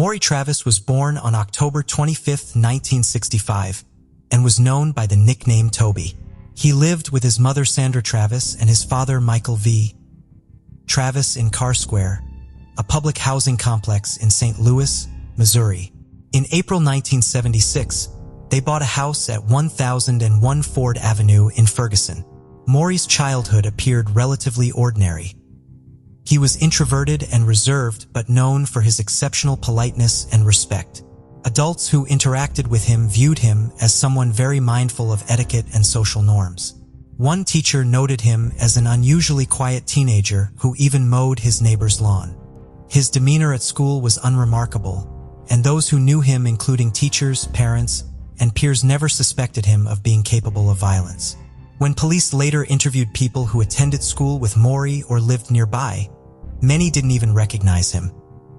Maury Travis was born on October 25, 1965, and was known by the nickname Toby. He lived with his mother Sandra Travis and his father Michael V. Travis in Carr Square, a public housing complex in St. Louis, Missouri. In April 1976, they bought a house at 1001 Ford Avenue in Ferguson. Maury's childhood appeared relatively ordinary. He was introverted and reserved, but known for his exceptional politeness and respect. Adults who interacted with him viewed him as someone very mindful of etiquette and social norms. One teacher noted him as an unusually quiet teenager who even mowed his neighbor's lawn. His demeanor at school was unremarkable, and those who knew him, including teachers, parents, and peers, never suspected him of being capable of violence. When police later interviewed people who attended school with Maury or lived nearby, many didn't even recognize him.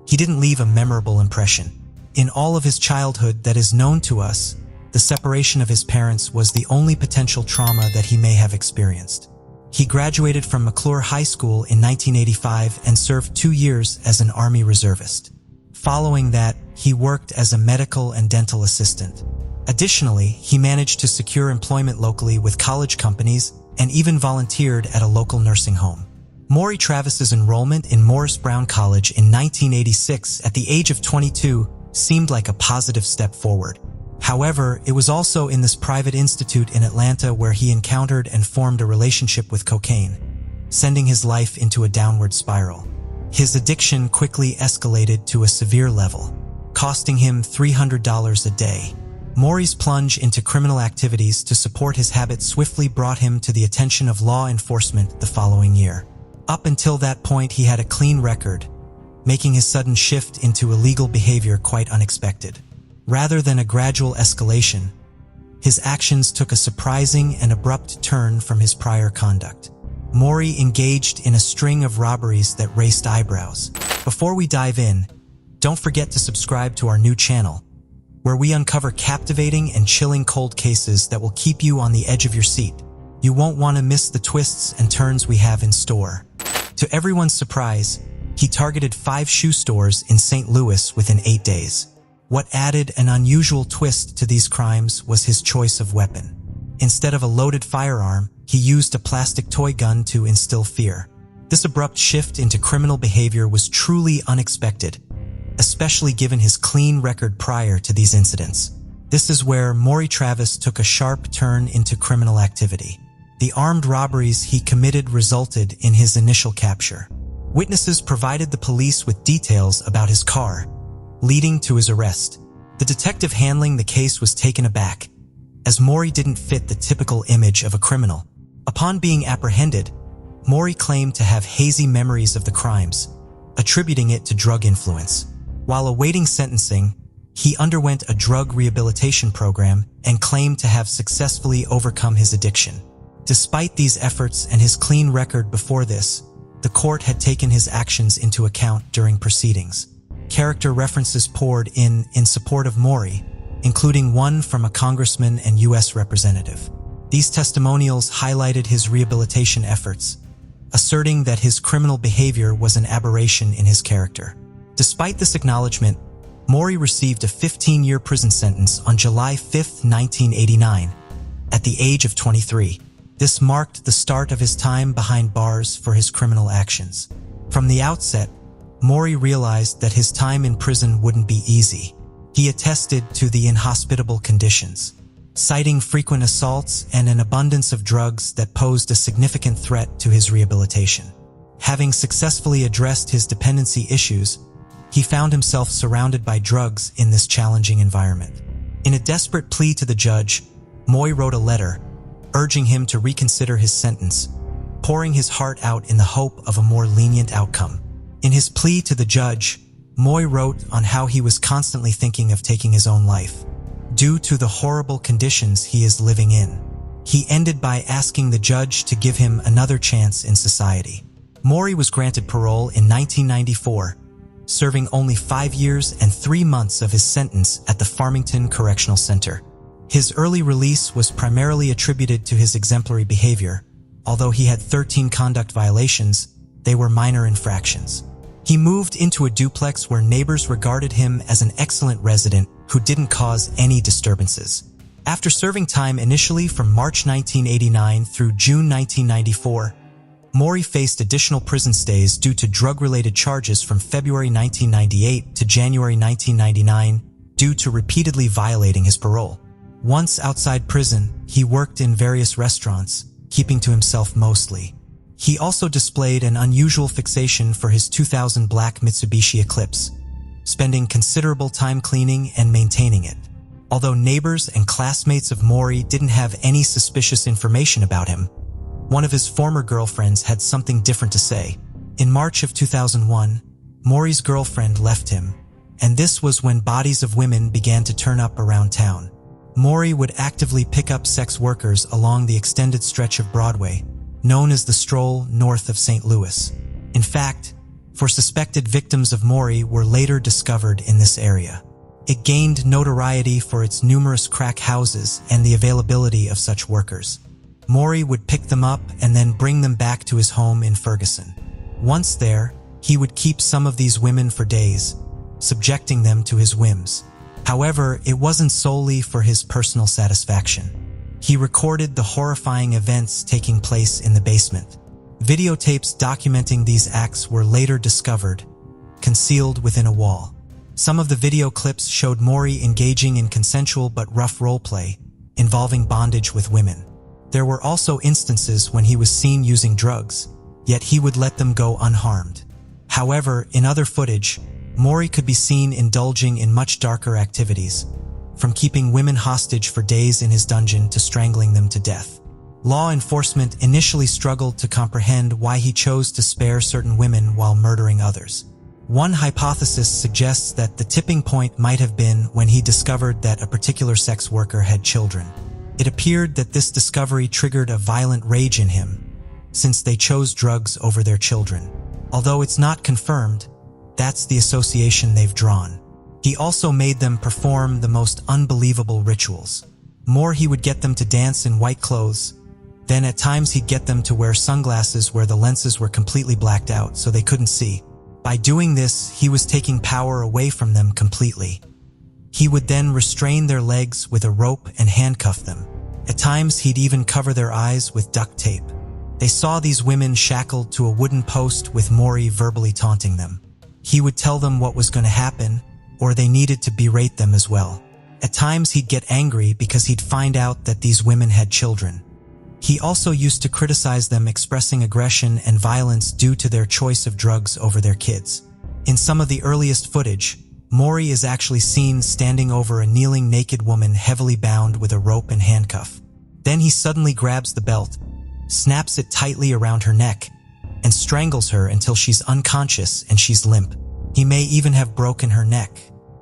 He didn't leave a memorable impression. In all of his childhood that is known to us, the separation of his parents was the only potential trauma that he may have experienced. He graduated from McClure High School in 1985 and served 2 years as an Army reservist. Following that, he worked as a medical and dental assistant. Additionally, he managed to secure employment locally with college companies and even volunteered at a local nursing home. Maury Travis's enrollment in Morris Brown College in 1986 at the age of 22 seemed like a positive step forward. However, it was also in this private institute in Atlanta where he encountered and formed a relationship with cocaine, sending his life into a downward spiral. His addiction quickly escalated to a severe level, costing him $300 a day. Maury's plunge into criminal activities to support his habit swiftly brought him to the attention of law enforcement the following year. Up until that point, he had a clean record, making his sudden shift into illegal behavior quite unexpected. Rather than a gradual escalation, his actions took a surprising and abrupt turn from his prior conduct. Maury engaged in a string of robberies that raised eyebrows. Before we dive in, don't forget to subscribe to our new channel, where we uncover captivating and chilling cold cases that will keep you on the edge of your seat. You won't want to miss the twists and turns we have in store. To everyone's surprise, he targeted 5 shoe stores in St. Louis within 8 days. What added an unusual twist to these crimes was his choice of weapon. Instead of a loaded firearm, he used a plastic toy gun to instill fear. This abrupt shift into criminal behavior was truly unexpected, especially given his clean record prior to these incidents. This is where Maury Travis took a sharp turn into criminal activity. The armed robberies he committed resulted in his initial capture. Witnesses provided the police with details about his car, leading to his arrest. The detective handling the case was taken aback, as Maury didn't fit the typical image of a criminal. Upon being apprehended, Maury claimed to have hazy memories of the crimes, attributing it to drug influence. While awaiting sentencing, he underwent a drug rehabilitation program and claimed to have successfully overcome his addiction. Despite these efforts and his clean record before this, the court had taken his actions into account during proceedings. Character references poured in support of Maury, including one from a congressman and U.S. representative. These testimonials highlighted his rehabilitation efforts, asserting that his criminal behavior was an aberration in his character. Despite this acknowledgement, Maury received a 15-year prison sentence on July 5, 1989, at the age of 23. This marked the start of his time behind bars for his criminal actions. From the outset, Maury realized that his time in prison wouldn't be easy. He attested to the inhospitable conditions, citing frequent assaults and an abundance of drugs that posed a significant threat to his rehabilitation. Having successfully addressed his dependency issues, he found himself surrounded by drugs in this challenging environment. In a desperate plea to the judge, Maury wrote a letter, urging him to reconsider his sentence, pouring his heart out in the hope of a more lenient outcome. In his plea to the judge, Maury wrote on how he was constantly thinking of taking his own life, due to the horrible conditions he is living in. He ended by asking the judge to give him another chance in society. Maury was granted parole in 1994, serving only 5 years and 3 months of his sentence at the Farmington Correctional Center. His early release was primarily attributed to his exemplary behavior. Although he had 13 conduct violations, they were minor infractions. He moved into a duplex where neighbors regarded him as an excellent resident who didn't cause any disturbances. After serving time initially from March 1989 through June 1994, Maury faced additional prison stays due to drug-related charges from February 1998 to January 1999 due to repeatedly violating his parole. Once outside prison, he worked in various restaurants, keeping to himself mostly. He also displayed an unusual fixation for his 2000 black Mitsubishi Eclipse, spending considerable time cleaning and maintaining it. Although neighbors and classmates of Maury didn't have any suspicious information about him, one of his former girlfriends had something different to say. In March of 2001, Maury's girlfriend left him, and this was when bodies of women began to turn up around town. Maury would actively pick up sex workers along the extended stretch of Broadway, known as the Stroll north of St. Louis. In fact, four suspected victims of Maury were later discovered in this area. It gained notoriety for its numerous crack houses and the availability of such workers. Maury would pick them up and then bring them back to his home in Ferguson. Once there, he would keep some of these women for days, subjecting them to his whims. However, it wasn't solely for his personal satisfaction. He recorded the horrifying events taking place in the basement. Videotapes documenting these acts were later discovered, concealed within a wall. Some of the video clips showed Maury engaging in consensual but rough roleplay, involving bondage with women. There were also instances when he was seen using drugs, yet he would let them go unharmed. However, in other footage, Maury could be seen indulging in much darker activities, from keeping women hostage for days in his dungeon to strangling them to death. Law enforcement initially struggled to comprehend why he chose to spare certain women while murdering others. One hypothesis suggests that the tipping point might have been when he discovered that a particular sex worker had children. It appeared that this discovery triggered a violent rage in him, since they chose drugs over their children. Although it's not confirmed, that's the association they've drawn. He also made them perform the most unbelievable rituals. More, he would get them to dance in white clothes. Then at times he'd get them to wear sunglasses where the lenses were completely blacked out so they couldn't see. By doing this, he was taking power away from them completely. He would then restrain their legs with a rope and handcuff them. At times, he'd even cover their eyes with duct tape. They saw these women shackled to a wooden post with Maury verbally taunting them. He would tell them what was going to happen, or they needed to berate them as well. At times, he'd get angry because he'd find out that these women had children. He also used to criticize them, expressing aggression and violence due to their choice of drugs over their kids. In some of the earliest footage, Maury is actually seen standing over a kneeling naked woman heavily bound with a rope and handcuff. Then he suddenly grabs the belt, snaps it tightly around her neck, and strangles her until she's unconscious and she's limp. He may even have broken her neck.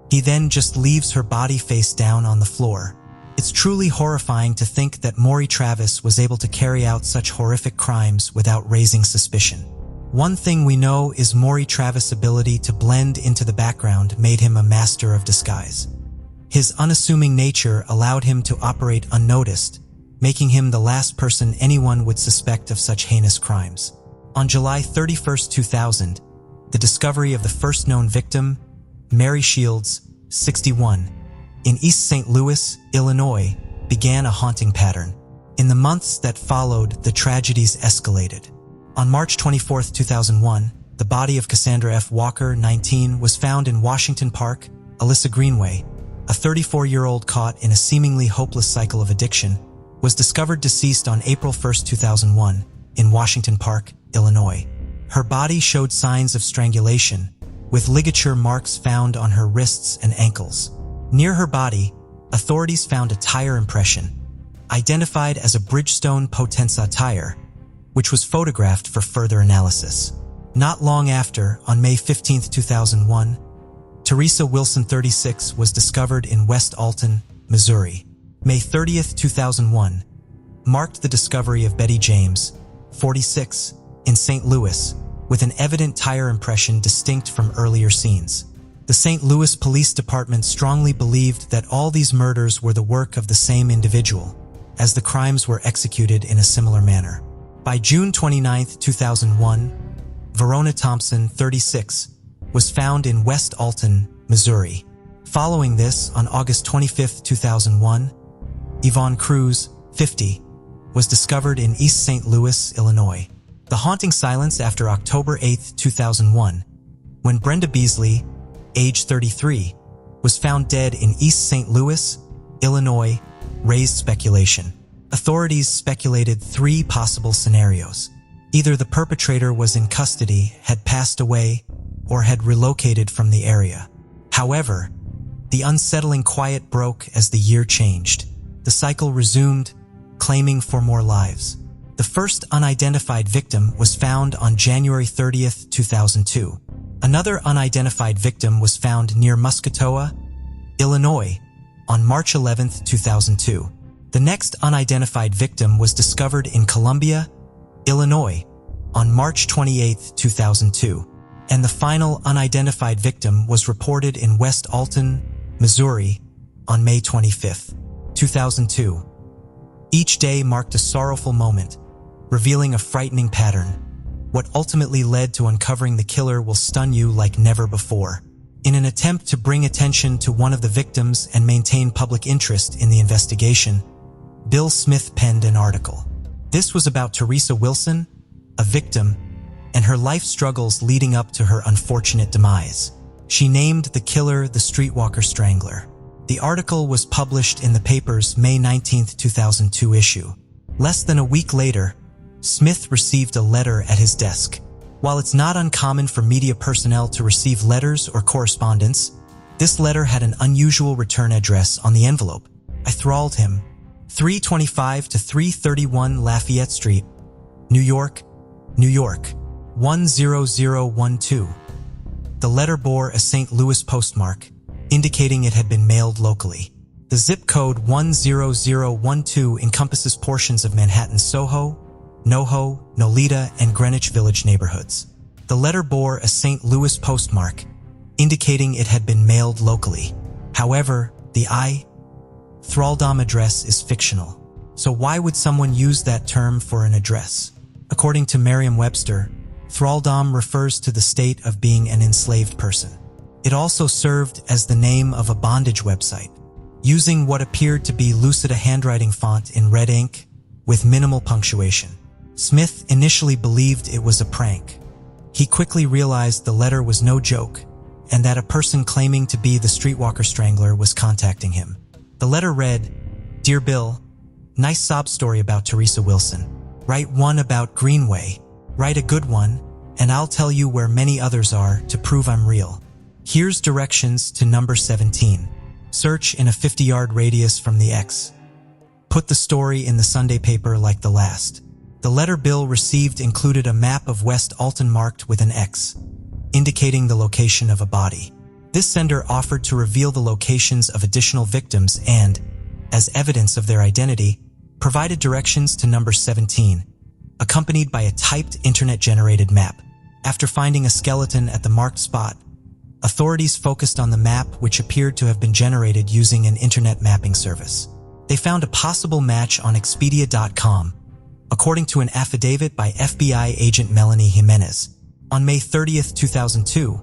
He then just leaves her body face down on the floor. It's truly horrifying to think that Maury Travis was able to carry out such horrific crimes without raising suspicion. One thing we know is Maury Travis' ability to blend into the background made him a master of disguise. His unassuming nature allowed him to operate unnoticed, making him the last person anyone would suspect of such heinous crimes. On July 31, 2000, the discovery of the first known victim, Mary Shields, 61, in East St. Louis, Illinois, began a haunting pattern. In the months that followed, the tragedies escalated. On March 24, 2001, the body of Cassandra F. Walker, 19, was found in Washington Park, Alyssa Greenway. A 34-year-old caught in a seemingly hopeless cycle of addiction was discovered deceased on April 1, 2001, in Washington Park, Illinois. Her body showed signs of strangulation, with ligature marks found on her wrists and ankles. Near her body, authorities found a tire impression, identified as a Bridgestone Potenza tire, which was photographed for further analysis. Not long after, on May 15, 2001, Teresa Wilson, 36, was discovered in West Alton, Missouri. May 30, 2001, marked the discovery of Betty James, 46, in St. Louis, with an evident tire impression distinct from earlier scenes. The St. Louis Police Department strongly believed that all these murders were the work of the same individual, as the crimes were executed in a similar manner. By June 29, 2001, Verona Thompson, 36, was found in West Alton, Missouri. Following this, on August 25, 2001, Yvonne Cruz, 50, was discovered in East St. Louis, Illinois. The haunting silence after October 8, 2001, when Brenda Beasley, age 33, was found dead in East St. Louis, Illinois, raised speculation. Authorities speculated three possible scenarios. Either the perpetrator was in custody, had passed away, or had relocated from the area. However, the unsettling quiet broke as the year changed. The cycle resumed, claiming for more lives. The first unidentified victim was found on January 30, 2002. Another unidentified victim was found near Muscatoa, Illinois, on March 11, 2002. The next unidentified victim was discovered in Columbia, Illinois, on March 28, 2002. And the final unidentified victim was reported in West Alton, Missouri, on May 25, 2002. Each day marked a sorrowful moment, revealing a frightening pattern. What ultimately led to uncovering the killer will stun you like never before. In an attempt to bring attention to one of the victims and maintain public interest in the investigation, Bill Smith penned an article. This was about Teresa Wilson, a victim, and her life struggles leading up to her unfortunate demise. She named the killer the Streetwalker Strangler. The article was published in the paper's May 19, 2002 issue. Less than a week later, Smith received a letter at his desk. While it's not uncommon for media personnel to receive letters or correspondence, this letter had an unusual return address on the envelope. I thralled him. 325 to 331 Lafayette Street, New York, New York, 10012. The letter bore a St. Louis postmark, indicating it had been mailed locally. The zip code 10012 encompasses portions of Manhattan's Soho, NoHo, Nolita, and Greenwich Village neighborhoods. The letter bore a St. Louis postmark, indicating it had been mailed locally. However, the thraldom address is fictional. So why would someone use that term for an address? According to Merriam-Webster, thraldom refers to the state of being an enslaved person. It also served as the name of a bondage website. Using what appeared to be Lucida handwriting font in red ink with minimal punctuation, Smith initially believed it was a prank. He quickly realized the letter was no joke and that a person claiming to be the Streetwalker Strangler was contacting him. The letter read, "Dear Bill, nice sob story about Teresa Wilson. Write one about Greenway. Write a good one, and I'll tell you where many others are to prove I'm real. Here's directions to number 17. Search in a 50-yard radius from the X. Put the story in the Sunday paper like the last." The letter Bill received included a map of West Alton marked with an X, indicating the location of a body. This sender offered to reveal the locations of additional victims and, as evidence of their identity, provided directions to number 17, accompanied by a typed internet-generated map. After finding a skeleton at the marked spot, authorities focused on the map, which appeared to have been generated using an internet mapping service. They found a possible match on Expedia.com, according to an affidavit by FBI agent Melanie Jimenez. On May 30, 2002,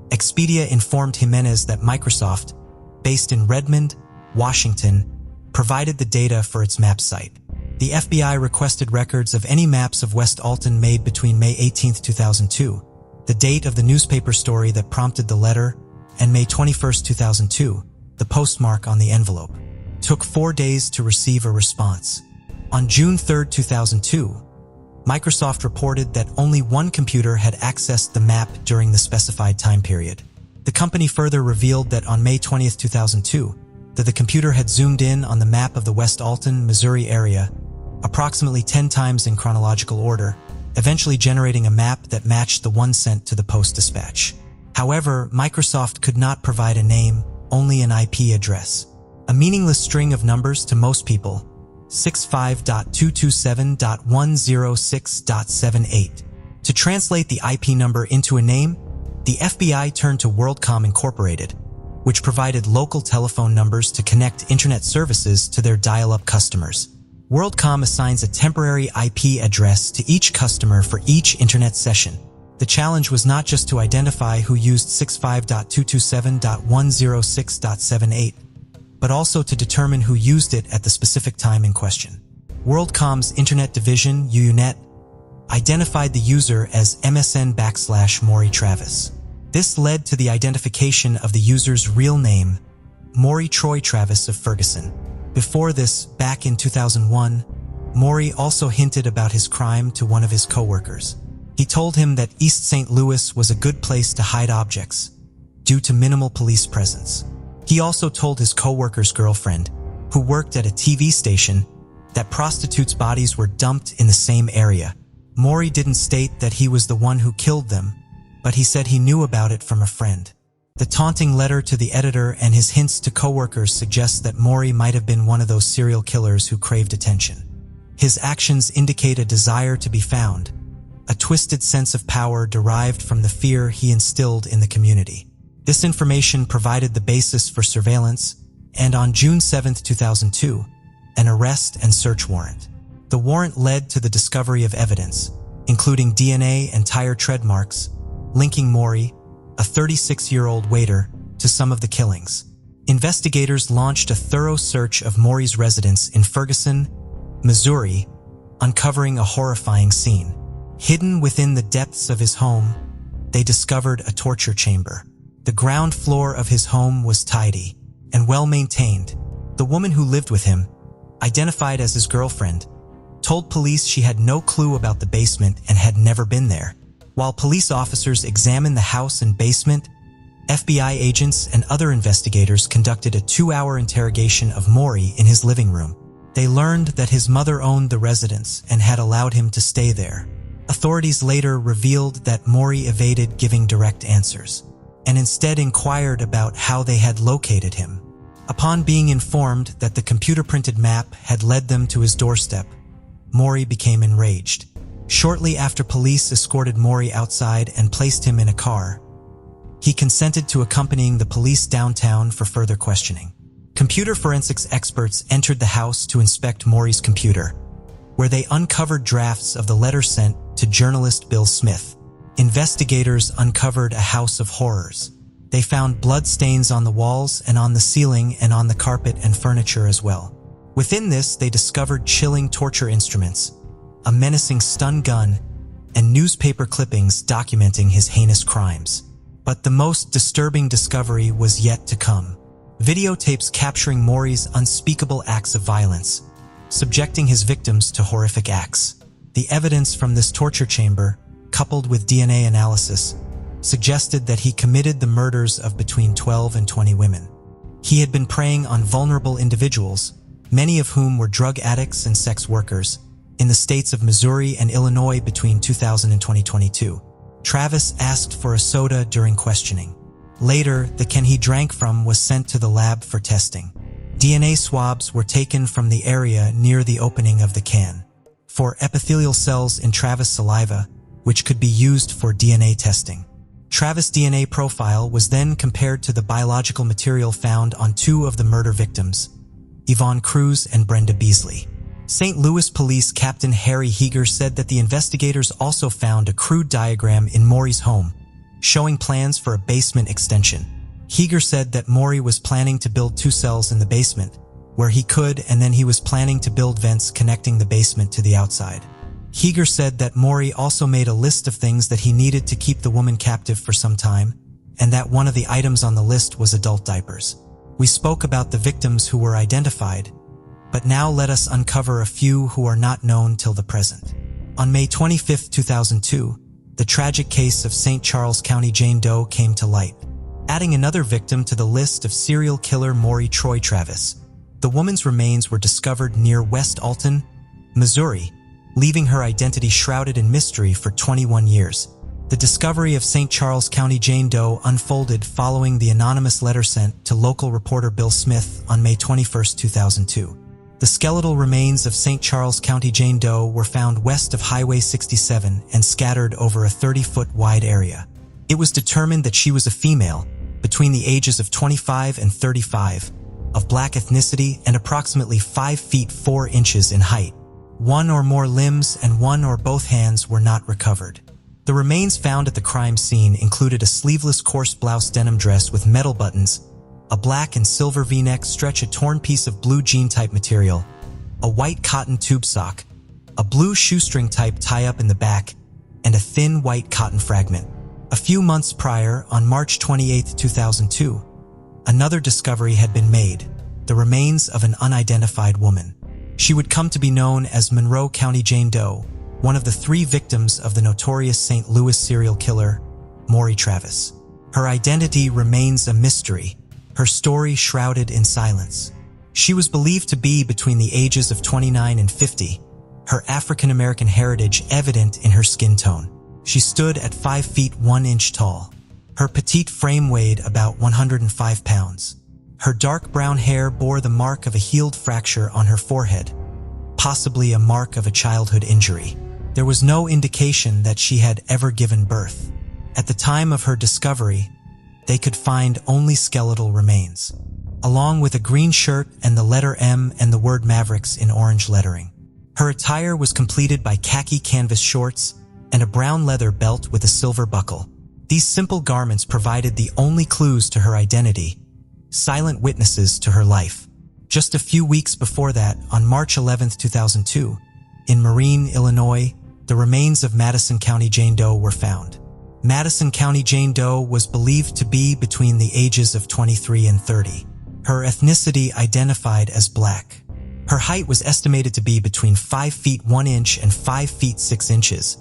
Expedia informed Jimenez that Microsoft, based in Redmond, Washington, provided the data for its map site. The FBI requested records of any maps of West Alton made between May 18, 2002, the date of the newspaper story that prompted the letter, and May 21, 2002, the postmark on the envelope. Took 4 days to receive a response. On June 3, 2002, Microsoft reported that only one computer had accessed the map during the specified time period. The company further revealed that on May 20, 2002, that the computer had zoomed in on the map of the West Alton, Missouri area, approximately 10 times in chronological order, eventually generating a map that matched the one sent to the Post-Dispatch. However, Microsoft could not provide a name, only an IP address. A meaningless string of numbers to most people, 65.227.106.78. To translate the IP number into a name, the FBI turned to WorldCom Incorporated, which provided local telephone numbers to connect internet services to their dial-up customers. WorldCom assigns a temporary IP address to each customer for each internet session. The challenge was not just to identify who used 65.227.106.78, but also to determine who used it at the specific time in question. WorldCom's Internet Division, UUNet, identified the user as MSN/Maury Travis. This led to the identification of the user's real name, Maury Troy Travis of Ferguson. Before this, back in 2001, Maury also hinted about his crime to one of his co-workers. He told him that East St. Louis was a good place to hide objects, due to minimal police presence. He also told his co-worker's girlfriend, who worked at a TV station, that prostitutes' bodies were dumped in the same area. Maury didn't state that he was the one who killed them, but he said he knew about it from a friend. The taunting letter to the editor and his hints to co-workers suggest that Maury might have been one of those serial killers who craved attention. His actions indicate a desire to be found, a twisted sense of power derived from the fear he instilled in the community. This information provided the basis for surveillance, and on June 7, 2002, an arrest and search warrant. The warrant led to the discovery of evidence, including DNA and tire tread marks, linking Maury, a 36-year-old waiter, to some of the killings. Investigators launched a thorough search of Maury's residence in Ferguson, Missouri, uncovering a horrifying scene. Hidden within the depths of his home, they discovered a torture chamber. The ground floor of his home was tidy and well-maintained. The woman who lived with him, identified as his girlfriend, told police she had no clue about the basement and had never been there. While police officers examined the house and basement, FBI agents and other investigators conducted a 2-hour interrogation of Maury in his living room. They learned that his mother owned the residence and had allowed him to stay there. Authorities later revealed that Maury evaded giving direct answers, and instead inquired about how they had located him. Upon being informed that the computer-printed map had led them to his doorstep, Maury became enraged. Shortly after police escorted Maury outside and placed him in a car, he consented to accompanying the police downtown for further questioning. Computer forensics experts entered the house to inspect Maury's computer, where they uncovered drafts of the letter sent to journalist Bill Smith. Investigators uncovered a house of horrors. They found blood stains on the walls and on the ceiling and on the carpet and furniture as well. Within this, they discovered chilling torture instruments, a menacing stun gun, and newspaper clippings documenting his heinous crimes. But the most disturbing discovery was yet to come. Videotapes capturing Maury's unspeakable acts of violence, subjecting his victims to horrific acts. The evidence from this torture chamber, coupled with DNA analysis, suggested that he committed the murders of between 12 and 20 women. He had been preying on vulnerable individuals, many of whom were drug addicts and sex workers, in the states of Missouri and Illinois between 2000 and 2022. Travis asked for a soda during questioning. Later, the can he drank from was sent to the lab for testing. DNA swabs were taken from the area near the opening of the can for epithelial cells in Travis' saliva, which could be used for DNA testing. Travis' DNA profile was then compared to the biological material found on 2 of the murder victims, Yvonne Cruz and Brenda Beasley. St. Louis Police Captain Harry Heeger said that the investigators also found a crude diagram in Maury's home, showing plans for a basement extension. Heeger said that Maury was planning to build 2 cells in the basement, where he could, and then he was planning to build vents connecting the basement to the outside. Heeger said that Maury also made a list of things that he needed to keep the woman captive for some time, and that one of the items on the list was adult diapers. We spoke about the victims who were identified, but now let us uncover a few who are not known till the present. On May 25, 2002, the tragic case of St. Charles County Jane Doe came to light, adding another victim to the list of serial killer Maury Troy Travis. The woman's remains were discovered near West Alton, Missouri, leaving her identity shrouded in mystery for 21 years. The discovery of St. Charles County Jane Doe unfolded following the anonymous letter sent to local reporter Bill Smith on May 21, 2002. The skeletal remains of St. Charles County Jane Doe were found west of Highway 67 and scattered over a 30-foot wide area. It was determined that she was a female, between the ages of 25 and 35, of black ethnicity and approximately 5 feet 4 inches in height. 1 or more limbs and 1 or both hands were not recovered. The remains found at the crime scene included a sleeveless coarse blouse denim dress with metal buttons, a black and silver V-neck stretch, a torn piece of blue jean-type material, a white cotton tube sock, a blue shoestring-type tie-up in the back, and a thin white cotton fragment. A few months prior, on March 28, 2002, another discovery had been made: the remains of an unidentified woman. She would come to be known as Monroe County Jane Doe, one of the 3 victims of the notorious St. Louis serial killer, Maury Travis. Her identity remains a mystery, her story shrouded in silence. She was believed to be between the ages of 29 and 50, her African-American heritage evident in her skin tone. She stood at 5 feet 1 inch tall. Her petite frame weighed about 105 pounds. Her dark brown hair bore the mark of a healed fracture on her forehead, possibly a mark of a childhood injury. There was no indication that she had ever given birth. At the time of her discovery, they could find only skeletal remains, along with a green shirt and the letter M and the word Mavericks in orange lettering. Her attire was completed by khaki canvas shorts and a brown leather belt with a silver buckle. These simple garments provided the only clues to her identity, silent witnesses to her life. Just a few weeks before that, on March 11, 2002, in Marine, Illinois, the remains of Madison County Jane Doe were found. Madison County Jane Doe was believed to be between the ages of 23 and 30. Her ethnicity identified as Black. Her height was estimated to be between 5 feet 1 inch and 5 feet 6 inches,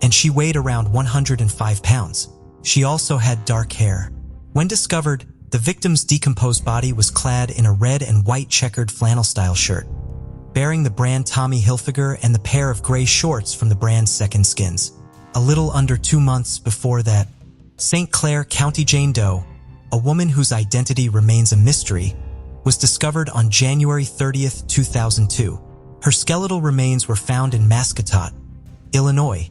and she weighed around 105 pounds. She also had dark hair. When discovered, the victim's decomposed body was clad in a red and white checkered flannel-style shirt, bearing the brand Tommy Hilfiger and the pair of gray shorts from the brand's Second Skins. A little under 2 months before that, St. Clair County Jane Doe, a woman whose identity remains a mystery, was discovered on January 30, 2002. Her skeletal remains were found in Mascot, Illinois,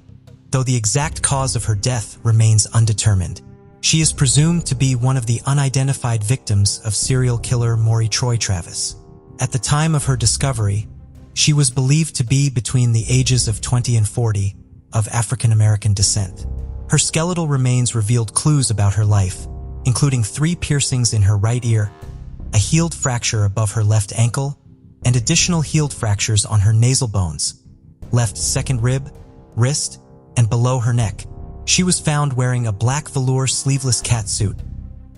though the exact cause of her death remains undetermined. She is presumed to be one of the unidentified victims of serial killer Maury Troy Travis. At the time of her discovery, she was believed to be between the ages of 20 and 40, of African-American descent. Her skeletal remains revealed clues about her life, including 3 piercings in her right ear, a healed fracture above her left ankle, and additional healed fractures on her nasal bones, left second rib, wrist, and below her neck. She was found wearing a black velour sleeveless catsuit,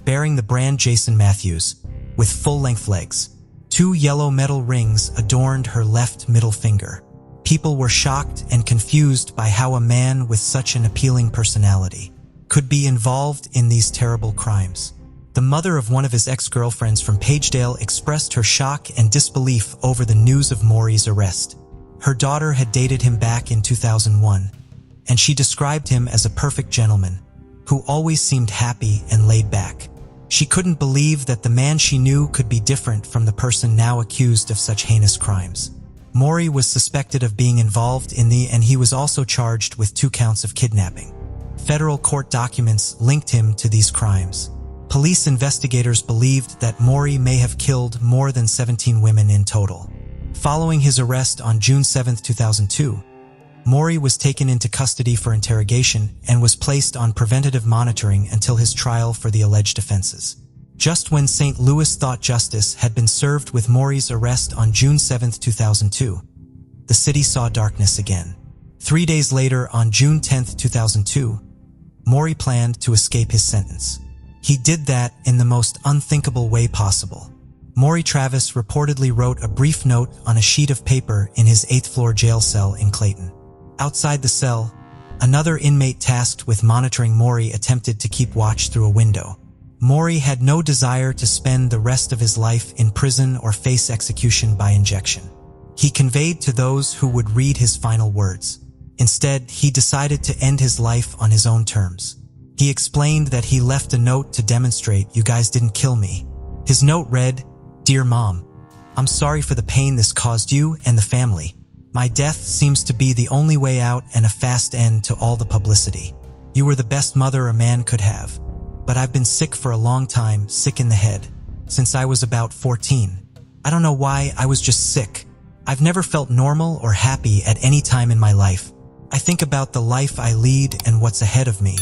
bearing the brand Jason Matthews, with full-length legs. 2 yellow metal rings adorned her left middle finger. People were shocked and confused by how a man with such an appealing personality could be involved in these terrible crimes. The mother of one of his ex-girlfriends from Pagedale expressed her shock and disbelief over the news of Maury's arrest. Her daughter had dated him back in 2001, and she described him as a perfect gentleman who always seemed happy and laid back. She couldn't believe that the man she knew could be different from the person now accused of such heinous crimes. Maury was suspected of being involved in and he was also charged with 2 counts of kidnapping. Federal court documents linked him to these crimes. Police investigators believed that Maury may have killed more than 17 women in total. Following his arrest on June 7, 2002, Maury was taken into custody for interrogation and was placed on preventative monitoring until his trial for the alleged offenses. Just when St. Louis thought justice had been served with Maury's arrest on June 7, 2002, the city saw darkness again. 3 days later, on June 10, 2002, Maury planned to escape his sentence. He did that in the most unthinkable way possible. Maury Travis reportedly wrote a brief note on a sheet of paper in his 8th floor jail cell in Clayton. Outside the cell, another inmate tasked with monitoring Maury attempted to keep watch through a window. Maury had no desire to spend the rest of his life in prison or face execution by injection. He conveyed to those who would read his final words. Instead, he decided to end his life on his own terms. He explained that he left a note to demonstrate, "You guys didn't kill me." His note read, "Dear Mom, I'm sorry for the pain this caused you and the family. My death seems to be the only way out and a fast end to all the publicity. You were the best mother a man could have. But I've been sick for a long time, sick in the head, since I was about 14. I don't know why, I was just sick. I've never felt normal or happy at any time in my life. I think about the life I lead and what's ahead of me.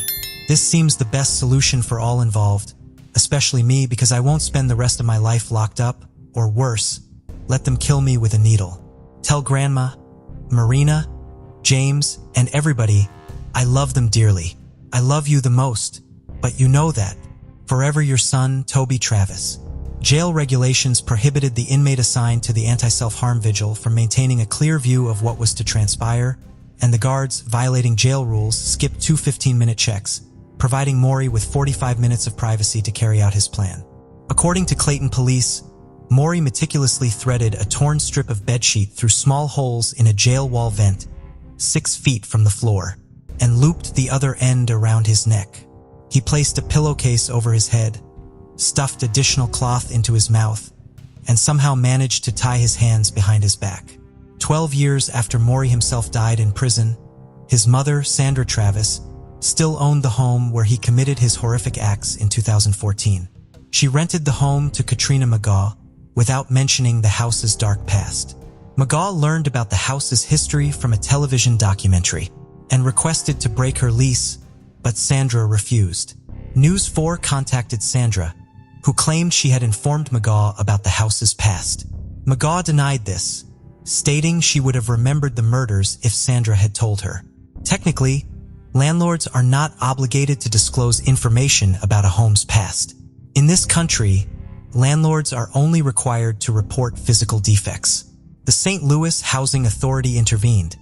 This seems the best solution for all involved, especially me, because I won't spend the rest of my life locked up, or worse, let them kill me with a needle. Tell Grandma, Marina, James, and everybody, I love them dearly. I love you the most, but you know that. Forever your son, Toby Travis. Jail regulations prohibited the inmate assigned to the anti-self-harm vigil from maintaining a clear view of what was to transpire, and the guards, violating jail rules, skipped 2 15-minute checks, providing Maury with 45 minutes of privacy to carry out his plan. According to Clayton police, Maury meticulously threaded a torn strip of bedsheet through small holes in a jail wall vent, 6 feet from the floor, and looped the other end around his neck. He placed a pillowcase over his head, stuffed additional cloth into his mouth, and somehow managed to tie his hands behind his back. 12 years after Maury himself died in prison, his mother, Sandra Travis, still owned the home where he committed his horrific acts in 2014. She rented the home to Katrina McGaw without mentioning the house's dark past. McGaw learned about the house's history from a television documentary and requested to break her lease, but Sandra refused. News 4 contacted Sandra, who claimed she had informed McGaw about the house's past. McGaw denied this, stating she would have remembered the murders if Sandra had told her. Technically, landlords are not obligated to disclose information about a home's past. In this country, landlords are only required to report physical defects. The St. Louis Housing Authority intervened,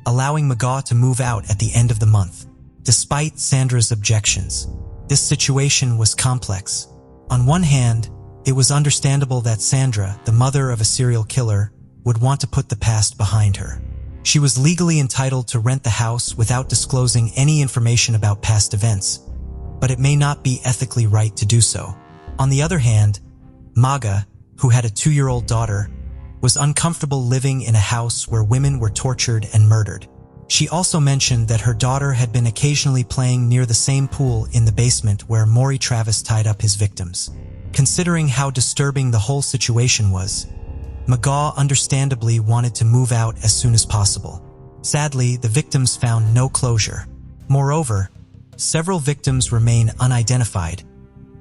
allowing McGaw to move out at the end of the month. Despite Sandra's objections, this situation was complex. On one hand, it was understandable that Sandra, the mother of a serial killer, would want to put the past behind her. She was legally entitled to rent the house without disclosing any information about past events, but it may not be ethically right to do so. On the other hand, Maga, who had a 2-year-old daughter, was uncomfortable living in a house where women were tortured and murdered. She also mentioned that her daughter had been occasionally playing near the same pool in the basement where Maury Travis tied up his victims. Considering how disturbing the whole situation was, McGaw understandably wanted to move out as soon as possible. Sadly, the victims found no closure. Moreover, several victims remain unidentified,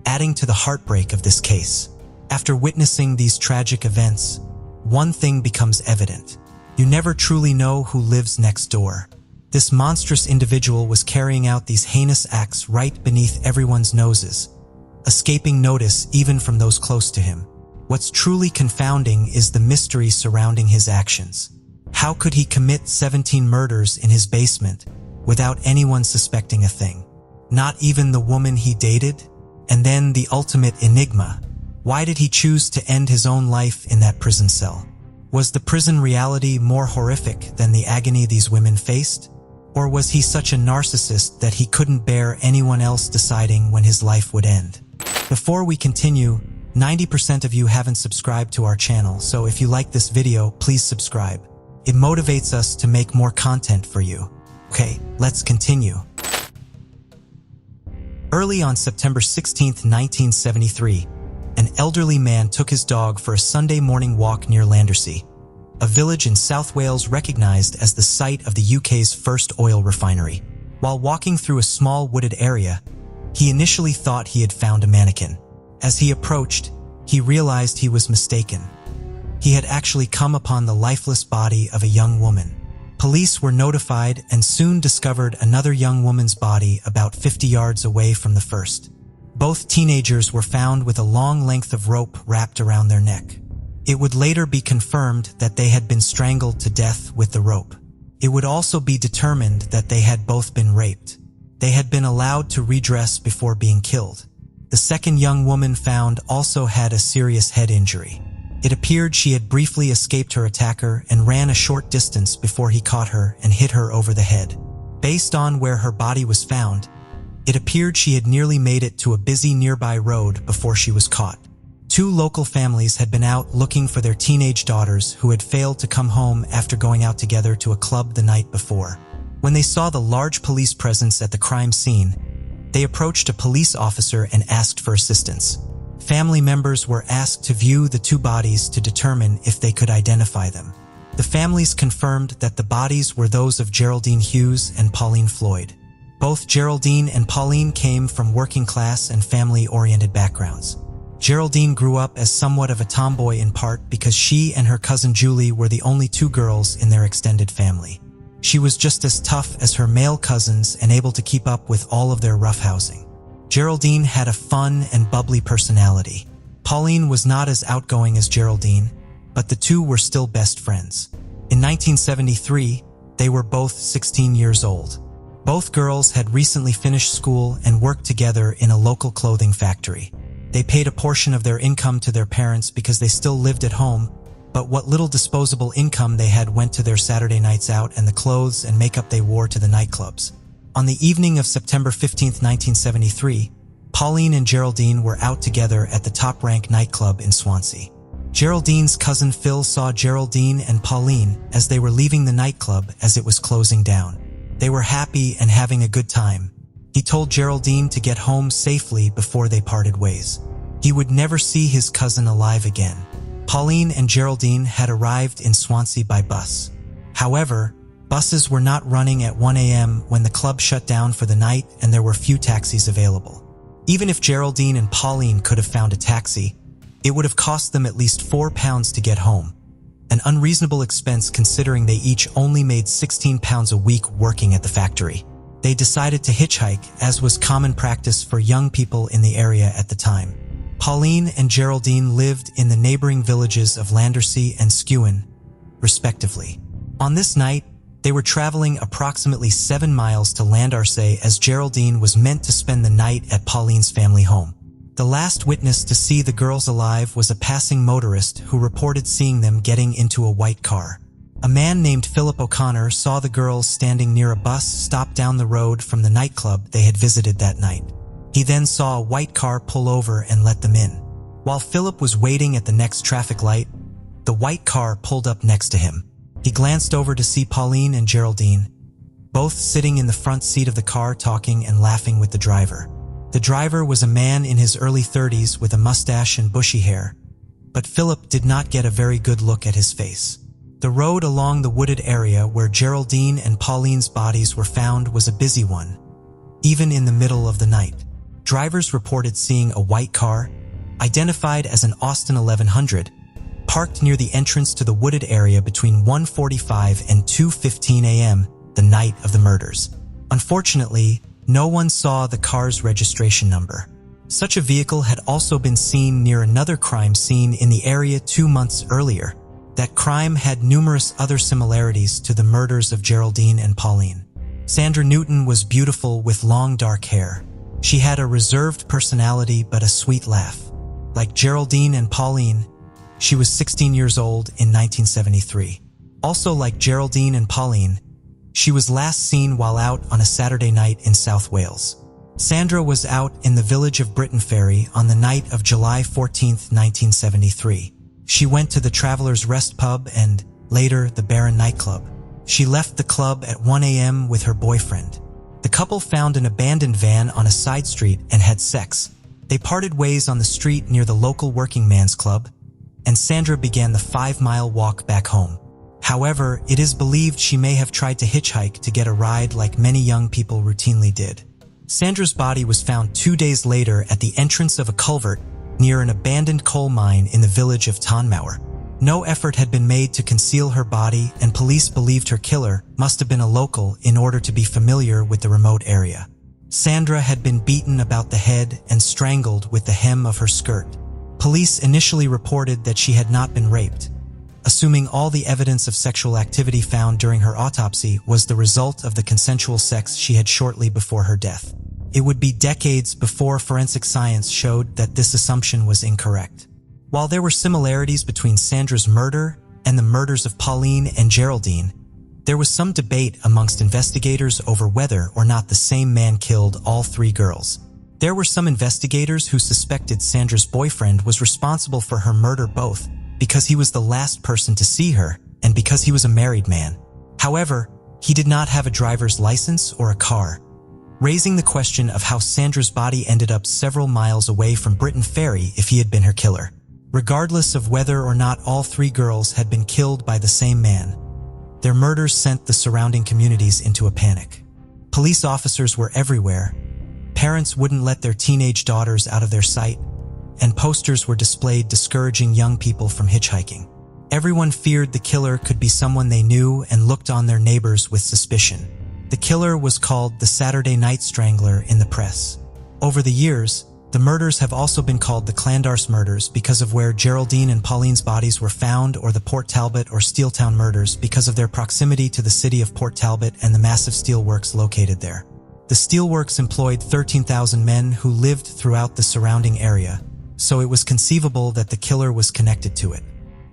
adding to the heartbreak of this case. After witnessing these tragic events, one thing becomes evident. You never truly know who lives next door. This monstrous individual was carrying out these heinous acts right beneath everyone's noses, escaping notice even from those close to him. What's truly confounding is the mystery surrounding his actions. How could he commit 17 murders in his basement without anyone suspecting a thing? Not even the woman he dated? And then the ultimate enigma. Why did he choose to end his own life in that prison cell? Was the prison reality more horrific than the agony these women faced? Or was he such a narcissist that he couldn't bear anyone else deciding when his life would end? Before we continue, 90% of you haven't subscribed to our channel, so if you like this video, please subscribe. It motivates us to make more content for you. Okay, let's continue. Early on September 16, 1973, an elderly man took his dog for a Sunday morning walk near Landersea, a village in South Wales recognized as the site of the UK's first oil refinery. While walking through a small wooded area, he initially thought he had found a mannequin. As he approached, he realized he was mistaken. He had actually come upon the lifeless body of a young woman. Police were notified and soon discovered another young woman's body about 50 yards away from the first. Both teenagers were found with a long length of rope wrapped around their neck. It would later be confirmed that they had been strangled to death with the rope. It would also be determined that they had both been raped. They had been allowed to redress before being killed. The second young woman found also had a serious head injury. It appeared she had briefly escaped her attacker and ran a short distance before he caught her and hit her over the head. Based on where her body was found, it appeared she had nearly made it to a busy nearby road before she was caught. 2 local families had been out looking for their teenage daughters who had failed to come home after going out together to a club the night before. When they saw the large police presence at the crime scene, they approached a police officer and asked for assistance. Family members were asked to view the 2 bodies to determine if they could identify them. The families confirmed that the bodies were those of Geraldine Hughes and Pauline Floyd. Both Geraldine and Pauline came from working-class and family-oriented backgrounds. Geraldine grew up as somewhat of a tomboy in part because she and her cousin Julie were the only two girls in their extended family. She was just as tough as her male cousins and able to keep up with all of their roughhousing. Geraldine had a fun and bubbly personality. Pauline was not as outgoing as Geraldine, but the two were still best friends. In 1973, they were both 16 years old. Both girls had recently finished school and worked together in a local clothing factory. They paid a portion of their income to their parents because they still lived at home, but what little disposable income they had went to their Saturday nights out and the clothes and makeup they wore to the nightclubs. On the evening of September 15, 1973, Pauline and Geraldine were out together at the Top Rank nightclub in Swansea. Geraldine's cousin Phil saw Geraldine and Pauline as they were leaving the nightclub as it was closing down. They were happy and having a good time. He told Geraldine to get home safely before they parted ways. He would never see his cousin alive again. Pauline and Geraldine had arrived in Swansea by bus. However, buses were not running at 1 a.m. when the club shut down for the night and there were few taxis available. Even if Geraldine and Pauline could have found a taxi, it would have cost them at least £4 to get home, an unreasonable expense considering they each only made £16 a week working at the factory. They decided to hitchhike, as was common practice for young people in the area at the time. Pauline and Geraldine lived in the neighboring villages of Landersea and Skewen, respectively. On this night, they were traveling approximately 7 miles to Landersea as Geraldine was meant to spend the night at Pauline's family home. The last witness to see the girls alive was a passing motorist who reported seeing them getting into a white car. A man named Philip O'Connor saw the girls standing near a bus stop down the road from the nightclub they had visited that night. He then saw a white car pull over and let them in. While Philip was waiting at the next traffic light, the white car pulled up next to him. He glanced over to see Pauline and Geraldine, both sitting in the front seat of the car talking and laughing with the driver. The driver was a man in his early 30s with a mustache and bushy hair, but Philip did not get a very good look at his face. The road along the wooded area where Geraldine and Pauline's bodies were found was a busy one, even in the middle of the night. Drivers reported seeing a white car, identified as an Austin 1100, parked near the entrance to the wooded area between 1:45 and 2:15 a.m. the night of the murders. Unfortunately, no one saw the car's registration number. Such a vehicle had also been seen near another crime scene in the area 2 months earlier. That crime had numerous other similarities to the murders of Geraldine and Pauline. Sandra Newton was beautiful with long dark hair. She had a reserved personality but a sweet laugh. Like Geraldine and Pauline, she was 16 years old in 1973. Also like Geraldine and Pauline, she was last seen while out on a Saturday night in South Wales. Sandra was out in the village of Britton Ferry on the night of July 14, 1973. She went to the Traveller's Rest pub and, later, the Baron nightclub. She left the club at 1 a.m. with her boyfriend. The couple found an abandoned van on a side street and had sex. They parted ways on the street near the local working man's club, and Sandra began the 5-mile walk back home. However, it is believed she may have tried to hitchhike to get a ride like many young people routinely did. Sandra's body was found 2 days later at the entrance of a culvert near an abandoned coal mine in the village of Tonmower. No effort had been made to conceal her body, and police believed her killer must have been a local in order to be familiar with the remote area. Sandra had been beaten about the head and strangled with the hem of her skirt. Police initially reported that she had not been raped, assuming all the evidence of sexual activity found during her autopsy was the result of the consensual sex she had shortly before her death. It would be decades before forensic science showed that this assumption was incorrect. While there were similarities between Sandra's murder and the murders of Pauline and Geraldine, there was some debate amongst investigators over whether or not the same man killed all 3 girls. There were some investigators who suspected Sandra's boyfriend was responsible for her murder both because he was the last person to see her and because he was a married man. However, he did not have a driver's license or a car, raising the question of how Sandra's body ended up several miles away from Britton Ferry if he had been her killer. Regardless of whether or not all 3 girls had been killed by the same man, their murders sent the surrounding communities into a panic. Police officers were everywhere, parents wouldn't let their teenage daughters out of their sight, and posters were displayed discouraging young people from hitchhiking. Everyone feared the killer could be someone they knew and looked on their neighbors with suspicion. The killer was called the Saturday Night Strangler in the press. Over the years, the murders have also been called the Clandars murders because of where Geraldine and Pauline's bodies were found, or the Port Talbot or Steeltown murders because of their proximity to the city of Port Talbot and the massive steelworks located there. The steelworks employed 13,000 men who lived throughout the surrounding area, so it was conceivable that the killer was connected to it.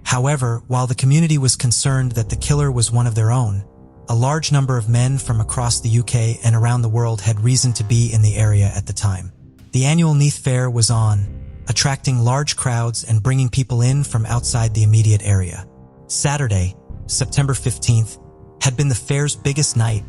However, while the community was concerned that the killer was one of their own, a large number of men from across the UK and around the world had reason to be in the area at the time. The annual Neath Fair was on, attracting large crowds and bringing people in from outside the immediate area. Saturday, September 15th, had been the fair's biggest night,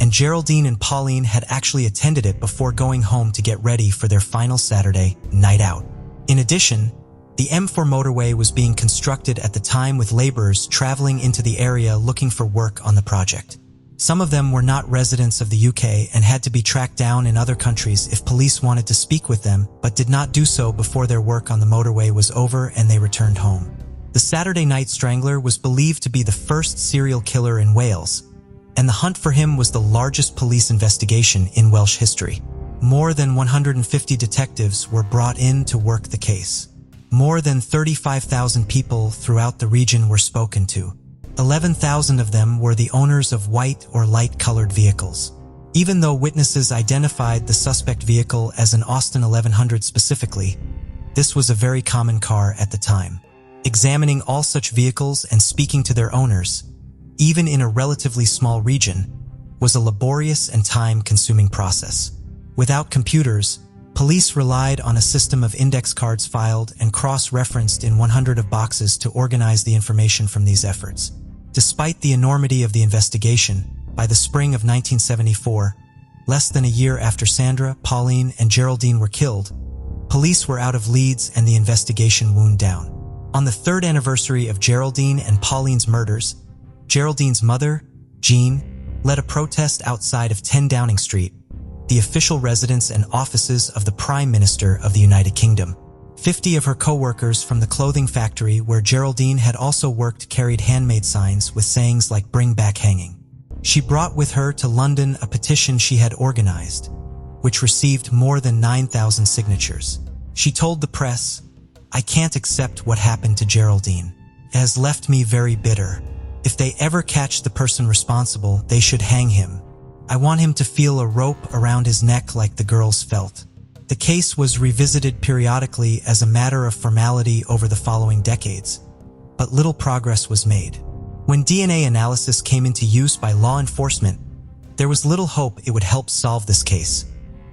and Geraldine and Pauline had actually attended it before going home to get ready for their final Saturday night out. In addition, the M4 motorway was being constructed at the time, with laborers traveling into the area looking for work on the project. Some of them were not residents of the UK and had to be tracked down in other countries if police wanted to speak with them, but did not do so before their work on the motorway was over and they returned home. The Saturday Night Strangler was believed to be the first serial killer in Wales, and the hunt for him was the largest police investigation in Welsh history. More than 150 detectives were brought in to work the case. More than 35,000 people throughout the region were spoken to. 11,000 of them were the owners of white or light-colored vehicles. Even though witnesses identified the suspect vehicle as an Austin 1100 specifically, this was a very common car at the time. Examining all such vehicles and speaking to their owners, even in a relatively small region, was a laborious and time-consuming process. Without computers, police relied on a system of index cards filed and cross-referenced in 100 of boxes to organize the information from these efforts. Despite the enormity of the investigation, by the spring of 1974, less than a year after Sandra, Pauline, and Geraldine were killed, police were out of leads and the investigation wound down. On the 3rd anniversary of Geraldine and Pauline's murders, Geraldine's mother, Jean, led a protest outside of 10 Downing Street, the official residence and offices of the Prime Minister of the United Kingdom. 50 of her co-workers from the clothing factory where Geraldine had also worked carried handmade signs with sayings like "Bring back hanging." She brought with her to London a petition she had organized, which received more than 9,000 signatures. She told the press, "I can't accept what happened to Geraldine. It has left me very bitter. If they ever catch the person responsible, they should hang him. I want him to feel a rope around his neck like the girls felt." The case was revisited periodically as a matter of formality over the following decades, but little progress was made. When DNA analysis came into use by law enforcement, there was little hope it would help solve this case,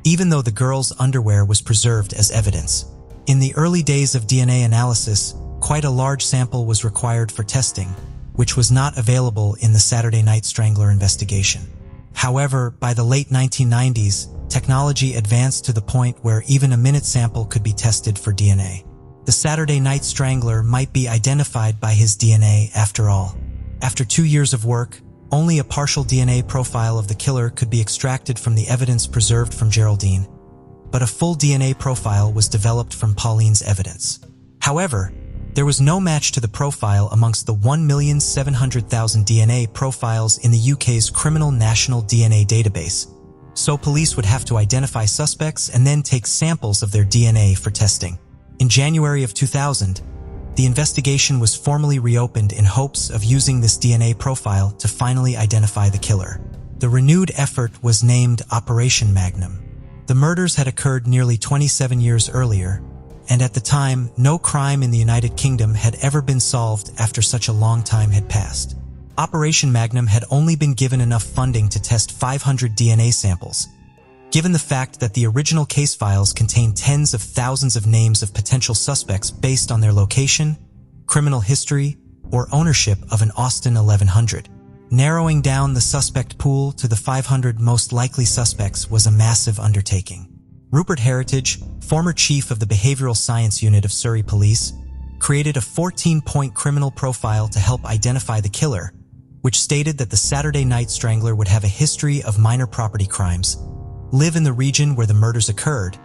even though the girls' underwear was preserved as evidence. In the early days of DNA analysis, quite a large sample was required for testing, which was not available in the Saturday Night Strangler investigation. However, by the late 1990s, technology advanced to the point where even a minute sample could be tested for DNA. The Saturday Night Strangler might be identified by his DNA after all. After 2 years of work, only a partial DNA profile of the killer could be extracted from the evidence preserved from Geraldine, but a full DNA profile was developed from Pauline's evidence. However, there was no match to the profile amongst the 1,700,000 DNA profiles in the UK's Criminal National DNA Database, so police would have to identify suspects and then take samples of their DNA for testing. In January of 2000, the investigation was formally reopened in hopes of using this DNA profile to finally identify the killer. The renewed effort was named Operation Magnum. The murders had occurred nearly 27 years earlier, and at the time, no crime in the United Kingdom had ever been solved after such a long time had passed. Operation Magnum had only been given enough funding to test 500 DNA samples. Given the fact that the original case files contained tens of thousands of names of potential suspects based on their location, criminal history, or ownership of an Austin 1100, narrowing down the suspect pool to the 500 most likely suspects was a massive undertaking. Rupert Heritage, former chief of the Behavioral Science Unit of Surrey Police, created a 14-point criminal profile to help identify the killer, which stated that the Saturday Night Strangler would have a history of minor property crimes, live in the region where the murders occurred,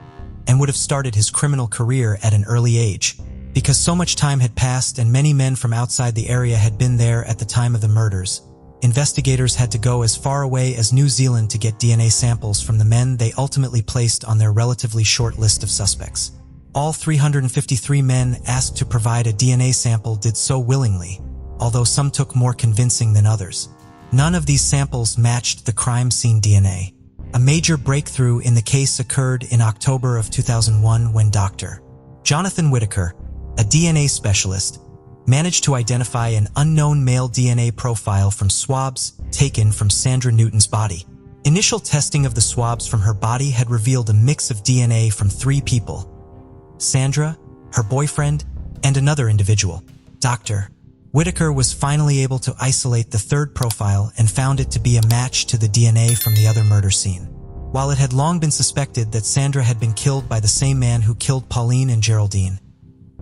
and would have started his criminal career at an early age. Because so much time had passed and many men from outside the area had been there at the time of the murders, investigators had to go as far away as New Zealand to get DNA samples from the men they ultimately placed on their relatively short list of suspects. All 353 men asked to provide a DNA sample did so willingly, although some took more convincing than others. None of these samples matched the crime scene DNA. A major breakthrough in the case occurred in October of 2001 when Dr. Jonathan Whitaker, a DNA specialist, managed to identify an unknown male DNA profile from swabs taken from Sandra Newton's body. Initial testing of the swabs from her body had revealed a mix of DNA from 3 people: Sandra, her boyfriend, and another individual. Dr. Whitaker was finally able to isolate the 3rd profile and found it to be a match to the DNA from the other murder scene. While it had long been suspected that Sandra had been killed by the same man who killed Pauline and Geraldine,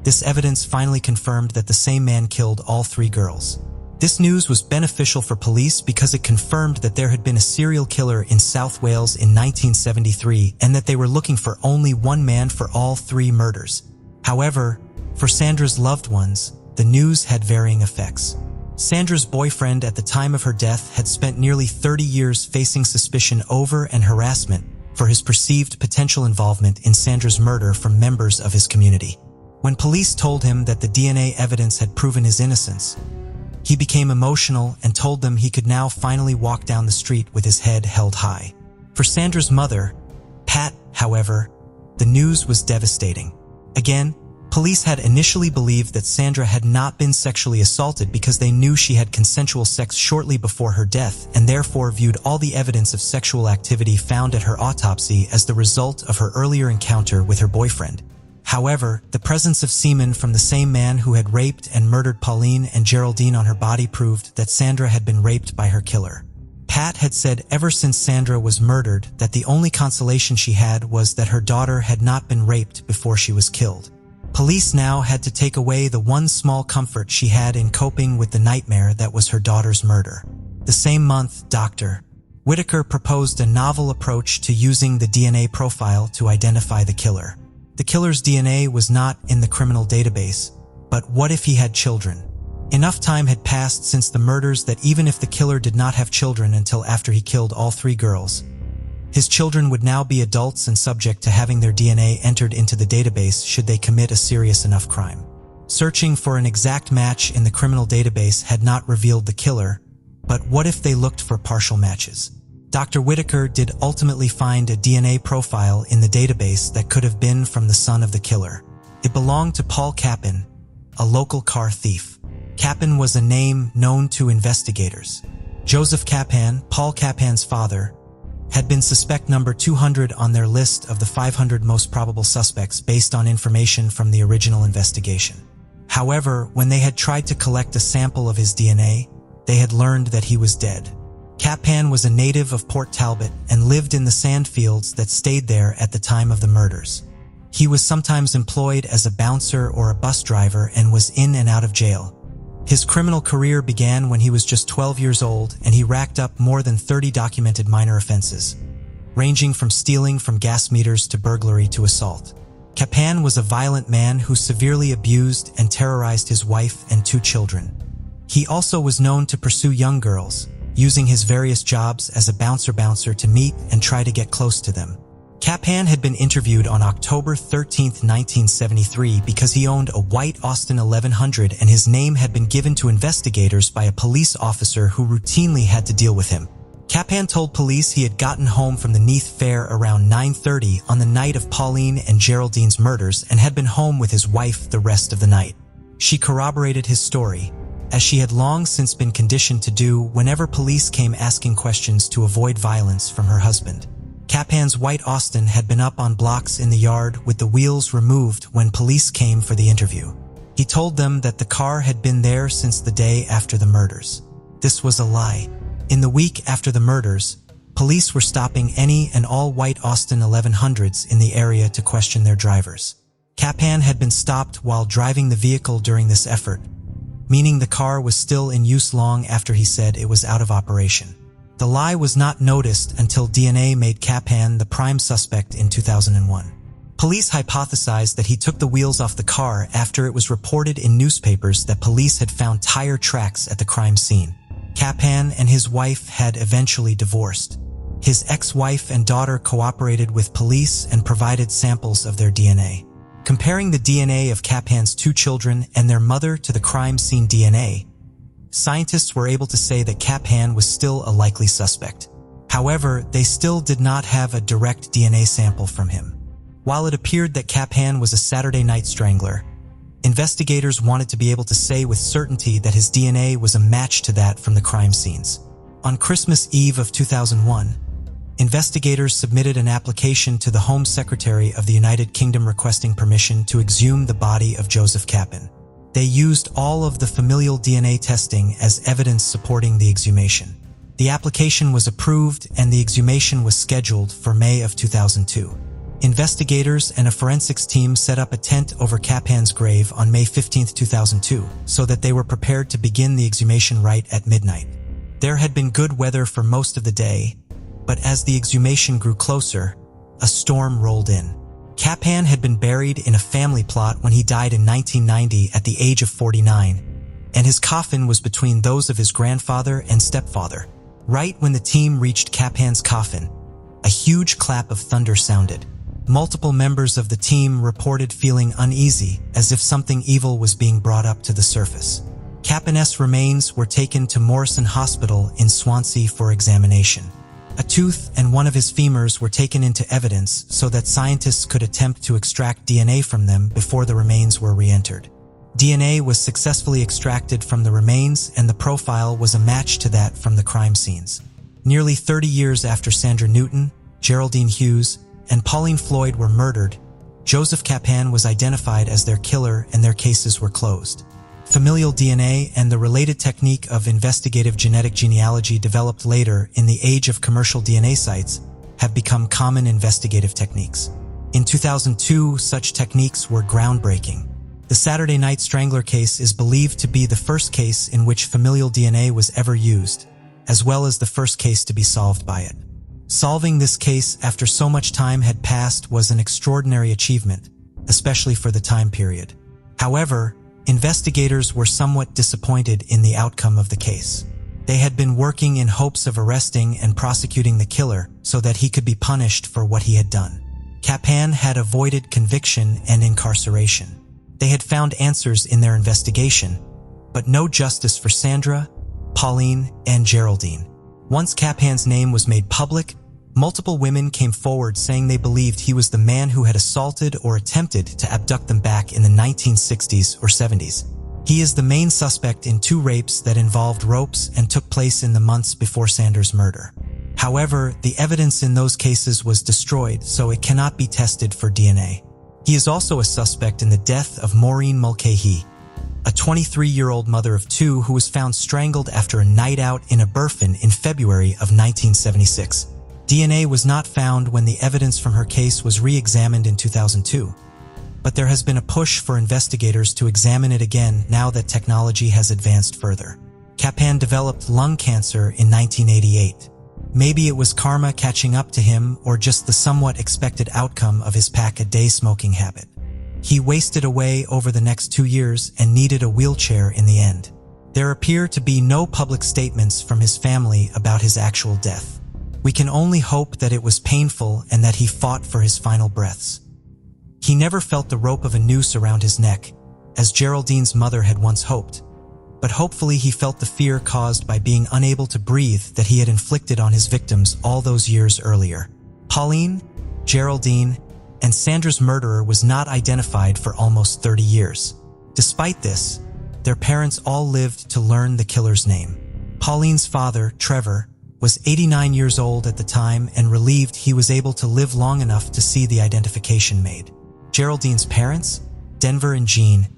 this evidence finally confirmed that the same man killed all 3 girls. This news was beneficial for police because it confirmed that there had been a serial killer in South Wales in 1973 and that they were looking for only one man for all 3 murders. However, for Sandra's loved ones, the news had varying effects. Sandra's boyfriend at the time of her death had spent nearly 30 years facing suspicion over and harassment for his perceived potential involvement in Sandra's murder from members of his community. When police told him that the DNA evidence had proven his innocence, he became emotional and told them he could now finally walk down the street with his head held high. For Sandra's mother, Pat, however, the news was devastating. Again, police had initially believed that Sandra had not been sexually assaulted because they knew she had consensual sex shortly before her death and therefore viewed all the evidence of sexual activity found at her autopsy as the result of her earlier encounter with her boyfriend. However, the presence of semen from the same man who had raped and murdered Pauline and Geraldine on her body proved that Sandra had been raped by her killer. Pat had said ever since Sandra was murdered that the only consolation she had was that her daughter had not been raped before she was killed. Police now had to take away the one small comfort she had in coping with the nightmare that was her daughter's murder. The same month, Dr. Whitaker proposed a novel approach to using the DNA profile to identify the killer. The killer's DNA was not in the criminal database, but what if he had children? Enough time had passed since the murders that even if the killer did not have children until after he killed all 3 girls, his children would now be adults and subject to having their DNA entered into the database should they commit a serious enough crime. Searching for an exact match in the criminal database had not revealed the killer, but what if they looked for partial matches? Dr. Whitaker did ultimately find a DNA profile in the database that could have been from the son of the killer. It belonged to Paul Capin, a local car thief. Capin was a name known to investigators. Joseph Capin, Paul Capin's father, had been suspect number 200 on their list of the 500 most probable suspects based on information from the original investigation. However, when they had tried to collect a sample of his DNA, they had learned that he was dead. Capin was a native of Port Talbot and lived in the sand fields that stayed there at the time of the murders. He was sometimes employed as a bouncer or a bus driver and was in and out of jail. His criminal career began when he was just 12 years old and he racked up more than 30 documented minor offenses, ranging from stealing from gas meters to burglary to assault. Capin was a violent man who severely abused and terrorized his wife and 2 children. He also was known to pursue young girls, using his various jobs as a bouncer to meet and try to get close to them. Capin had been interviewed on October 13, 1973 because he owned a white Austin 1100 and his name had been given to investigators by a police officer who routinely had to deal with him. Capin told police he had gotten home from the Neath Fair around 9:30 on the night of Pauline and Geraldine's murders and had been home with his wife the rest of the night. She corroborated his story, as she had long since been conditioned to do whenever police came asking questions to avoid violence from her husband. Capin's white Austin had been up on blocks in the yard with the wheels removed when police came for the interview. He told them that the car had been there since the day after the murders. This was a lie. In the week after the murders, police were stopping any and all white Austin 1100s in the area to question their drivers. Capan had been stopped while driving the vehicle during this effort, meaning the car was still in use long after he said it was out of operation. The lie was not noticed until DNA made Capan the prime suspect in 2001. Police hypothesized that he took the wheels off the car after it was reported in newspapers that police had found tire tracks at the crime scene. Capan and his wife had eventually divorced. His ex-wife and daughter cooperated with police and provided samples of their DNA. Comparing the DNA of Capan's 2 children and their mother to the crime scene DNA, scientists were able to say that Capan was still a likely suspect. However, they still did not have a direct DNA sample from him. While it appeared that Capan was a Saturday night strangler, investigators wanted to be able to say with certainty that his DNA was a match to that from the crime scenes. On Christmas Eve of 2001, investigators submitted an application to the Home Secretary of the United Kingdom requesting permission to exhume the body of Joseph Capan. They used all of the familial DNA testing as evidence supporting the exhumation. The application was approved and the exhumation was scheduled for May of 2002. Investigators and a forensics team set up a tent over Capan's grave on May 15, 2002, so that they were prepared to begin the exhumation rite at midnight. There had been good weather for most of the day, but as the exhumation grew closer, a storm rolled in. Capan had been buried in a family plot when he died in 1990 at the age of 49, and his coffin was between those of his grandfather and stepfather. Right when the team reached Capan's coffin, a huge clap of thunder sounded. Multiple members of the team reported feeling uneasy, as if something evil was being brought up to the surface. Capan's remains were taken to Morrison Hospital in Swansea for examination. A tooth and one of his femurs were taken into evidence so that scientists could attempt to extract DNA from them before the remains were re-entered. DNA was successfully extracted from the remains and the profile was a match to that from the crime scenes. Nearly 30 years after Sandra Newton, Geraldine Hughes, and Pauline Floyd were murdered, Joseph Capan was identified as their killer and their cases were closed. Familial DNA and the related technique of investigative genetic genealogy developed later in the age of commercial DNA sites have become common investigative techniques. In 2002, such techniques were groundbreaking. The Saturday Night Strangler case is believed to be the first case in which familial DNA was ever used, as well as the first case to be solved by it. Solving this case after so much time had passed was an extraordinary achievement, especially for the time period. However, investigators were somewhat disappointed in the outcome of the case. They had been working in hopes of arresting and prosecuting the killer so that he could be punished for what he had done. Capan had avoided conviction and incarceration. They had found answers in their investigation, but no justice for Sandra, Pauline, and Geraldine. Once Capan's name was made public, multiple women came forward saying they believed he was the man who had assaulted or attempted to abduct them back in the 1960s or 70s. He is the main suspect in 2 rapes that involved ropes and took place in the months before Sanders' murder. However, the evidence in those cases was destroyed, so it cannot be tested for DNA. He is also a suspect in the death of Maureen Mulcahy, a 23-year-old mother of 2 who was found strangled after a night out in Aberfan in February of 1976. DNA was not found when the evidence from her case was re-examined in 2002, but there has been a push for investigators to examine it again now that technology has advanced further. Capan developed lung cancer in 1988. Maybe it was karma catching up to him or just the somewhat expected outcome of his pack-a-day smoking habit. He wasted away over the next 2 years and needed a wheelchair in the end. There appear to be no public statements from his family about his actual death. We can only hope that it was painful and that he fought for his final breaths. He never felt the rope of a noose around his neck, as Geraldine's mother had once hoped, but hopefully he felt the fear caused by being unable to breathe that he had inflicted on his victims all those years earlier. Pauline, Geraldine, and Sandra's murderer was not identified for almost 30 years. Despite this, their parents all lived to learn the killer's name. Pauline's father, Trevor, was 89 years old at the time and relieved he was able to live long enough to see the identification made. Geraldine's parents, Denver and Jean,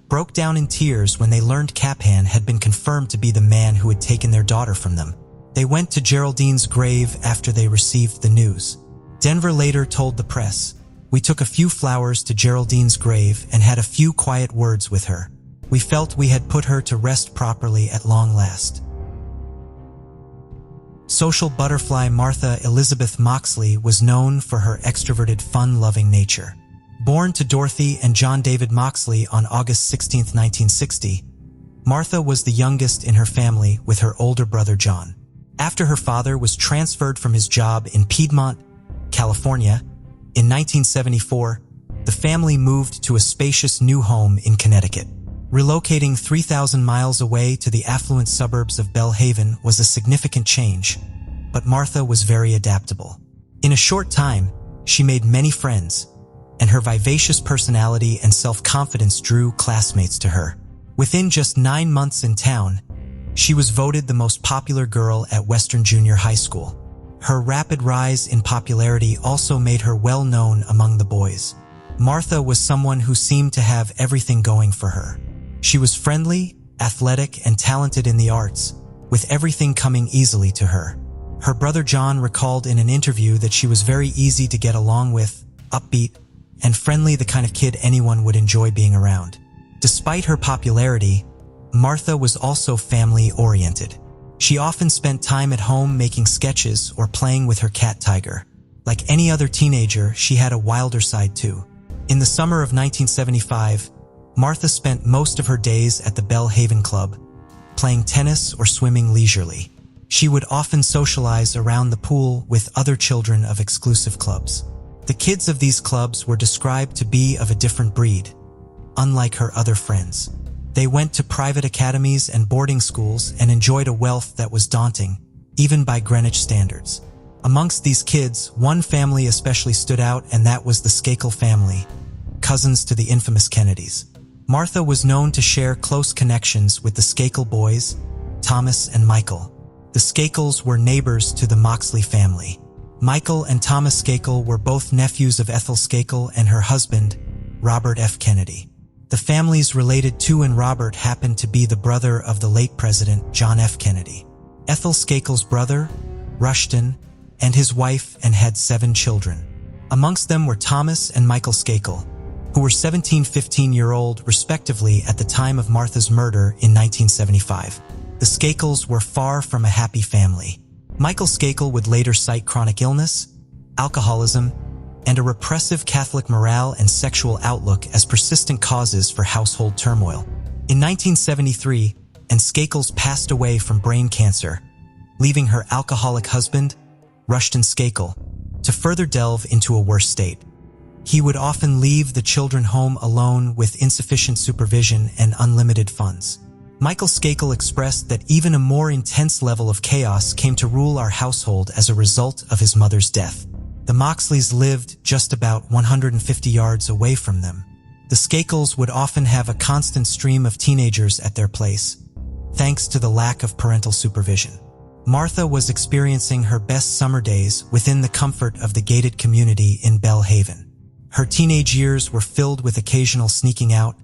broke down in tears when they learned Capan had been confirmed to be the man who had taken their daughter from them. They went to Geraldine's grave after they received the news. Denver later told the press, We took a few flowers to Geraldine's grave and had a few quiet words with her. We felt we had put her to rest properly at long last. Social butterfly Martha Elizabeth Moxley was known for her extroverted, fun-loving nature. Born to Dorothy and John David Moxley on August 16, 1960, Martha was the youngest in her family with her older brother John. After her father was transferred from his job in Piedmont, California, in 1974, the family moved to a spacious new home in Connecticut. Relocating 3,000 miles away to the affluent suburbs of Belle Haven was a significant change, but Martha was very adaptable. In a short time, she made many friends, and her vivacious personality and self-confidence drew classmates to her. Within just 9 months in town, she was voted the most popular girl at Western Junior High School. Her rapid rise in popularity also made her well known among the boys. Martha was someone who seemed to have everything going for her. She was friendly, athletic, and talented in the arts, with everything coming easily to her. Her brother John recalled in an interview that she was very easy to get along with, upbeat, and friendly, the kind of kid anyone would enjoy being around. Despite her popularity, Martha was also family-oriented. She often spent time at home making sketches or playing with her cat Tiger. Like any other teenager, she had a wilder side too. In the summer of 1975, Martha spent most of her days at the Belle Haven Club, playing tennis or swimming leisurely. She would often socialize around the pool with other children of exclusive clubs. The kids of these clubs were described to be of a different breed, unlike her other friends. They went to private academies and boarding schools and enjoyed a wealth that was daunting, even by Greenwich standards. Amongst these kids, one family especially stood out, and that was the Skakel family, cousins to the infamous Kennedys. Martha was known to share close connections with the Skakel boys, Thomas and Michael. The Skakels were neighbors to the Moxley family. Michael and Thomas Skakel were both nephews of Ethel Skakel and her husband, Robert F. Kennedy. The families related to and Robert happened to be the brother of the late President John F. Kennedy. Ethel Skakel's brother, Rushton, and his wife, and had 7 children. Amongst them were Thomas and Michael Skakel, who were 17-15-year-old respectively at the time of Martha's murder in 1975. The Skakels were far from a happy family. Michael Skakel would later cite chronic illness, alcoholism, and a repressive Catholic morale and sexual outlook as persistent causes for household turmoil. In 1973, Ann Skakels passed away from brain cancer, leaving her alcoholic husband, Rushton Skakel, to further delve into a worse state. He would often leave the children home alone with insufficient supervision and unlimited funds. Michael Skakel expressed that even a more intense level of chaos came to rule our household as a result of his mother's death. The Moxleys lived just about 150 yards away from them. The Skakels would often have a constant stream of teenagers at their place, thanks to the lack of parental supervision. Martha was experiencing her best summer days within the comfort of the gated community in Belle Haven. Her teenage years were filled with occasional sneaking out,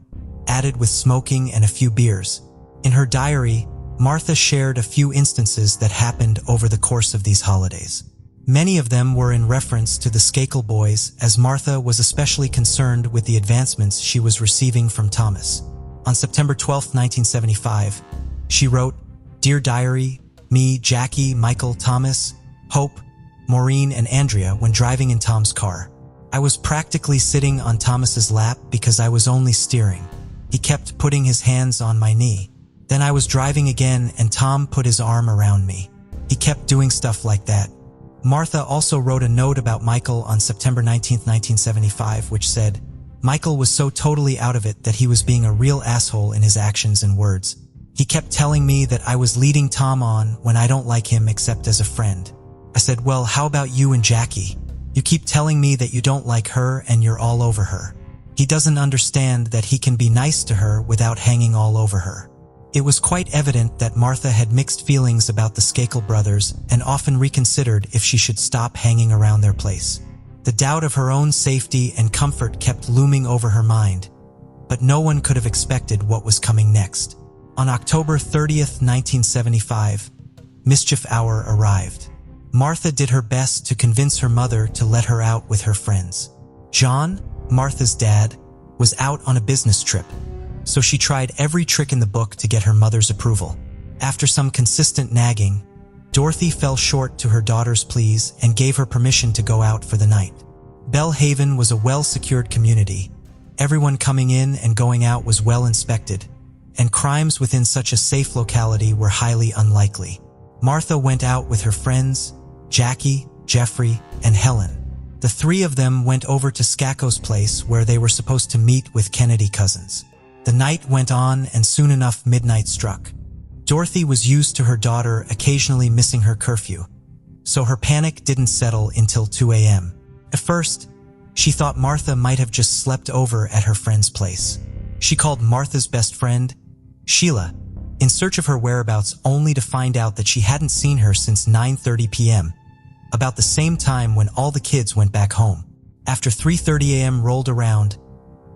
added with smoking and a few beers. In her diary, Martha shared a few instances that happened over the course of these holidays. Many of them were in reference to the Skakel boys, as Martha was especially concerned with the advancements she was receiving from Thomas. On September 12, 1975, she wrote, "Dear Diary, me, Jackie, Michael, Thomas, Hope, Maureen, and Andrea when driving in Tom's car. I was practically sitting on Thomas's lap because I was only steering. He kept putting his hands on my knee. Then I was driving again and Tom put his arm around me. He kept doing stuff like that." Martha also wrote a note about Michael on September 19, 1975, which said, "Michael was so totally out of it that he was being a real asshole in his actions and words. He kept telling me that I was leading Tom on when I don't like him except as a friend. I said, well, how about you and Jackie? You keep telling me that you don't like her and you're all over her. He doesn't understand that he can be nice to her without hanging all over her." It was quite evident that Martha had mixed feelings about the Skakel brothers and often reconsidered if she should stop hanging around their place. The doubt of her own safety and comfort kept looming over her mind, but no one could have expected what was coming next. On October 30th, 1975, mischief hour arrived. Martha did her best to convince her mother to let her out with her friends. John, Martha's dad, was out on a business trip, so she tried every trick in the book to get her mother's approval. After some consistent nagging, Dorothy fell short to her daughter's pleas and gave her permission to go out for the night. Bellhaven was a well-secured community. Everyone coming in and going out was well inspected, and crimes within such a safe locality were highly unlikely. Martha went out with her friends, Jackie, Jeffrey, and Helen. The three of them went over to Skacko's place where they were supposed to meet with Kennedy cousins. The night went on and soon enough midnight struck. Dorothy was used to her daughter occasionally missing her curfew, so her panic didn't settle until 2 a.m. At first, she thought Martha might have just slept over at her friend's place. She called Martha's best friend, Sheila, in search of her whereabouts, only to find out that she hadn't seen her since 9:30 p.m., about the same time when all the kids went back home. After 3:30 a.m. rolled around,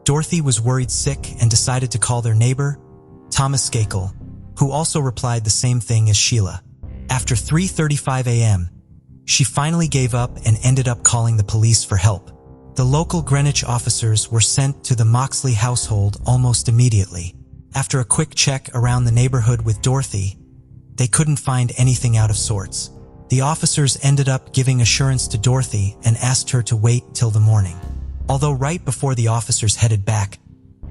Dorothy was worried sick and decided to call their neighbor, Thomas Skakel, who also replied the same thing as Sheila. After 3:35 a.m., she finally gave up and ended up calling the police for help. The local Greenwich officers were sent to the Moxley household almost immediately. After a quick check around the neighborhood with Dorothy, they couldn't find anything out of sorts. The officers ended up giving assurance to Dorothy and asked her to wait till the morning. Although right before the officers headed back,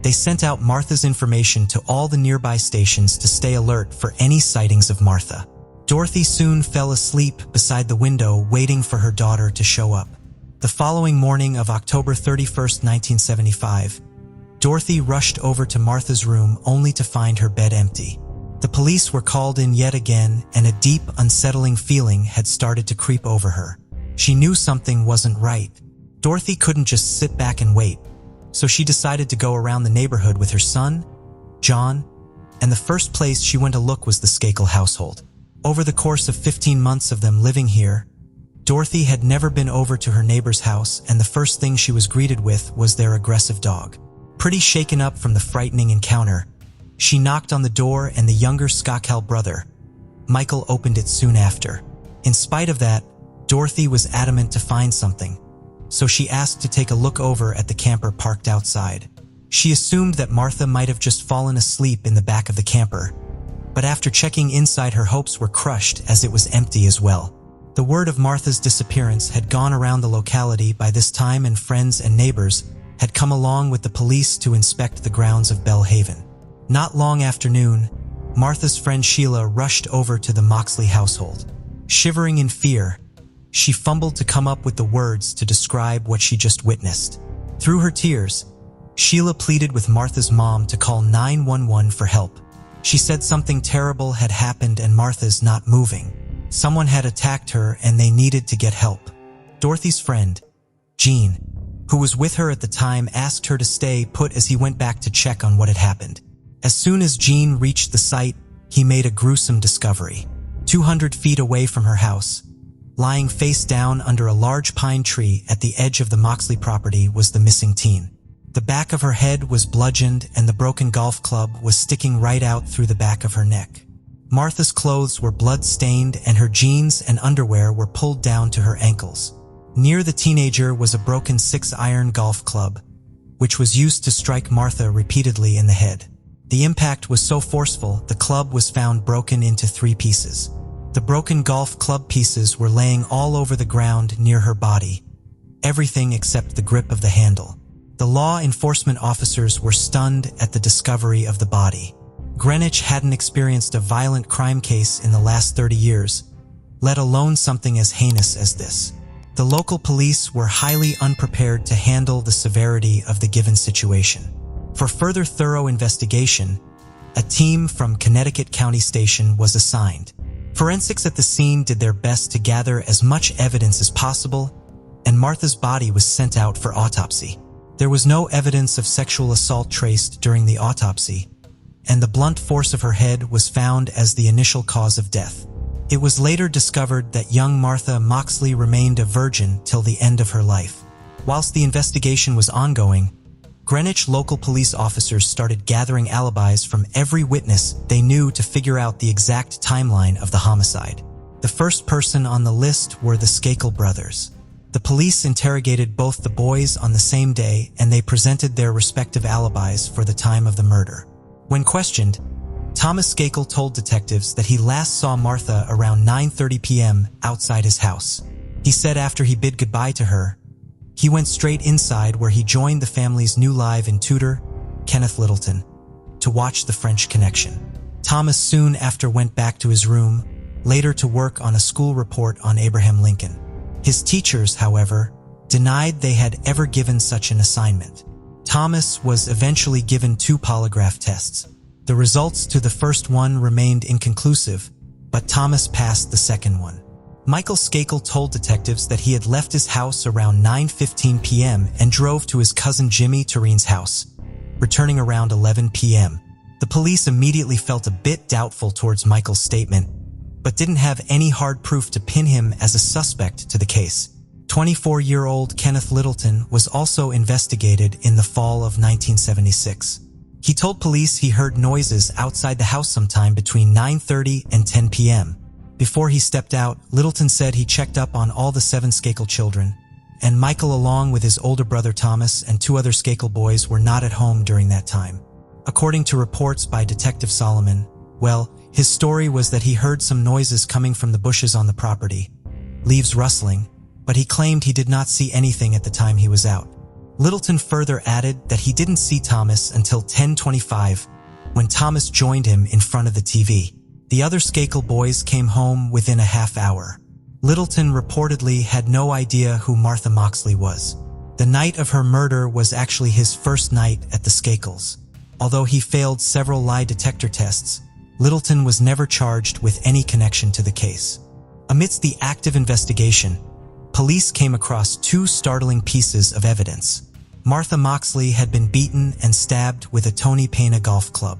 they sent out Martha's information to all the nearby stations to stay alert for any sightings of Martha. Dorothy soon fell asleep beside the window waiting for her daughter to show up. The following morning of October 31st, 1975, Dorothy rushed over to Martha's room only to find her bed empty. The police were called in yet again, and a deep, unsettling feeling had started to creep over her. She knew something wasn't right. Dorothy couldn't just sit back and wait, so she decided to go around the neighborhood with her son, John, and the first place she went to look was the Skakel household. Over the course of 15 months of them living here, Dorothy had never been over to her neighbor's house, and the first thing she was greeted with was their aggressive dog. Pretty shaken up from the frightening encounter, she knocked on the door, and the younger Skakel brother, Michael, opened it soon after. In spite of that, Dorothy was adamant to find something, so she asked to take a look over at the camper parked outside. She assumed that Martha might have just fallen asleep in the back of the camper, but after checking inside, her hopes were crushed as it was empty as well. The word of Martha's disappearance had gone around the locality by this time, and friends and neighbors had come along with the police to inspect the grounds of Bellhaven. Not long after noon, Martha's friend Sheila rushed over to the Moxley household. Shivering in fear, she fumbled to come up with the words to describe what she just witnessed. Through her tears, Sheila pleaded with Martha's mom to call 911 for help. She said something terrible had happened and Martha's not moving. Someone had attacked her and they needed to get help. Dorothy's friend, Jean, who was with her at the time, asked her to stay put as he went back to check on what had happened. As soon as Jean reached the site, he made a gruesome discovery. 200 feet away from her house, lying face down under a large pine tree at the edge of the Moxley property, was the missing teen. The back of her head was bludgeoned and the broken golf club was sticking right out through the back of her neck. Martha's clothes were blood-stained and her jeans and underwear were pulled down to her ankles. Near the teenager was a broken 6-iron golf club, which was used to strike Martha repeatedly in the head. The impact was so forceful, the club was found broken into 3 pieces. The broken golf club pieces were laying all over the ground near her body, everything except the grip of the handle. The law enforcement officers were stunned at the discovery of the body. Greenwich hadn't experienced a violent crime case in the last 30 years, let alone something as heinous as this. The local police were highly unprepared to handle the severity of the given situation. For further thorough investigation, a team from Connecticut County Station was assigned. Forensics at the scene did their best to gather as much evidence as possible, and Martha's body was sent out for autopsy. There was no evidence of sexual assault traced during the autopsy, and the blunt force of her head was found as the initial cause of death. It was later discovered that young Martha Moxley remained a virgin till the end of her life. Whilst the investigation was ongoing, Greenwich local police officers started gathering alibis from every witness they knew to figure out the exact timeline of the homicide. The first person on the list were the Skakel brothers. The police interrogated both the boys on the same day, and they presented their respective alibis for the time of the murder. When questioned, Thomas Skakel told detectives that he last saw Martha around 9:30 p.m. outside his house. He said after he bid goodbye to her, he went straight inside where he joined the family's new live-in tutor, Kenneth Littleton, to watch The French Connection. Thomas soon after went back to his room, later to work on a school report on Abraham Lincoln. His teachers, however, denied they had ever given such an assignment. Thomas was eventually given 2 polygraph tests. The results to the first one remained inconclusive, but Thomas passed the second one. Michael Skakel told detectives that he had left his house around 9:15 p.m. and drove to his cousin Jimmy Turin's house, returning around 11 p.m. The police immediately felt a bit doubtful towards Michael's statement, but didn't have any hard proof to pin him as a suspect to the case. 24-year-old Kenneth Littleton was also investigated in the fall of 1976. He told police he heard noises outside the house sometime between 9:30 and 10 p.m. Before he stepped out, Littleton said he checked up on all the 7 Skakel children, and Michael, along with his older brother Thomas and 2 other Skakel boys, were not at home during that time. According to reports by Detective Solomon, his story was that he heard some noises coming from the bushes on the property, leaves rustling, but he claimed he did not see anything at the time he was out. Littleton further added that he didn't see Thomas until 10:25, when Thomas joined him in front of the TV. The other Skakel boys came home within a half hour. Littleton reportedly had no idea who Martha Moxley was. The night of her murder was actually his first night at the Skakels. Although he failed several lie detector tests, Littleton was never charged with any connection to the case. Amidst the active investigation, police came across 2 startling pieces of evidence. Martha Moxley had been beaten and stabbed with a Tony Pena golf club.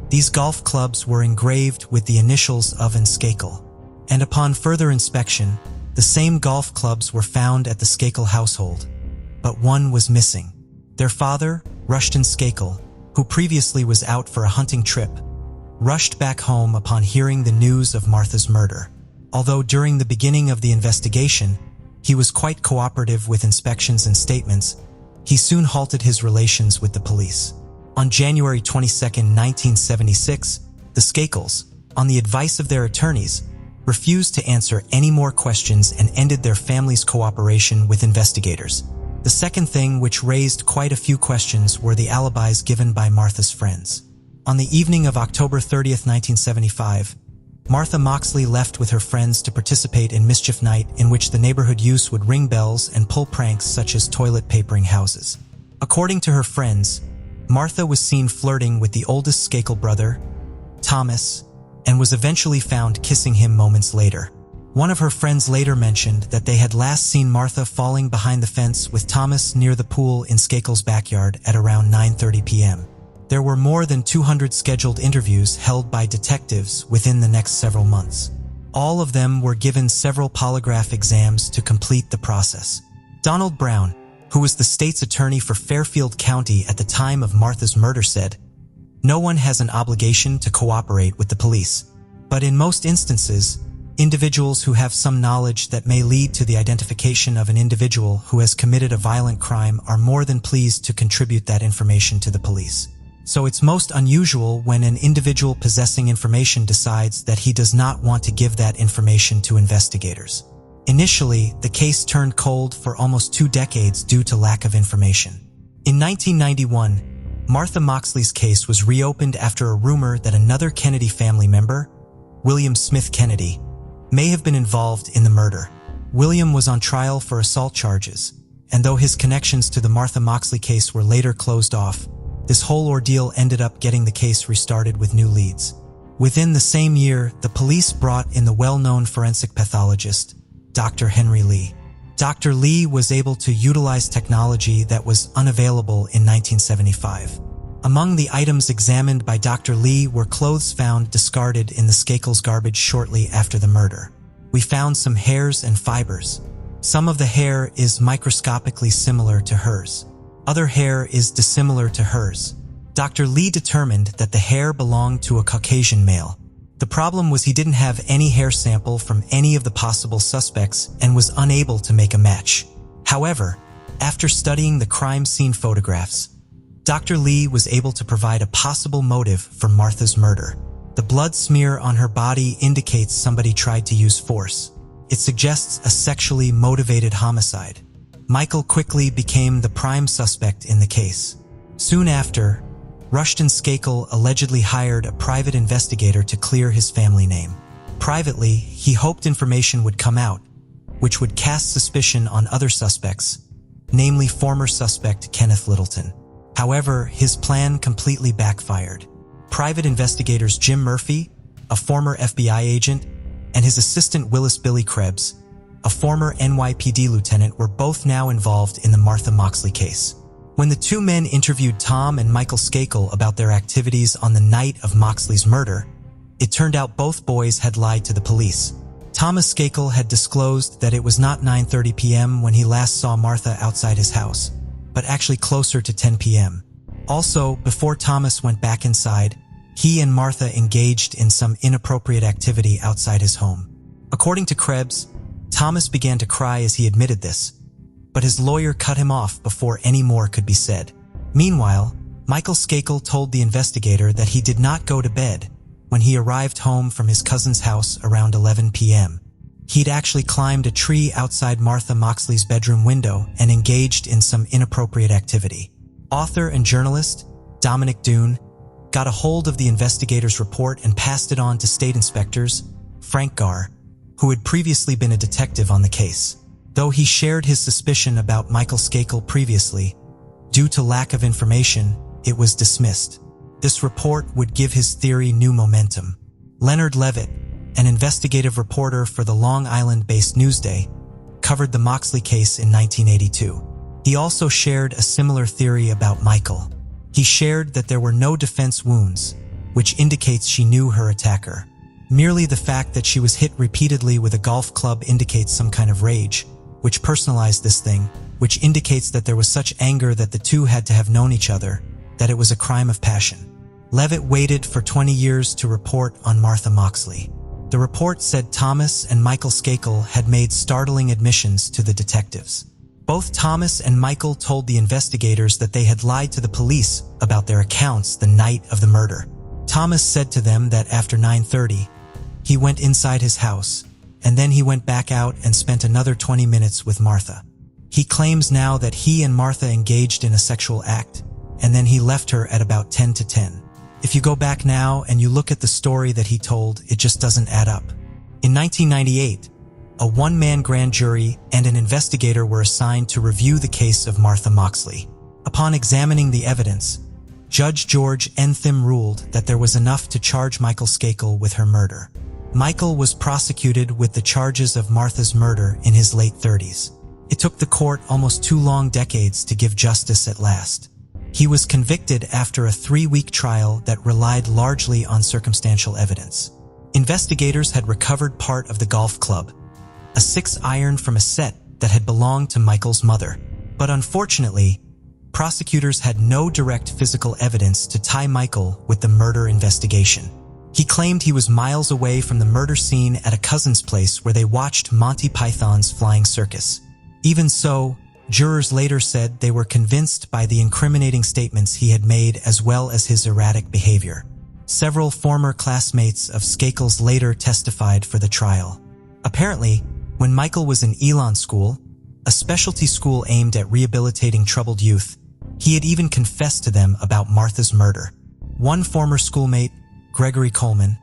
These golf clubs were engraved with the initials of N. Skakel, and upon further inspection, the same golf clubs were found at the Skakel household, but one was missing. Their father, Rushton Skakel, who previously was out for a hunting trip, rushed back home upon hearing the news of Martha's murder. Although during the beginning of the investigation, he was quite cooperative with inspections and statements, he soon halted his relations with the police. On January 22, 1976, the Skakels, on the advice of their attorneys, refused to answer any more questions and ended their family's cooperation with investigators. The second thing which raised quite a few questions were the alibis given by Martha's friends. On the evening of October 30, 1975, Martha Moxley left with her friends to participate in mischief night, in which the neighborhood youth would ring bells and pull pranks such as toilet papering houses. According to her friends, Martha was seen flirting with the oldest Skakel brother, Thomas, and was eventually found kissing him moments later. One of her friends later mentioned that they had last seen Martha falling behind the fence with Thomas near the pool in Skakel's backyard at around 9:30 p.m. There were more than 200 scheduled interviews held by detectives within the next several months. All of them were given several polygraph exams to complete the process. Donald Brown, who was the state's attorney for Fairfield County at the time of Martha's murder, said, "No one has an obligation to cooperate with the police, but in most instances, individuals who have some knowledge that may lead to the identification of an individual who has committed a violent crime are more than pleased to contribute that information to the police. So it's most unusual when an individual possessing information decides that he does not want to give that information to investigators." Initially, the case turned cold for almost 2 decades due to lack of information. In 1991, Martha Moxley's case was reopened after a rumor that another Kennedy family member, William Smith Kennedy, may have been involved in the murder. William was on trial for assault charges, and though his connections to the Martha Moxley case were later closed off, this whole ordeal ended up getting the case restarted with new leads. Within the same year, the police brought in the well-known forensic pathologist, Dr. Henry Lee. Dr. Lee was able to utilize technology that was unavailable in 1975. Among the items examined by Dr. Lee were clothes found discarded in the Skakels' garbage shortly after the murder. We found some hairs and fibers. Some of the hair is microscopically similar to hers. Other hair is dissimilar to hers. Dr. Lee determined that the hair belonged to a Caucasian male. The problem was he didn't have any hair sample from any of the possible suspects and was unable to make a match. However, after studying the crime scene photographs, Dr. Lee was able to provide a possible motive for Martha's murder. The blood smear on her body indicates somebody tried to use force. It suggests a sexually motivated homicide. Michael quickly became the prime suspect in the case. Soon after, Rushton Skakel allegedly hired a private investigator to clear his family name. Privately, he hoped information would come out, which would cast suspicion on other suspects, namely former suspect Kenneth Littleton. However, his plan completely backfired. Private investigators Jim Murphy, a former FBI agent, and his assistant Willis Billy Krebs, a former NYPD lieutenant, were both now involved in the Martha Moxley case. When the two men interviewed Tom and Michael Skakel about their activities on the night of Moxley's murder, it turned out both boys had lied to the police. Thomas Skakel had disclosed that it was not 9:30 p.m. when he last saw Martha outside his house, but actually closer to 10 p.m. Also, before Thomas went back inside, he and Martha engaged in some inappropriate activity outside his home. According to Krebs, Thomas began to cry as he admitted this, but his lawyer cut him off before any more could be said. Meanwhile, Michael Skakel told the investigator that he did not go to bed when he arrived home from his cousin's house around 11 p.m. He'd actually climbed a tree outside Martha Moxley's bedroom window and engaged in some inappropriate activity. Author and journalist Dominic Doone got a hold of the investigator's report and passed it on to state inspectors Frank Garr, who had previously been a detective on the case. Though he shared his suspicion about Michael Skakel previously, due to lack of information, it was dismissed. This report would give his theory new momentum. Leonard Levitt, an investigative reporter for the Long Island-based Newsday, covered the Moxley case in 1982. He also shared a similar theory about Michael. He shared that there were no defense wounds, which indicates she knew her attacker. Merely the fact that she was hit repeatedly with a golf club indicates some kind of rage, which personalized this thing, which indicates that there was such anger that the two had to have known each other, that it was a crime of passion. Levitt waited for 20 years to report on Martha Moxley. The report said Thomas and Michael Skakel had made startling admissions to the detectives. Both Thomas and Michael told the investigators that they had lied to the police about their accounts the night of the murder. Thomas said to them that after 9:30, he went inside his house, and then he went back out and spent another 20 minutes with Martha. He claims now that he and Martha engaged in a sexual act, and then he left her at about 10 to 10. If you go back now and you look at the story that he told, it just doesn't add up. In 1998, a one-man grand jury and an investigator were assigned to review the case of Martha Moxley. Upon examining the evidence, Judge George Entham ruled that there was enough to charge Michael Skakel with her murder. Michael was prosecuted with the charges of Martha's murder in his late 30s. It took the court almost 2 long decades to give justice at last. He was convicted after a 3-week trial that relied largely on circumstantial evidence. Investigators had recovered part of the golf club, a 6-iron from a set that had belonged to Michael's mother. But unfortunately, prosecutors had no direct physical evidence to tie Michael with the murder investigation. He claimed he was miles away from the murder scene at a cousin's place where they watched Monty Python's Flying Circus. Even so, jurors later said they were convinced by the incriminating statements he had made as well as his erratic behavior. Several former classmates of Skakel's later testified for the trial. Apparently, when Michael was in Elon School, a specialty school aimed at rehabilitating troubled youth, he had even confessed to them about Martha's murder. One former schoolmate, Gregory Coleman,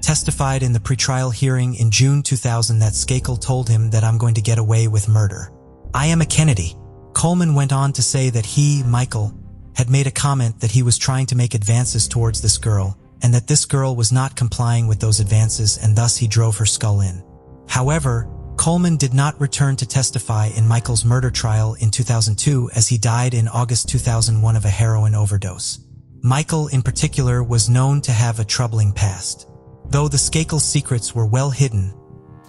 testified in the pretrial hearing in June 2000 that Skakel told him that "I'm going to get away with murder. I am a Kennedy." Coleman went on to say that he, Michael, had made a comment that he was trying to make advances towards this girl, and that this girl was not complying with those advances, and thus he drove her skull in. However, Coleman did not return to testify in Michael's murder trial in 2002 as he died in August 2001 of a heroin overdose. Michael, in particular, was known to have a troubling past. Though the Skakel secrets were well hidden,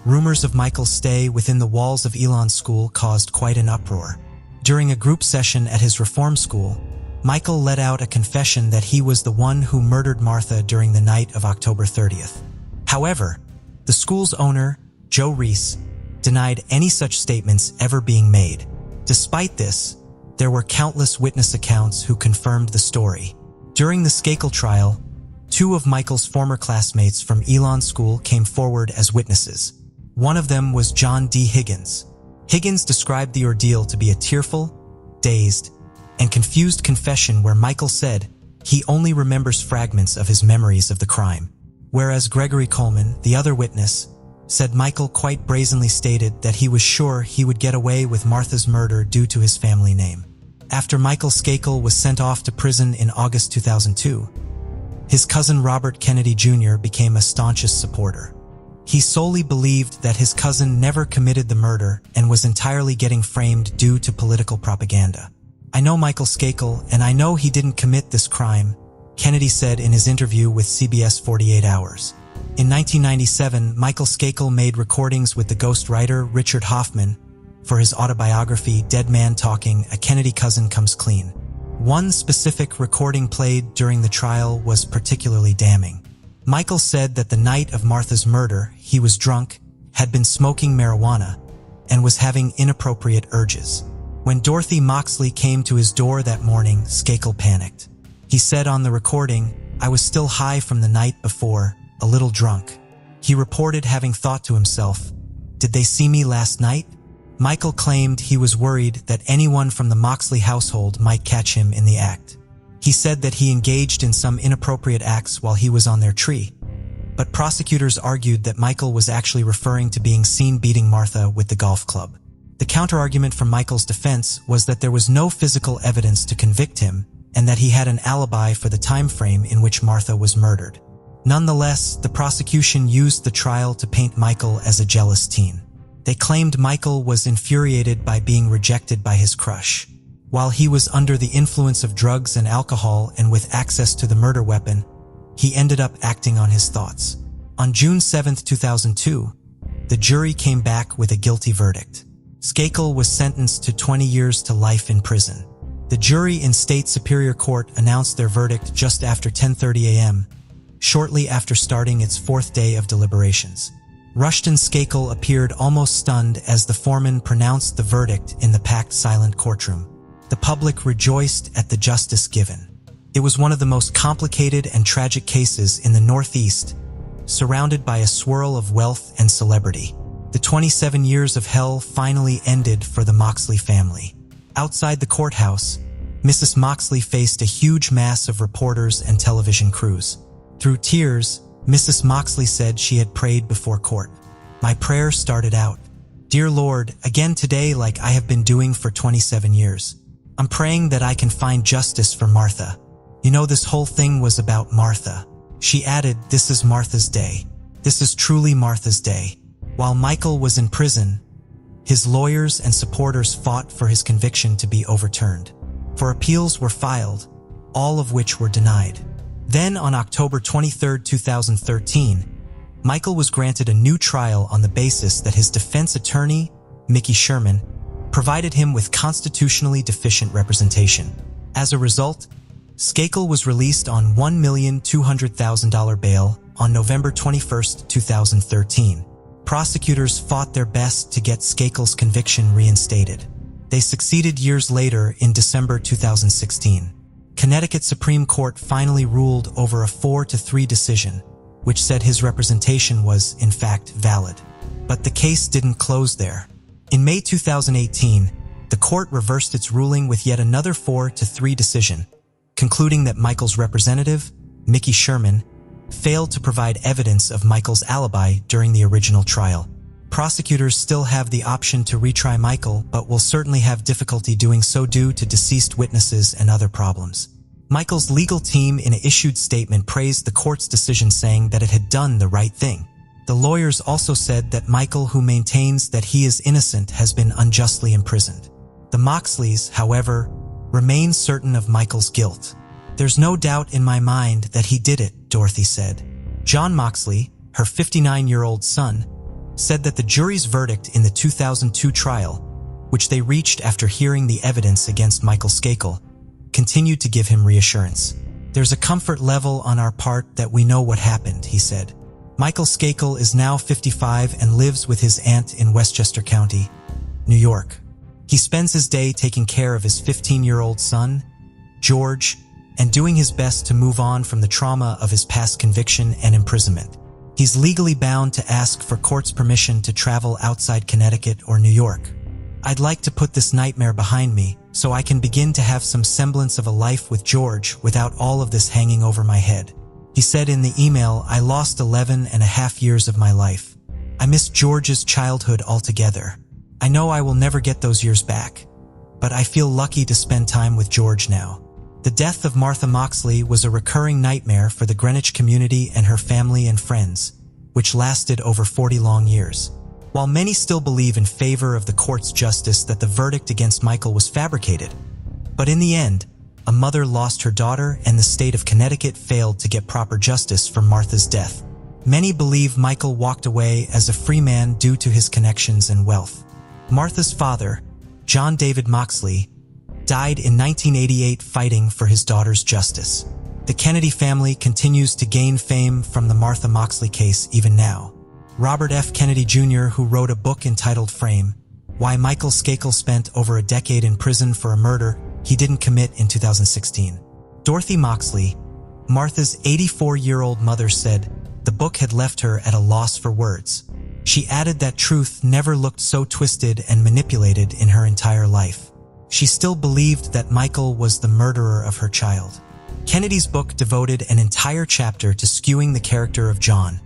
rumors of Michael's stay within the walls of Elon School caused quite an uproar. During a group session at his reform school, Michael let out a confession that he was the one who murdered Martha during the night of October 30th. However, the school's owner, Joe Reese, denied any such statements ever being made. Despite this, there were countless witness accounts who confirmed the story. During the Skakel trial, 2 of Michael's former classmates from Elon School came forward as witnesses. One of them was John D. Higgins. Higgins described the ordeal to be a tearful, dazed, and confused confession where Michael said he only remembers fragments of his memories of the crime. Whereas Gregory Coleman, the other witness, said Michael quite brazenly stated that he was sure he would get away with Martha's murder due to his family name. After Michael Skakel was sent off to prison in August 2002, his cousin Robert Kennedy Jr. became a staunchest supporter. He solely believed that his cousin never committed the murder and was entirely getting framed due to political propaganda. "I know Michael Skakel, and I know he didn't commit this crime," Kennedy said in his interview with CBS 48 Hours. In 1997, Michael Skakel made recordings with the ghostwriter Richard Hoffman for his autobiography Dead Man Talking, A Kennedy Cousin Comes Clean. One specific recording played during the trial was particularly damning. Michael said that the night of Martha's murder, he was drunk, had been smoking marijuana, and was having inappropriate urges. When Dorothy Moxley came to his door that morning, Skakel panicked. He said on the recording, "I was still high from the night before, a little drunk." He reported having thought to himself, "Did they see me last night?" Michael claimed he was worried that anyone from the Moxley household might catch him in the act. He said that he engaged in some inappropriate acts while he was on their tree, but prosecutors argued that Michael was actually referring to being seen beating Martha with the golf club. The counterargument from Michael's defense was that there was no physical evidence to convict him and that he had an alibi for the time frame in which Martha was murdered. Nonetheless, the prosecution used the trial to paint Michael as a jealous teen. They claimed Michael was infuriated by being rejected by his crush. While he was under the influence of drugs and alcohol and with access to the murder weapon, he ended up acting on his thoughts. On June 7, 2002, the jury came back with a guilty verdict. Skakel was sentenced to 20 years to life in prison. The jury in State Superior Court announced their verdict just after 10:30 a.m., shortly after starting its 4th day of deliberations. Rushton Skakel appeared almost stunned as the foreman pronounced the verdict in the packed silent courtroom. The public rejoiced at the justice given. It was one of the most complicated and tragic cases in the Northeast, surrounded by a swirl of wealth and celebrity. The 27 years of hell finally ended for the Moxley family. Outside the courthouse, Mrs. Moxley faced a huge mass of reporters and television crews. Through tears, Mrs. Moxley said she had prayed before court. "My prayer started out, 'Dear Lord, again today like I have been doing for 27 years. I'm praying that I can find justice for Martha. You know, this whole thing was about Martha.'" She added, "This is Martha's day. This is truly Martha's day." While Michael was in prison, his lawyers and supporters fought for his conviction to be overturned. For appeals were filed, all of which were denied. Then on October 23, 2013, Michael was granted a new trial on the basis that his defense attorney, Mickey Sherman, provided him with constitutionally deficient representation. As a result, Skakel was released on $1,200,000 bail on November 21, 2013. Prosecutors fought their best to get Skakel's conviction reinstated. They succeeded years later in December 2016. Connecticut Supreme Court finally ruled over a 4-3 decision, which said his representation was, in fact, valid. But the case didn't close there. In May 2018, the court reversed its ruling with yet another 4-3 decision, concluding that Michael's representative, Mickey Sherman, failed to provide evidence of Michael's alibi during the original trial. Prosecutors still have the option to retry Michael, but will certainly have difficulty doing so due to deceased witnesses and other problems. Michael's legal team in an issued statement praised the court's decision, saying that it had done the right thing. The lawyers also said that Michael, who maintains that he is innocent, has been unjustly imprisoned. The Moxleys, however, remain certain of Michael's guilt. "There's no doubt in my mind that he did it," Dorothy said. John Moxley, her 59-year-old son, said that the jury's verdict in the 2002 trial, which they reached after hearing the evidence against Michael Skakel, continued to give him reassurance. "There's a comfort level on our part that we know what happened," he said. Michael Skakel is now 55 and lives with his aunt in Westchester County, New York. He spends his day taking care of his 15-year-old son, George, and doing his best to move on from the trauma of his past conviction and imprisonment. He's legally bound to ask for court's permission to travel outside Connecticut or New York. I'd like to put this nightmare behind me so I can begin to have some semblance of a life with George without all of this hanging over my head. He said in the email, I lost 11.5 years of my life. I miss George's childhood altogether. I know I will never get those years back, but I feel lucky to spend time with George now. The death of Martha Moxley was a recurring nightmare for the Greenwich community and her family and friends, which lasted over 40 long years. While many still believe in favor of the court's justice that the verdict against Michael was fabricated, but in the end, a mother lost her daughter and the state of Connecticut failed to get proper justice for Martha's death. Many believe Michael walked away as a free man due to his connections and wealth. Martha's father, John David Moxley, died in 1988 fighting for his daughter's justice. The Kennedy family continues to gain fame from the Martha Moxley case even now. Robert F. Kennedy Jr., who wrote a book entitled Frame, Why Michael Skakel Spent Over a Decade in Prison for a Murder He Didn't Commit in 2016. Dorothy Moxley, Martha's 84-year-old mother, said the book had left her at a loss for words. She added that truth never looked so twisted and manipulated in her entire life. She still believed that Michael was the murderer of her child. Kennedy's book devoted an entire chapter to skewing the character of John,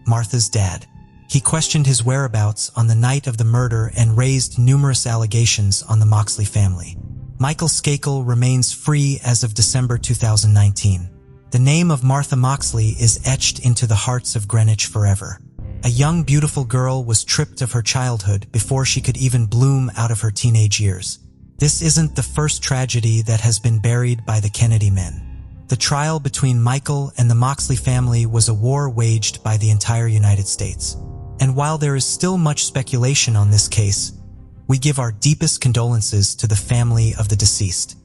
Martha's dad. He questioned his whereabouts on the night of the murder and raised numerous allegations on the Moxley family. Michael Skakel remains free as of December 2019. The name of Martha Moxley is etched into the hearts of Greenwich forever. A young, beautiful girl was stripped of her childhood before she could even bloom out of her teenage years. This isn't the first tragedy that has been buried by the Kennedy men. The trial between Michael and the Moxley family was a war waged by the entire United States. And while there is still much speculation on this case, we give our deepest condolences to the family of the deceased.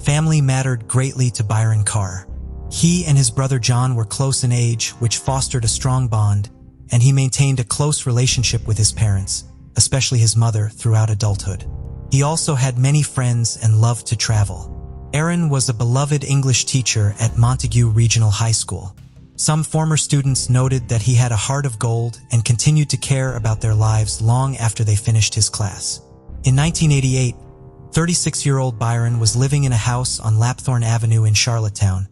Family mattered greatly to Byron Carr. He and his brother John were close in age, which fostered a strong bond, and he maintained a close relationship with his parents, especially his mother, throughout adulthood. He also had many friends and loved to travel. Aaron was a beloved English teacher at Montague Regional High School. Some former students noted that he had a heart of gold and continued to care about their lives long after they finished his class. In 1988, 36-year-old Byron was living in a house on Lapthorne Avenue in Charlottetown,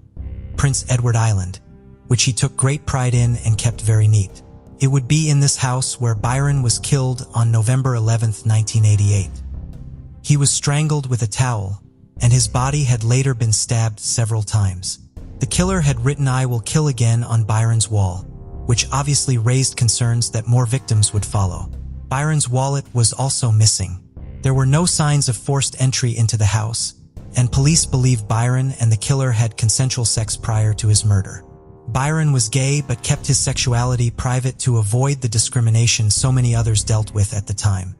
Prince Edward Island, which he took great pride in and kept very neat. It would be in this house where Byron was killed on November 11, 1988. He was strangled with a towel, and his body had later been stabbed several times. The killer had written "I will kill again" on Byron's wall, which obviously raised concerns that more victims would follow. Byron's wallet was also missing. There were no signs of forced entry into the house, and police believe Byron and the killer had consensual sex prior to his murder. Byron was gay but kept his sexuality private to avoid the discrimination so many others dealt with at the time.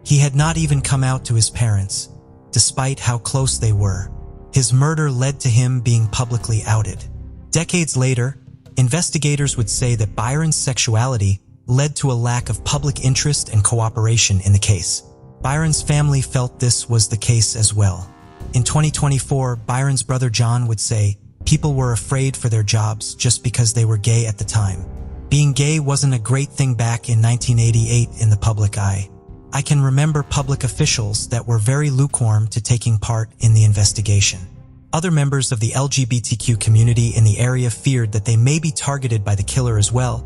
He had not even come out to his parents, despite how close they were. His murder led to him being publicly outed. Decades later, investigators would say that Byron's sexuality led to a lack of public interest and cooperation in the case. Byron's family felt this was the case as well. In 2024, Byron's brother John would say, "People were afraid for their jobs just because they were gay at the time. Being gay wasn't a great thing back in 1988 in the public eye. I can remember public officials that were very lukewarm to taking part in the investigation." Other members of the LGBTQ community in the area feared that they may be targeted by the killer as well,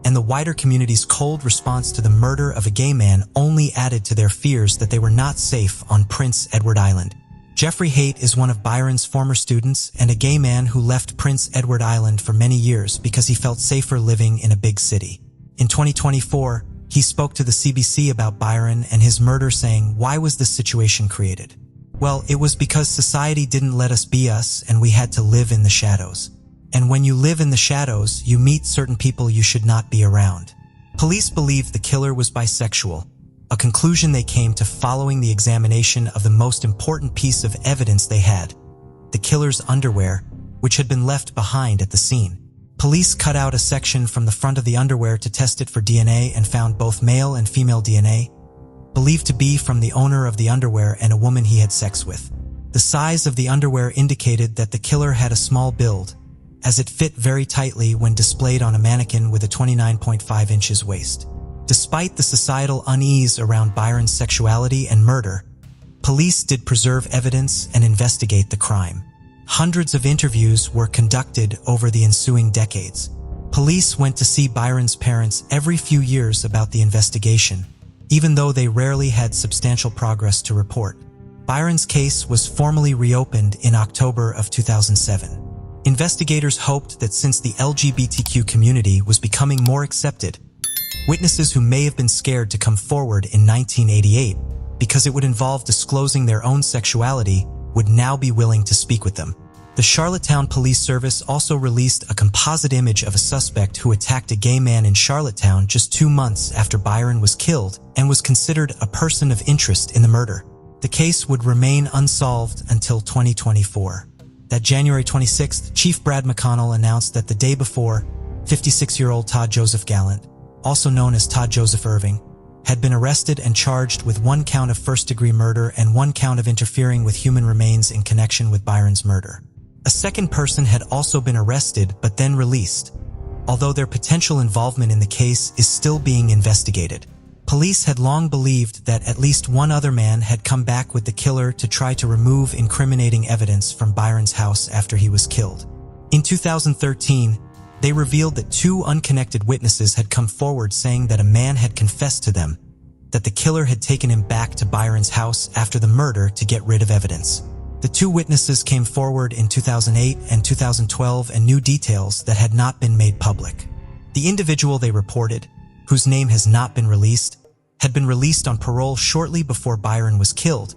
and the wider community's cold response to the murder of a gay man only added to their fears that they were not safe on Prince Edward Island. Jeffrey Haight is one of Byron's former students and a gay man who left Prince Edward Island for many years because he felt safer living in a big city. In 2024, he spoke to the CBC about Byron and his murder, saying, "Why was this situation created? Well, it was because society didn't let us be us and we had to live in the shadows. And when you live in the shadows, you meet certain people you should not be around." Police believed the killer was bisexual, a conclusion they came to following the examination of the most important piece of evidence they had, the killer's underwear, which had been left behind at the scene. Police cut out a section from the front of the underwear to test it for DNA and found both male and female DNA, believed to be from the owner of the underwear and a woman he had sex with. The size of the underwear indicated that the killer had a small build, as it fit very tightly when displayed on a mannequin with a 29.5 inches waist. Despite the societal unease around Byron's sexuality and murder, police did preserve evidence and investigate the crime. Hundreds of interviews were conducted over the ensuing decades. Police went to see Byron's parents every few years about the investigation, even though they rarely had substantial progress to report. Byron's case was formally reopened in October of 2007. Investigators hoped that since the LGBTQ community was becoming more accepted, witnesses who may have been scared to come forward in 1988 because it would involve disclosing their own sexuality would now be willing to speak with them. The Charlottetown Police Service also released a composite image of a suspect who attacked a gay man in Charlottetown just 2 months after Byron was killed and was considered a person of interest in the murder. The case would remain unsolved until 2024. That January 26th, Chief Brad McConnell announced that the day before, 56-year-old Todd Joseph Gallant, also known as Todd Joseph Irving, had been arrested and charged with 1 count of first-degree murder and 1 count of interfering with human remains in connection with Byron's murder. A second person had also been arrested but then released, although their potential involvement in the case is still being investigated. Police had long believed that at least 1 other man had come back with the killer to try to remove incriminating evidence from Byron's house after he was killed. In 2013, they revealed that 2 unconnected witnesses had come forward saying that a man had confessed to them that the killer had taken him back to Byron's house after the murder to get rid of evidence. The 2 witnesses came forward in 2008 and 2012 and knew details that had not been made public. The individual they reported, whose name has not been released, had been released on parole shortly before Byron was killed,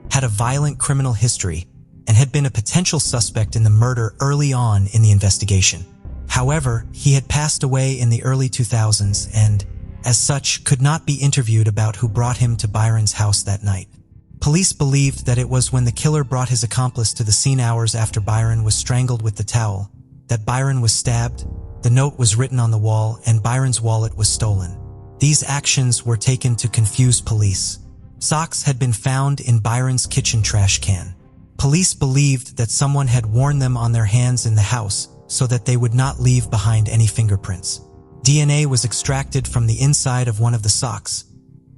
had a violent criminal history, and had been a potential suspect in the murder early on in the investigation. However, he had passed away in the early 2000s and, as such, could not be interviewed about who brought him to Byron's house that night. Police believed that it was when the killer brought his accomplice to the scene hours after Byron was strangled with the towel, that Byron was stabbed, the note was written on the wall, and Byron's wallet was stolen. These actions were taken to confuse police. Socks had been found in Byron's kitchen trash can. Police believed that someone had worn them on their hands in the house so that they would not leave behind any fingerprints. DNA was extracted from the inside of one of the socks,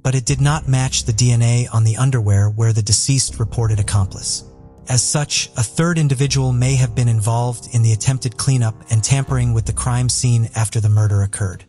but it did not match the DNA on the underwear where the deceased reported accomplice. As such, a third individual may have been involved in the attempted cleanup and tampering with the crime scene after the murder occurred.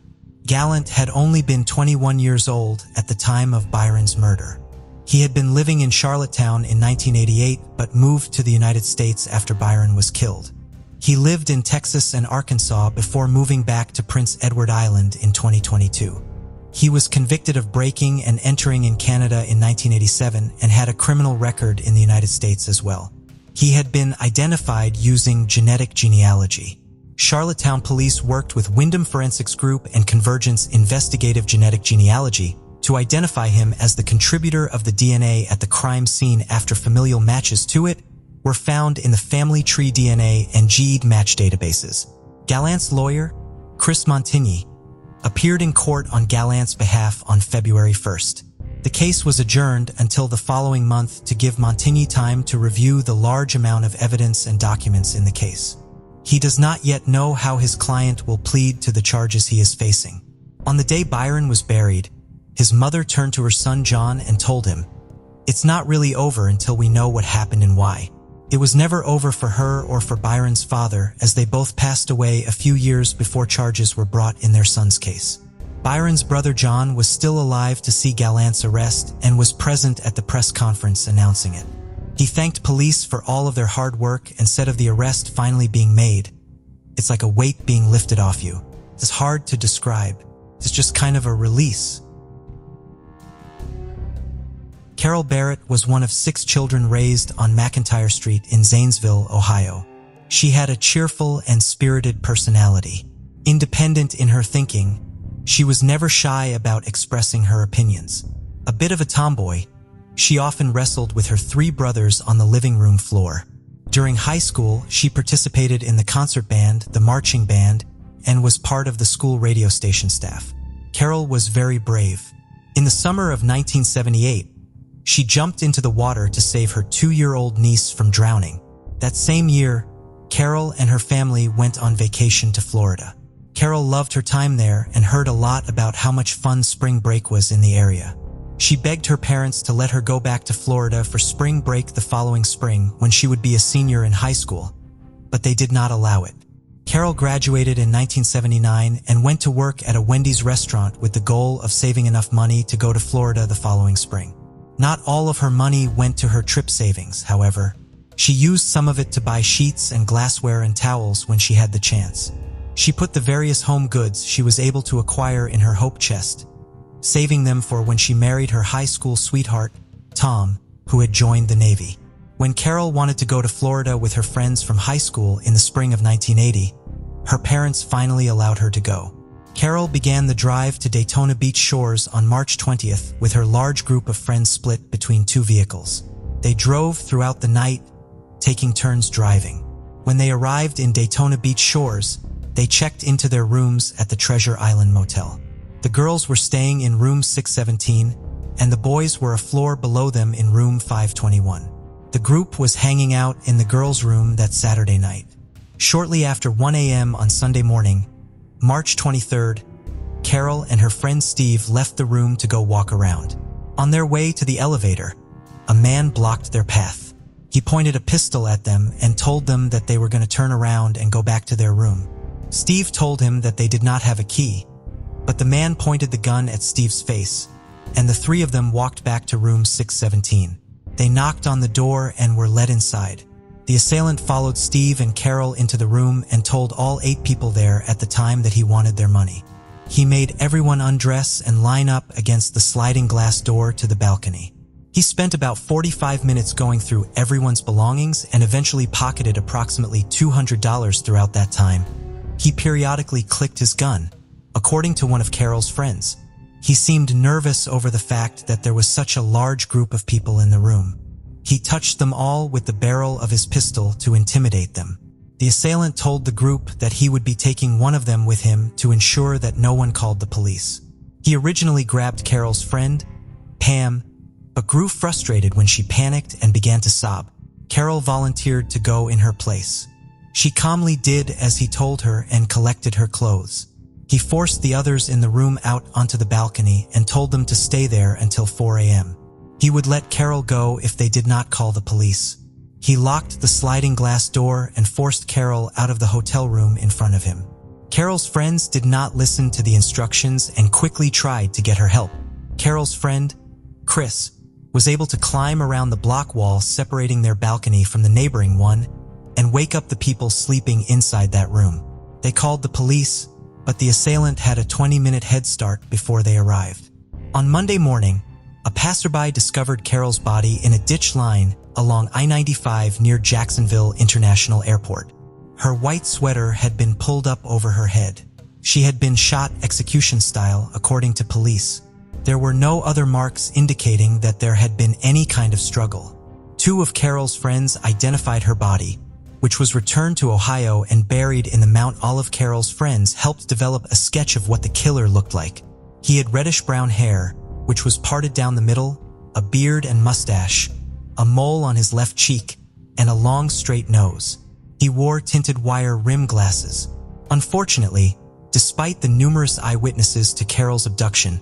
Gallant had only been 21 years old at the time of Byron's murder. He had been living in Charlottetown in 1988 but moved to the United States after Byron was killed. He lived in Texas and Arkansas before moving back to Prince Edward Island in 2022. He was convicted of breaking and entering in Canada in 1987 and had a criminal record in the United States as well. He had been identified using genetic genealogy. Charlottetown police worked with Wyndham Forensics Group and Convergence Investigative Genetic Genealogy to identify him as the contributor of the DNA at the crime scene after familial matches to it were found in the family tree DNA and GED match databases. Gallant's lawyer, Chris Montigny, appeared in court on Gallant's behalf on February 1st. The case was adjourned until the following month to give Montigny time to review the large amount of evidence and documents in the case. He does not yet know how his client will plead to the charges he is facing. On the day Byron was buried, his mother turned to her son John and told him, "It's not really over until we know what happened and why." It was never over for her or for Byron's father, as they both passed away a few years before charges were brought in their son's case. Byron's brother John was still alive to see Gallant's arrest and was present at the press conference announcing it. He thanked police for all of their hard work and said of the arrest finally being made, "It's like a weight being lifted off you. It's hard to describe. It's just kind of a release." Carol Barrett was one of 6 children raised on McIntyre Street in Zanesville, Ohio. She had a cheerful and spirited personality. Independent in her thinking, she was never shy about expressing her opinions. A bit of a tomboy, she often wrestled with her 3 brothers on the living room floor. During high school, she participated in the concert band, the marching band, and was part of the school radio station staff. Carol was very brave. In the summer of 1978, she jumped into the water to save her 2-year-old niece from drowning. That same year, Carol and her family went on vacation to Florida. Carol loved her time there and heard a lot about how much fun spring break was in the area. She begged her parents to let her go back to Florida for spring break the following spring when she would be a senior in high school, but they did not allow it. Carol graduated in 1979 and went to work at a Wendy's restaurant with the goal of saving enough money to go to Florida the following spring. Not all of her money went to her trip savings, however. She used some of it to buy sheets and glassware and towels when she had the chance. She put the various home goods she was able to acquire in her hope chest, saving them for when she married her high school sweetheart, Tom, who had joined the Navy. When Carol wanted to go to Florida with her friends from high school in the spring of 1980, her parents finally allowed her to go. Carol began the drive to Daytona Beach shores on March 20th with her large group of friends split between 2 vehicles. They drove throughout the night, taking turns driving. When they arrived in Daytona Beach shores, they checked into their rooms at the Treasure Island Motel. The girls were staying in room 617, and the boys were a floor below them in room 521. The group was hanging out in the girls' room that Saturday night. Shortly after 1 a.m. on Sunday morning, March 23rd, Carol and her friend Steve left the room to go walk around. On their way to the elevator, a man blocked their path. He pointed a pistol at them and told them that they were going to turn around and go back to their room. Steve told him that they did not have a key, but the man pointed the gun at Steve's face, and the 3 of them walked back to room 617. They knocked on the door and were let inside. The assailant followed Steve and Carol into the room and told all 8 people there at the time that he wanted their money. He made everyone undress and line up against the sliding glass door to the balcony. He spent about 45 minutes going through everyone's belongings and eventually pocketed approximately $200 throughout that time. He periodically clicked his gun. According to one of Carol's friends, he seemed nervous over the fact that there was such a large group of people in the room. He touched them all with the barrel of his pistol to intimidate them. The assailant told the group that he would be taking one of them with him to ensure that no one called the police. He originally grabbed Carol's friend, Pam, but grew frustrated when she panicked and began to sob. Carol volunteered to go in her place. She calmly did as he told her and collected her clothes. He forced the others in the room out onto the balcony and told them to stay there until 4 a.m. He would let Carol go if they did not call the police. He locked the sliding glass door and forced Carol out of the hotel room in front of him. Carol's friends did not listen to the instructions and quickly tried to get her help. Carol's friend, Chris, was able to climb around the block wall separating their balcony from the neighboring one and wake up the people sleeping inside that room. They called the police, but the assailant had a 20-minute head start before they arrived. On Monday morning, a passerby discovered Carol's body in a ditch line along I-95 near Jacksonville International Airport. Her white sweater had been pulled up over her head. She had been shot execution style, according to police. There were no other marks indicating that there had been any kind of struggle. 2 of Carol's friends identified her body, which was returned to Ohio and buried in the Mount Olive. Carol's friends helped develop a sketch of what the killer looked like. He had reddish-brown hair, which was parted down the middle, a beard and mustache, a mole on his left cheek, and a long straight nose. He wore tinted wire rim glasses. Unfortunately, despite the numerous eyewitnesses to Carol's abduction,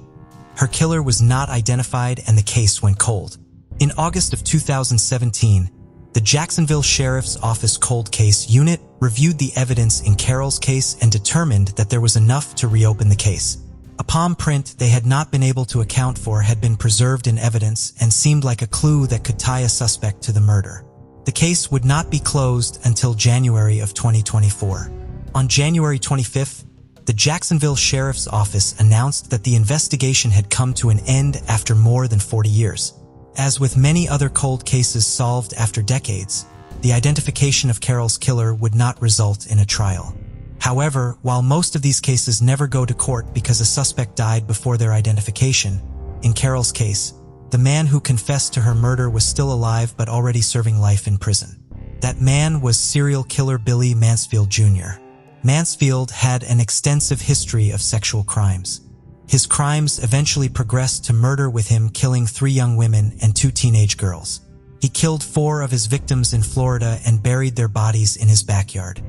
her killer was not identified and the case went cold. In August of 2017, the Jacksonville Sheriff's Office Cold Case Unit reviewed the evidence in Carol's case and determined that there was enough to reopen the case. A palm print they had not been able to account for had been preserved in evidence and seemed like a clue that could tie a suspect to the murder. The case would not be closed until January of 2024. On January 25th, the Jacksonville Sheriff's Office announced that the investigation had come to an end after more than 40 years. As with many other cold cases solved after decades, the identification of Carol's killer would not result in a trial. However, while most of these cases never go to court because a suspect died before their identification, in Carol's case, the man who confessed to her murder was still alive but already serving life in prison. That man was serial killer Billy Mansfield Jr. Mansfield had an extensive history of sexual crimes. His crimes eventually progressed to murder, with him killing 3 young women and 2 teenage girls. He killed 4 of his victims in Florida and buried their bodies in his backyard.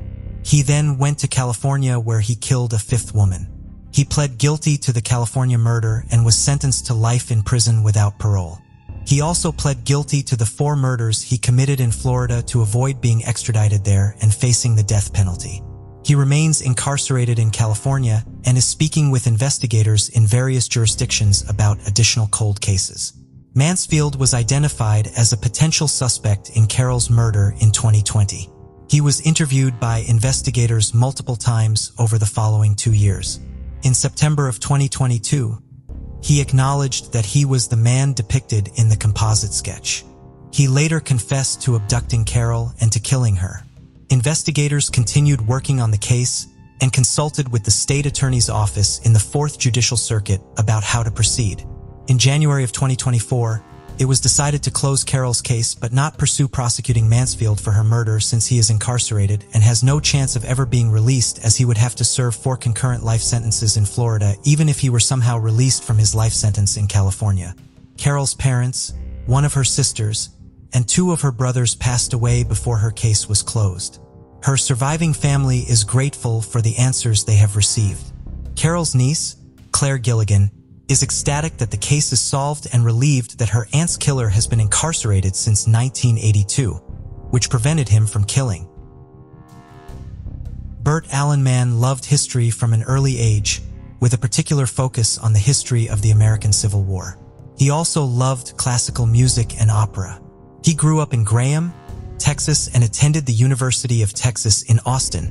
He then went to California, where he killed a 5th woman. He pled guilty to the California murder and was sentenced to life in prison without parole. He also pled guilty to the 4 murders he committed in Florida to avoid being extradited there and facing the death penalty. He remains incarcerated in California and is speaking with investigators in various jurisdictions about additional cold cases. Mansfield was identified as a potential suspect in Carol's murder in 2020. He was interviewed by investigators multiple times over the following 2 years. In September of 2022, he acknowledged that he was the man depicted in the composite sketch. He later confessed to abducting Carol and to killing her. Investigators continued working on the case and consulted with the state attorney's office in the 4th Judicial Circuit about how to proceed. In January of 2024, it was decided to close Carol's case but not pursue prosecuting Mansfield for her murder, since he is incarcerated and has no chance of ever being released, as he would have to serve 4 concurrent life sentences in Florida even if he were somehow released from his life sentence in California. Carol's parents, 1 of her sisters, and 2 of her brothers passed away before her case was closed. Her surviving family is grateful for the answers they have received. Carol's niece, Claire Gilligan, is ecstatic that the case is solved and relieved that her aunt's killer has been incarcerated since 1982, which prevented him from killing. Burt Allen Mann loved history from an early age, with a particular focus on the history of the American Civil War. He also loved classical music and opera. He grew up in Graham, Texas, and attended the University of Texas in Austin,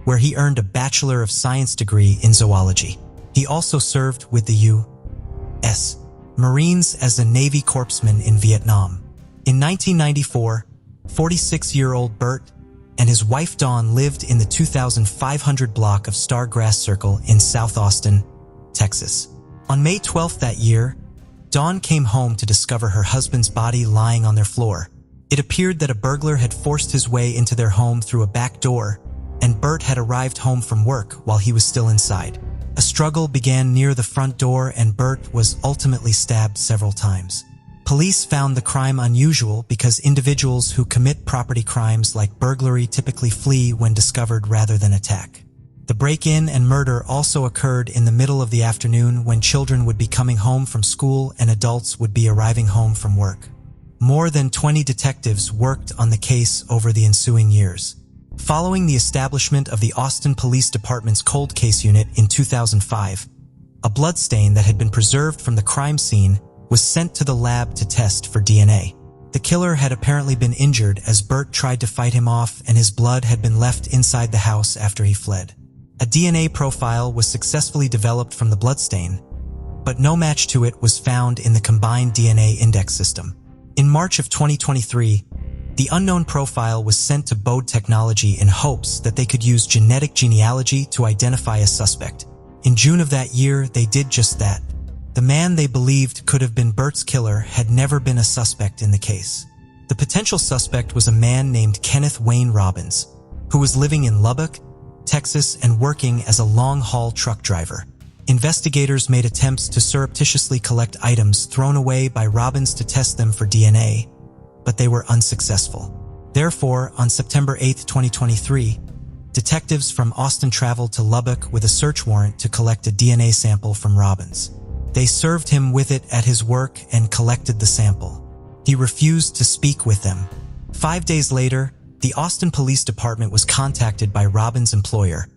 where he earned a Bachelor of Science degree in zoology. He also served with the U.S. Marines as a Navy corpsman in Vietnam. In 1994, 46-year-old Burt and his wife Dawn lived in the 2,500 block of Stargrass Circle in South Austin, Texas. On May 12th that year, Dawn came home to discover her husband's body lying on their floor. It appeared that a burglar had forced his way into their home through a back door, and Burt had arrived home from work while he was still inside. A struggle began near the front door, and Burt was ultimately stabbed several times. Police found the crime unusual because individuals who commit property crimes like burglary typically flee when discovered rather than attack. The break-in and murder also occurred in the middle of the afternoon, when children would be coming home from school and adults would be arriving home from work. More than 20 detectives worked on the case over the ensuing years. Following the establishment of the Austin Police Department's Cold Case Unit in 2005, a bloodstain that had been preserved from the crime scene was sent to the lab to test for DNA. The killer had apparently been injured as Burt tried to fight him off, and his blood had been left inside the house after he fled. A DNA profile was successfully developed from the bloodstain, but no match to it was found in the combined DNA index system. In March of 2023, the unknown profile was sent to Bode Technology in hopes that they could use genetic genealogy to identify a suspect. In June of that year, they did just that. The man they believed could have been Burt's killer had never been a suspect in the case. The potential suspect was a man named Kenneth Wayne Robbins, who was living in Lubbock, Texas, and working as a long-haul truck driver. Investigators made attempts to surreptitiously collect items thrown away by Robbins to test them for DNA, but they were unsuccessful. Therefore, on September 8, 2023, detectives from Austin traveled to Lubbock with a search warrant to collect a DNA sample from Robbins. They served him with it at his work and collected the sample. He refused to speak with them. 5 days later, the Austin Police Department was contacted by Robbins' employer,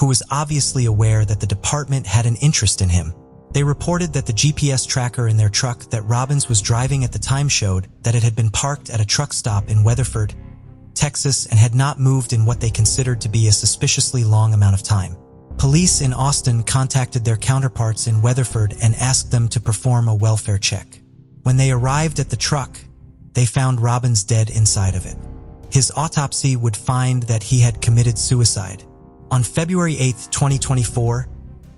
who was obviously aware that the department had an interest in him. They reported that the GPS tracker in their truck that Robbins was driving at the time showed that it had been parked at a truck stop in Weatherford, Texas, and had not moved in what they considered to be a suspiciously long amount of time. Police in Austin contacted their counterparts in Weatherford and asked them to perform a welfare check. When they arrived at the truck, they found Robbins dead inside of it. His autopsy would find that he had committed suicide. On February 8, 2024,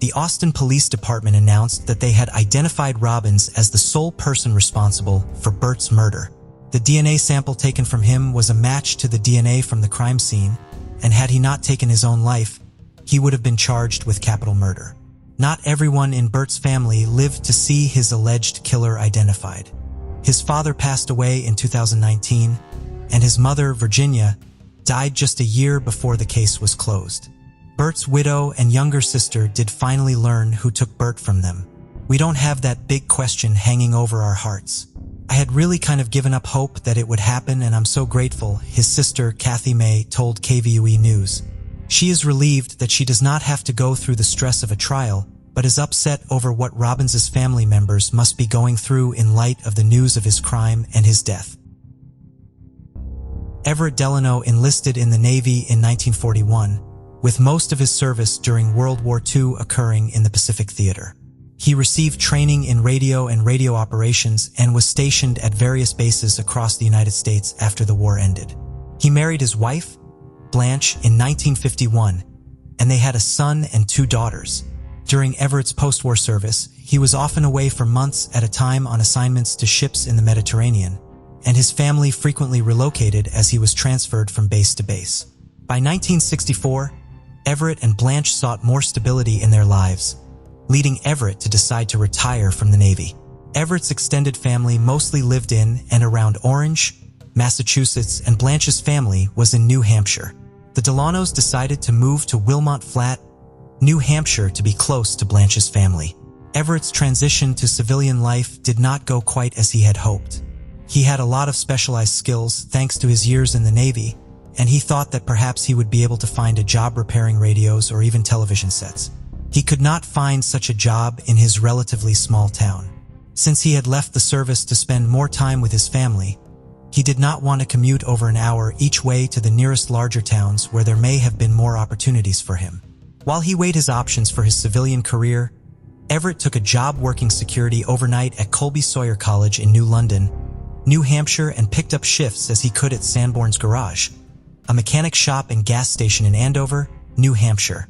the Austin Police Department announced that they had identified Robbins as the sole person responsible for Burt's murder. The DNA sample taken from him was a match to the DNA from the crime scene, and had he not taken his own life, he would have been charged with capital murder. Not everyone in Bert's family lived to see his alleged killer identified. His father passed away in 2019, and his mother, Virginia, died just a year before the case was closed. Bert's widow and younger sister did finally learn who took Bert from them. We don't have that big question hanging over our hearts. I had really kind of given up hope that it would happen, and I'm so grateful, his sister, Kathy May, told KVUE News. She is relieved that she does not have to go through the stress of a trial, but is upset over what Robbins's family members must be going through in light of the news of his crime and his death. Everett Delano enlisted in the Navy in 1941, with most of his service during World War II occurring in the Pacific Theater. He received training in radio and radio operations and was stationed at various bases across the United States after the war ended. He married his wife, Blanche, in 1951, and they had a son and 2 daughters. During Everett's post-war service, he was often away for months at a time on assignments to ships in the Mediterranean, and his family frequently relocated as he was transferred from base to base. By 1964, Everett and Blanche sought more stability in their lives, leading Everett to decide to retire from the Navy. Everett's extended family mostly lived in and around Orange, Massachusetts, and Blanche's family was in New Hampshire. The Delanos decided to move to Wilmot Flat, New Hampshire, to be close to Blanche's family. Everett's transition to civilian life did not go quite as he had hoped. He had a lot of specialized skills thanks to his years in the Navy, and he thought that perhaps he would be able to find a job repairing radios or even television sets. He could not find such a job in his relatively small town. Since he had left the service to spend more time with his family, he did not want to commute over an hour each way to the nearest larger towns where there may have been more opportunities for him. While he weighed his options for his civilian career, Everett took a job working security overnight at Colby Sawyer College in New London, New Hampshire, and picked up shifts as he could at Sanborn's Garage, a mechanic shop and gas station in Andover, New Hampshire,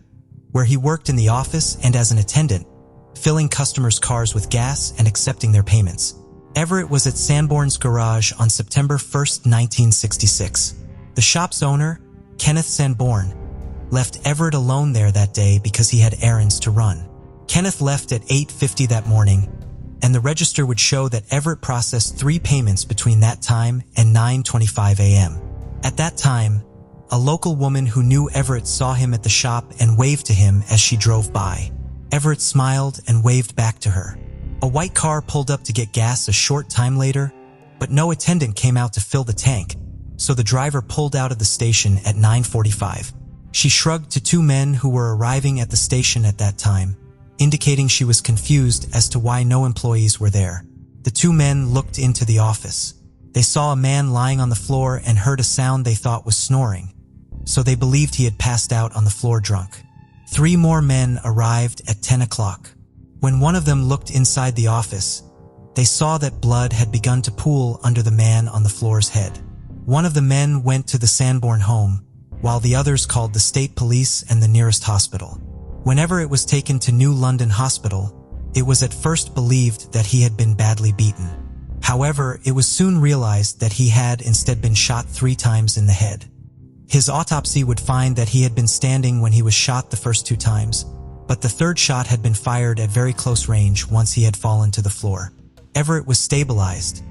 where he worked in the office and as an attendant, filling customers' cars with gas and accepting their payments. Everett was at Sanborn's Garage on September 1, 1966. The shop's owner, Kenneth Sanborn, left Everett alone there that day because he had errands to run. Kenneth left at 8:50 that morning, and the register would show that Everett processed 3 payments between that time and 9:25 a.m. At that time, a local woman who knew Everett saw him at the shop and waved to him as she drove by. Everett smiled and waved back to her. A white car pulled up to get gas a short time later, but no attendant came out to fill the tank, so the driver pulled out of the station at 9:45. She shrugged to 2 men who were arriving at the station at that time, indicating she was confused as to why no employees were there. The 2 men looked into the office. They saw a man lying on the floor and heard a sound they thought was snoring, so they believed he had passed out on the floor drunk. 3 more men arrived at 10 o'clock. When one of them looked inside the office, they saw that blood had begun to pool under the man on the floor's head. One of the men went to the Sanborn home, while the others called the state police and the nearest hospital. Whenever it was taken to New London Hospital, it was at first believed that he had been badly beaten. However, it was soon realized that he had instead been shot 3 times in the head. His autopsy would find that he had been standing when he was shot the first 2 times, but the 3rd shot had been fired at very close range once he had fallen to the floor. Everett was stabilized,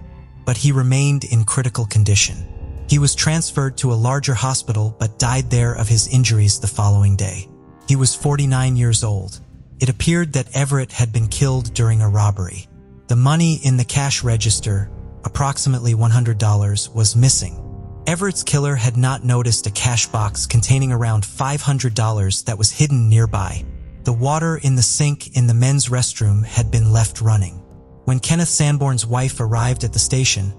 but he remained in critical condition. He was transferred to a larger hospital but died there of his injuries the following day. He was 49 years old. It appeared that Everett had been killed during a robbery. The money in the cash register, approximately $100, was missing. Everett's killer had not noticed a cash box containing around $500 that was hidden nearby. The water in the sink in the men's restroom had been left running. When Kenneth Sanborn's wife arrived at the station,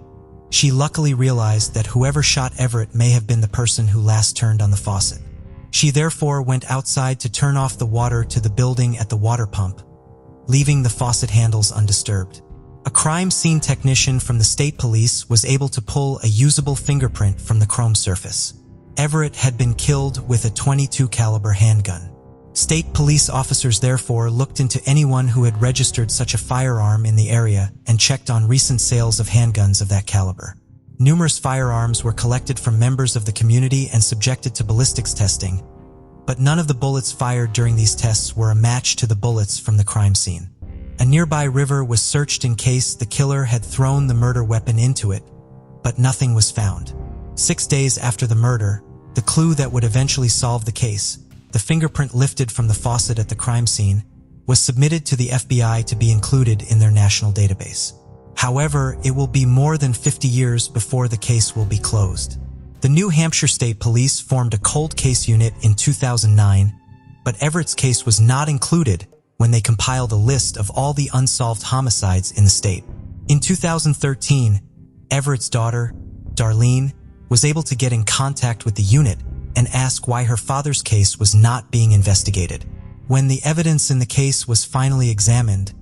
she luckily realized that whoever shot Everett may have been the person who last turned on the faucet. She therefore went outside to turn off the water to the building at the water pump, leaving the faucet handles undisturbed. A crime scene technician from the state police was able to pull a usable fingerprint from the chrome surface. Everett had been killed with a .22 caliber handgun. State police officers therefore looked into anyone who had registered such a firearm in the area and checked on recent sales of handguns of that caliber. Numerous firearms were collected from members of the community and subjected to ballistics testing, but none of the bullets fired during these tests were a match to the bullets from the crime scene. A nearby river was searched in case the killer had thrown the murder weapon into it, but nothing was found. 6 days after the murder, the clue that would eventually solve the case, the fingerprint lifted from the faucet at the crime scene, was submitted to the FBI to be included in their national database. However, it will be more than 50 years before the case will be closed. The New Hampshire State Police formed a cold case unit in 2009, but Everett's case was not included when they compiled a list of all the unsolved homicides in the state. In 2013, Everett's daughter, Darlene, was able to get in contact with the unit and ask why her father's case was not being investigated. When the evidence in the case was finally examined,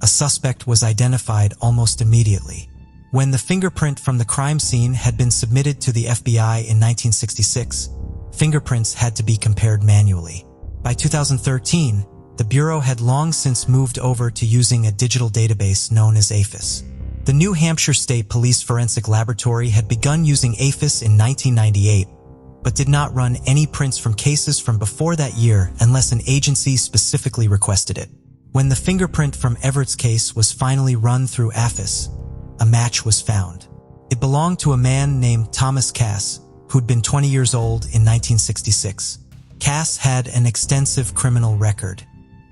a suspect was identified almost immediately. When the fingerprint from the crime scene had been submitted to the FBI in 1966, fingerprints had to be compared manually. By 2013, the Bureau had long since moved over to using a digital database known as AFIS. The New Hampshire State Police Forensic Laboratory had begun using AFIS in 1998, but did not run any prints from cases from before that year unless an agency specifically requested it. When the fingerprint from Everett's case was finally run through AFIS, a match was found. It belonged to a man named Thomas Cass, who'd been 20 years old in 1966. Cass had an extensive criminal record.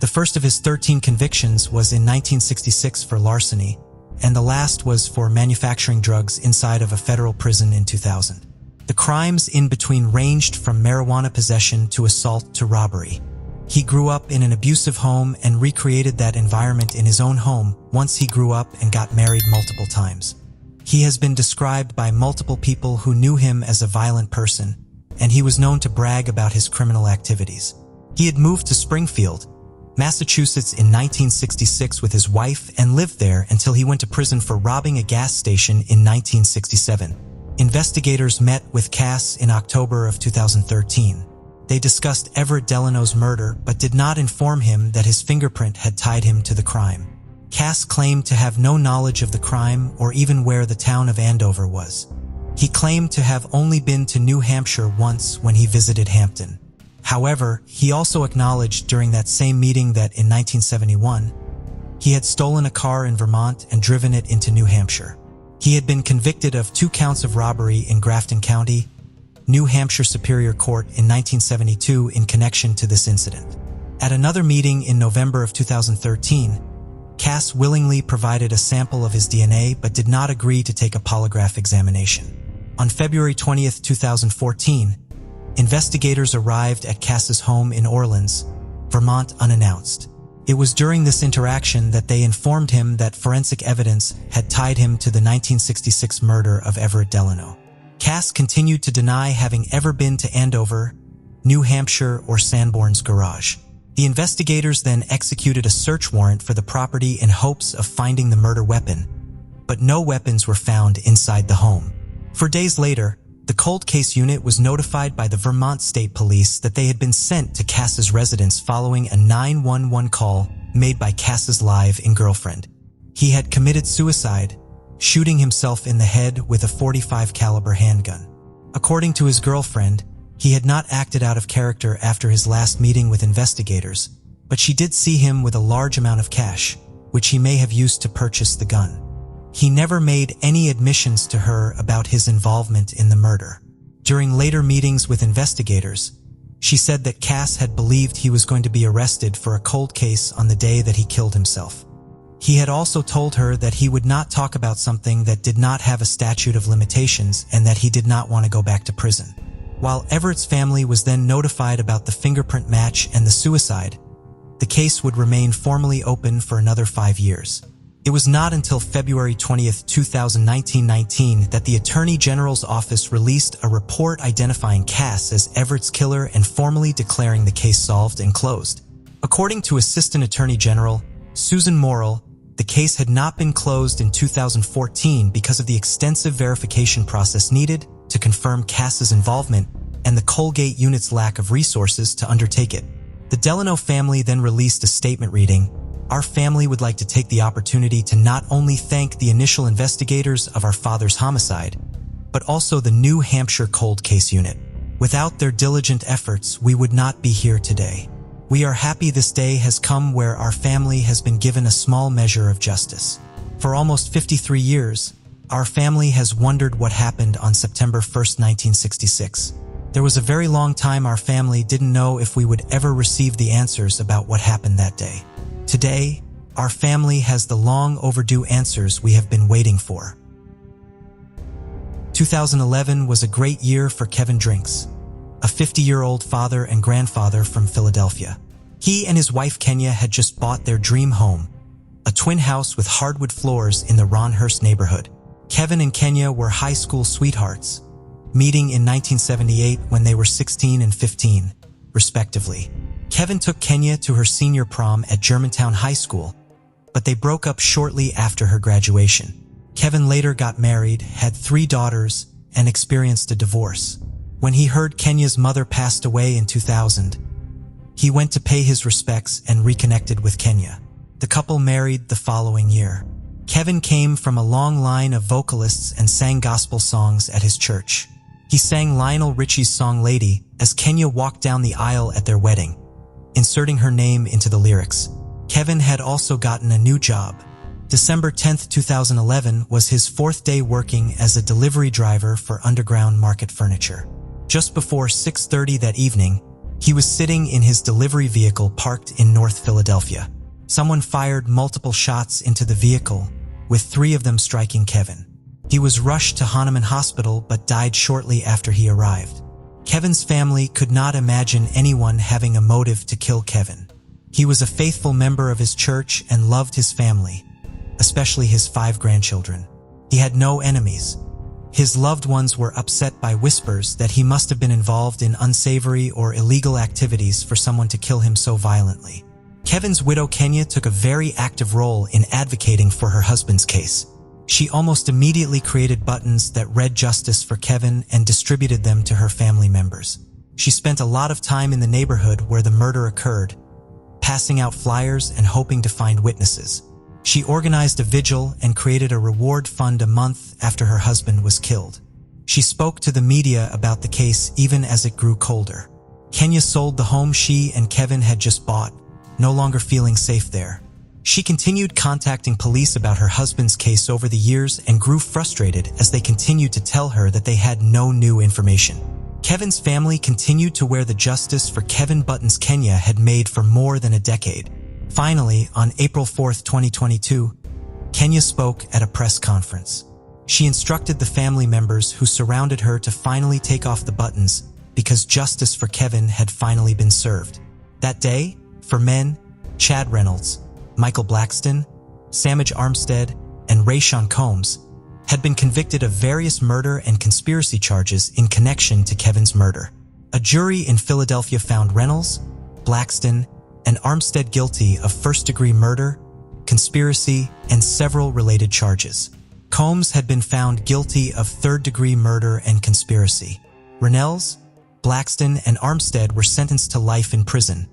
The first of his 13 convictions was in 1966 for larceny, and the last was for manufacturing drugs inside of a federal prison in 2000. The crimes in between ranged from marijuana possession to assault to robbery. He grew up in an abusive home and recreated that environment in his own home once he grew up and got married multiple times. He has been described by multiple people who knew him as a violent person, and he was known to brag about his criminal activities. He had moved to Springfield, Massachusetts in 1966 with his wife and lived there until he went to prison for robbing a gas station in 1967. Investigators met with Cass in October of 2013. They discussed Everett Delano's murder but did not inform him that his fingerprint had tied him to the crime. Cass claimed to have no knowledge of the crime or even where the town of Andover was. He claimed to have only been to New Hampshire once when he visited Hampton. However, he also acknowledged during that same meeting that in 1971, he had stolen a car in Vermont and driven it into New Hampshire. He had been convicted of 2 counts of robbery in Grafton County, New Hampshire Superior Court in 1972 in connection to this incident. At another meeting in November of 2013, Cass willingly provided a sample of his DNA but did not agree to take a polygraph examination. On February 20, 2014, investigators arrived at Cass's home in Orleans, Vermont unannounced. It was during this interaction that they informed him that forensic evidence had tied him to the 1966 murder of Everett Delano. Cass continued to deny having ever been to Andover, New Hampshire, or Sanborn's garage. The investigators then executed a search warrant for the property in hopes of finding the murder weapon, but no weapons were found inside the home. 4 days later, the cold case unit was notified by the Vermont State Police that they had been sent to Cass's residence following a 911 call made by Cass's live-in girlfriend. He had committed suicide, shooting himself in the head with a .45 caliber handgun. According to his girlfriend, he had not acted out of character after his last meeting with investigators, but she did see him with a large amount of cash, which he may have used to purchase the gun. He never made any admissions to her about his involvement in the murder. During later meetings with investigators, she said that Cass had believed he was going to be arrested for a cold case on the day that he killed himself. He had also told her that he would not talk about something that did not have a statute of limitations and that he did not want to go back to prison. While Everett's family was then notified about the fingerprint match and the suicide, the case would remain formally open for another 5 years. It was not until February 20, 2019 that the Attorney General's office released a report identifying Cass as Everett's killer and formally declaring the case solved and closed. According to Assistant Attorney General Susan Morrill, the case had not been closed in 2014 because of the extensive verification process needed to confirm Cass's involvement and the Colgate unit's lack of resources to undertake it. The Delano family then released a statement reading, "Our family would like to take the opportunity to not only thank the initial investigators of our father's homicide, but also the New Hampshire Cold Case Unit. Without their diligent efforts, we would not be here today. We are happy this day has come where our family has been given a small measure of justice. For almost 53 years, our family has wondered what happened on September 1st, 1966. There was a very long time our family didn't know if we would ever receive the answers about what happened that day. Today, our family has the long overdue answers we have been waiting for. 2011 was a great year for Kevin Drinks, a 50-year-old father and grandfather from Philadelphia. He and his wife Kenya had just bought their dream home, a twin house with hardwood floors in the Ronhurst neighborhood. Kevin and Kenya were high school sweethearts, meeting in 1978 when they were 16 and 15, respectively. Kevin took Kenya to her senior prom at Germantown High School, but they broke up shortly after her graduation. Kevin later got married, had 3 daughters, and experienced a divorce. When he heard Kenya's mother passed away in 2000, he went to pay his respects and reconnected with Kenya. The couple married the following year. Kevin came from a long line of vocalists and sang gospel songs at his church. He sang Lionel Richie's song Lady as Kenya walked down the aisle at their wedding, inserting her name into the lyrics. Kevin had also gotten a new job. December 10, 2011 was his 4th day working as a delivery driver for Underground Market Furniture. Just before 6:30 that evening, he was sitting in his delivery vehicle parked in North Philadelphia. Someone fired multiple shots into the vehicle, with 3 of them striking Kevin. He was rushed to Hahnemann Hospital but died shortly after he arrived. Kevin's family could not imagine anyone having a motive to kill Kevin. He was a faithful member of his church and loved his family, especially his 5 grandchildren. He had no enemies. His loved ones were upset by whispers that he must have been involved in unsavory or illegal activities for someone to kill him so violently. Kevin's widow Kenya took a very active role in advocating for her husband's case. She almost immediately created buttons that read justice for Kevin and distributed them to her family members. She spent a lot of time in the neighborhood where the murder occurred, passing out flyers and hoping to find witnesses. She organized a vigil and created a reward fund a month after her husband was killed. She spoke to the media about the case even as it grew colder. Kenya sold the home she and Kevin had just bought, no longer feeling safe there. She continued contacting police about her husband's case over the years and grew frustrated as they continued to tell her that they had no new information. Kevin's family continued to wear the justice for Kevin buttons Kenya had made for more than a decade. Finally, on April 4, 2022, Kenya spoke at a press conference. She instructed the family members who surrounded her to finally take off the buttons because justice for Kevin had finally been served. That day, for men, Chad Reynolds, Michael Blackston, Samaj Armstead, and Rayshawn Combs had been convicted of various murder and conspiracy charges in connection to Kevin's murder. A jury in Philadelphia found Reynolds, Blackston, and Armstead guilty of first-degree murder, conspiracy, and several related charges. Combs had been found guilty of third-degree murder and conspiracy. Reynolds, Blackston, and Armstead were sentenced to life in prison,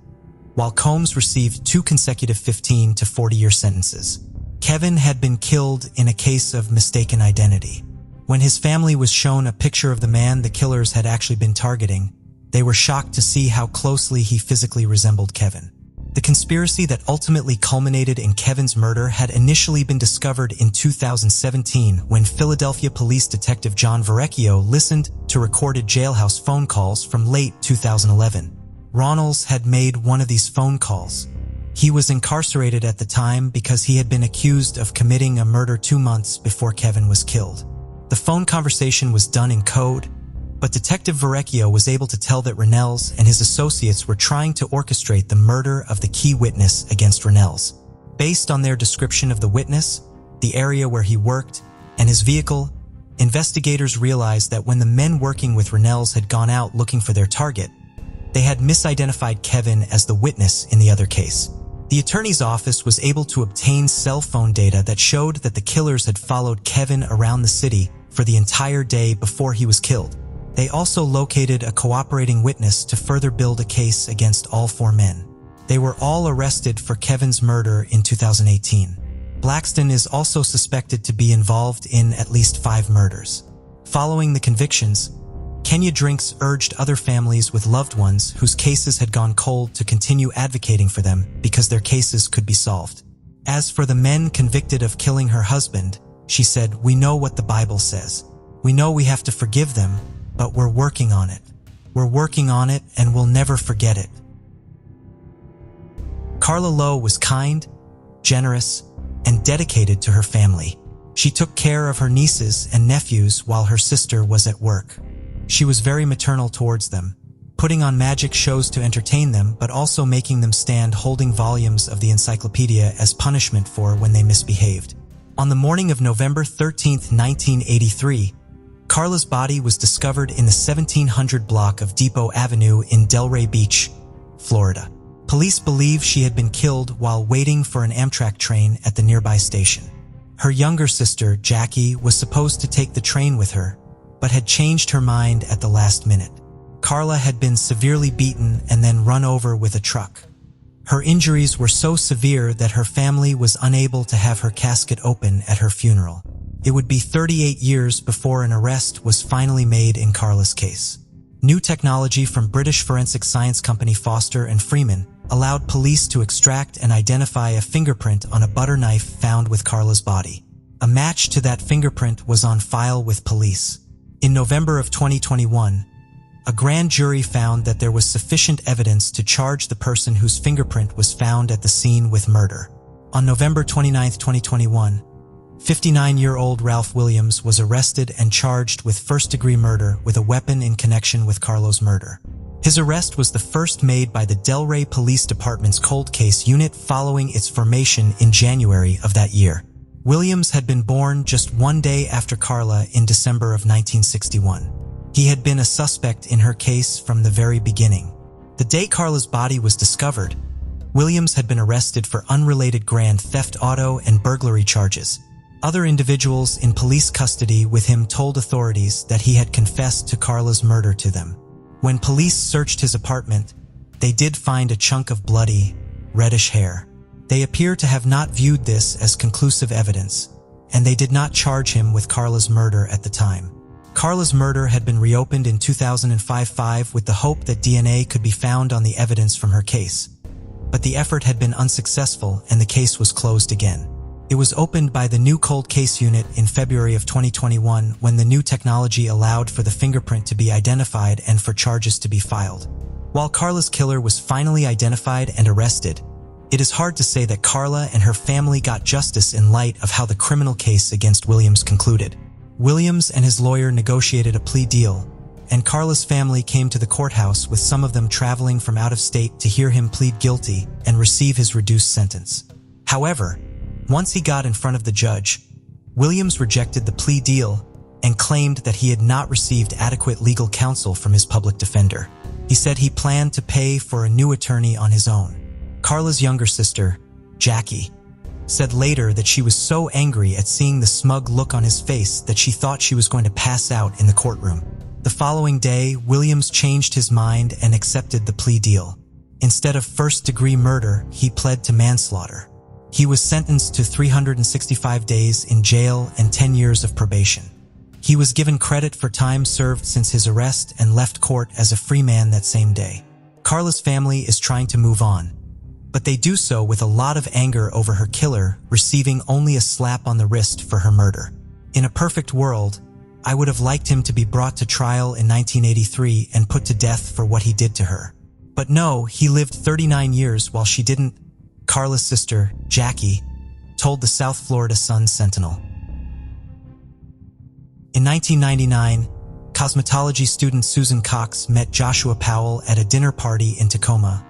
while Combs received 2 consecutive 15 to 40-year sentences. Kevin had been killed in a case of mistaken identity. When his family was shown a picture of the man the killers had actually been targeting, they were shocked to see how closely he physically resembled Kevin. The conspiracy that ultimately culminated in Kevin's murder had initially been discovered in 2017 when Philadelphia police detective John Verrecchio listened to recorded jailhouse phone calls from late 2011. Ronalds had made one of these phone calls. He was incarcerated at the time because he had been accused of committing a murder 2 months before Kevin was killed. The phone conversation was done in code, but Detective Verrecchio was able to tell that Reynolds and his associates were trying to orchestrate the murder of the key witness against Reynolds. Based on their description of the witness, the area where he worked, and his vehicle, investigators realized that when the men working with Reynolds had gone out looking for their target, they had misidentified Kevin as the witness in the other case. The attorney's office was able to obtain cell phone data that showed that the killers had followed Kevin around the city for the entire day before he was killed. They also located a cooperating witness to further build a case against all 4 men. They were all arrested for Kevin's murder in 2018. Blackston is also suspected to be involved in at least 5 murders. Following the convictions, Kenya Drinks urged other families with loved ones whose cases had gone cold to continue advocating for them because their cases could be solved. As for the men convicted of killing her husband, she said, "We know what the Bible says. We know we have to forgive them, but we're working on it. We're working on it and we'll never forget it." Carla Lowe was kind, generous, and dedicated to her family. She took care of her nieces and nephews while her sister was at work. She was very maternal towards them, putting on magic shows to entertain them, but also making them stand holding volumes of the encyclopedia as punishment for when they misbehaved. On the morning of November 13, 1983, Carla's body was discovered in the 1700 block of Depot Avenue in Delray Beach, Florida. Police believe she had been killed while waiting for an Amtrak train at the nearby station. Her younger sister, Jackie, was supposed to take the train with her, but had changed her mind at the last minute. Carla had been severely beaten and then run over with a truck. Her injuries were so severe that her family was unable to have her casket open at her funeral. It would be 38 years before an arrest was finally made in Carla's case. New technology from British forensic science company Foster and Freeman allowed police to extract and identify a fingerprint on a butter knife found with Carla's body. A match to that fingerprint was on file with police. In November of 2021, a grand jury found that there was sufficient evidence to charge the person whose fingerprint was found at the scene with murder. On November 29, 2021, 59-year-old Ralph Williams was arrested and charged with first-degree murder with a weapon in connection with Carla's murder. His arrest was the first made by the Delray Police Department's cold case unit following its formation in January of that year. Williams had been born just one day after Carla in December of 1961. He had been a suspect in her case from the very beginning. The day Carla's body was discovered, Williams had been arrested for unrelated grand theft auto and burglary charges. Other individuals in police custody with him told authorities that he had confessed to Carla's murder to them. When police searched his apartment, they did find a chunk of bloody, reddish hair. They appear to have not viewed this as conclusive evidence, and they did not charge him with Carla's murder at the time. Carla's murder had been reopened in 2005 with the hope that DNA could be found on the evidence from her case. But the effort had been unsuccessful and the case was closed again. It was opened by the new cold case unit in February of 2021 when the new technology allowed for the fingerprint to be identified and for charges to be filed. While Carla's killer was finally identified and arrested, it is hard to say that Carla and her family got justice in light of how the criminal case against Williams concluded. Williams and his lawyer negotiated a plea deal, and Carla's family came to the courthouse with some of them traveling from out of state to hear him plead guilty and receive his reduced sentence. However, once he got in front of the judge, Williams rejected the plea deal and claimed that he had not received adequate legal counsel from his public defender. He said he planned to pay for a new attorney on his own. Carla's younger sister, Jackie, said later that she was so angry at seeing the smug look on his face that she thought she was going to pass out in the courtroom. The following day, Williams changed his mind and accepted the plea deal. Instead of first-degree murder, he pled to manslaughter. He was sentenced to 365 days in jail and 10 years of probation. He was given credit for time served since his arrest and left court as a free man that same day. Carla's family is trying to move on, but they do so with a lot of anger over her killer receiving only a slap on the wrist for her murder. In a perfect world, I would have liked him to be brought to trial in 1983 and put to death for what he did to her. But no, he lived 39 years while she didn't. Carla's sister, Jackie, told the South Florida Sun-Sentinel. In 1999, cosmetology student Susan Cox met Joshua Powell at a dinner party in Tacoma,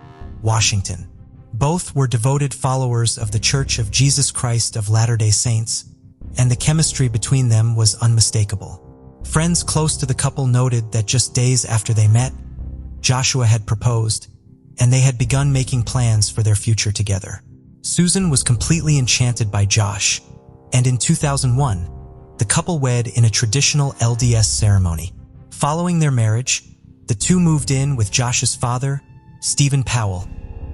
Washington. Both were devoted followers of the Church of Jesus Christ of Latter-day Saints, and the chemistry between them was unmistakable. Friends close to the couple noted that just days after they met, Joshua had proposed, and they had begun making plans for their future together. Susan was completely enchanted by Josh, and in 2001, the couple wed in a traditional LDS ceremony. Following their marriage, the two moved in with Josh's father, Stephen Powell,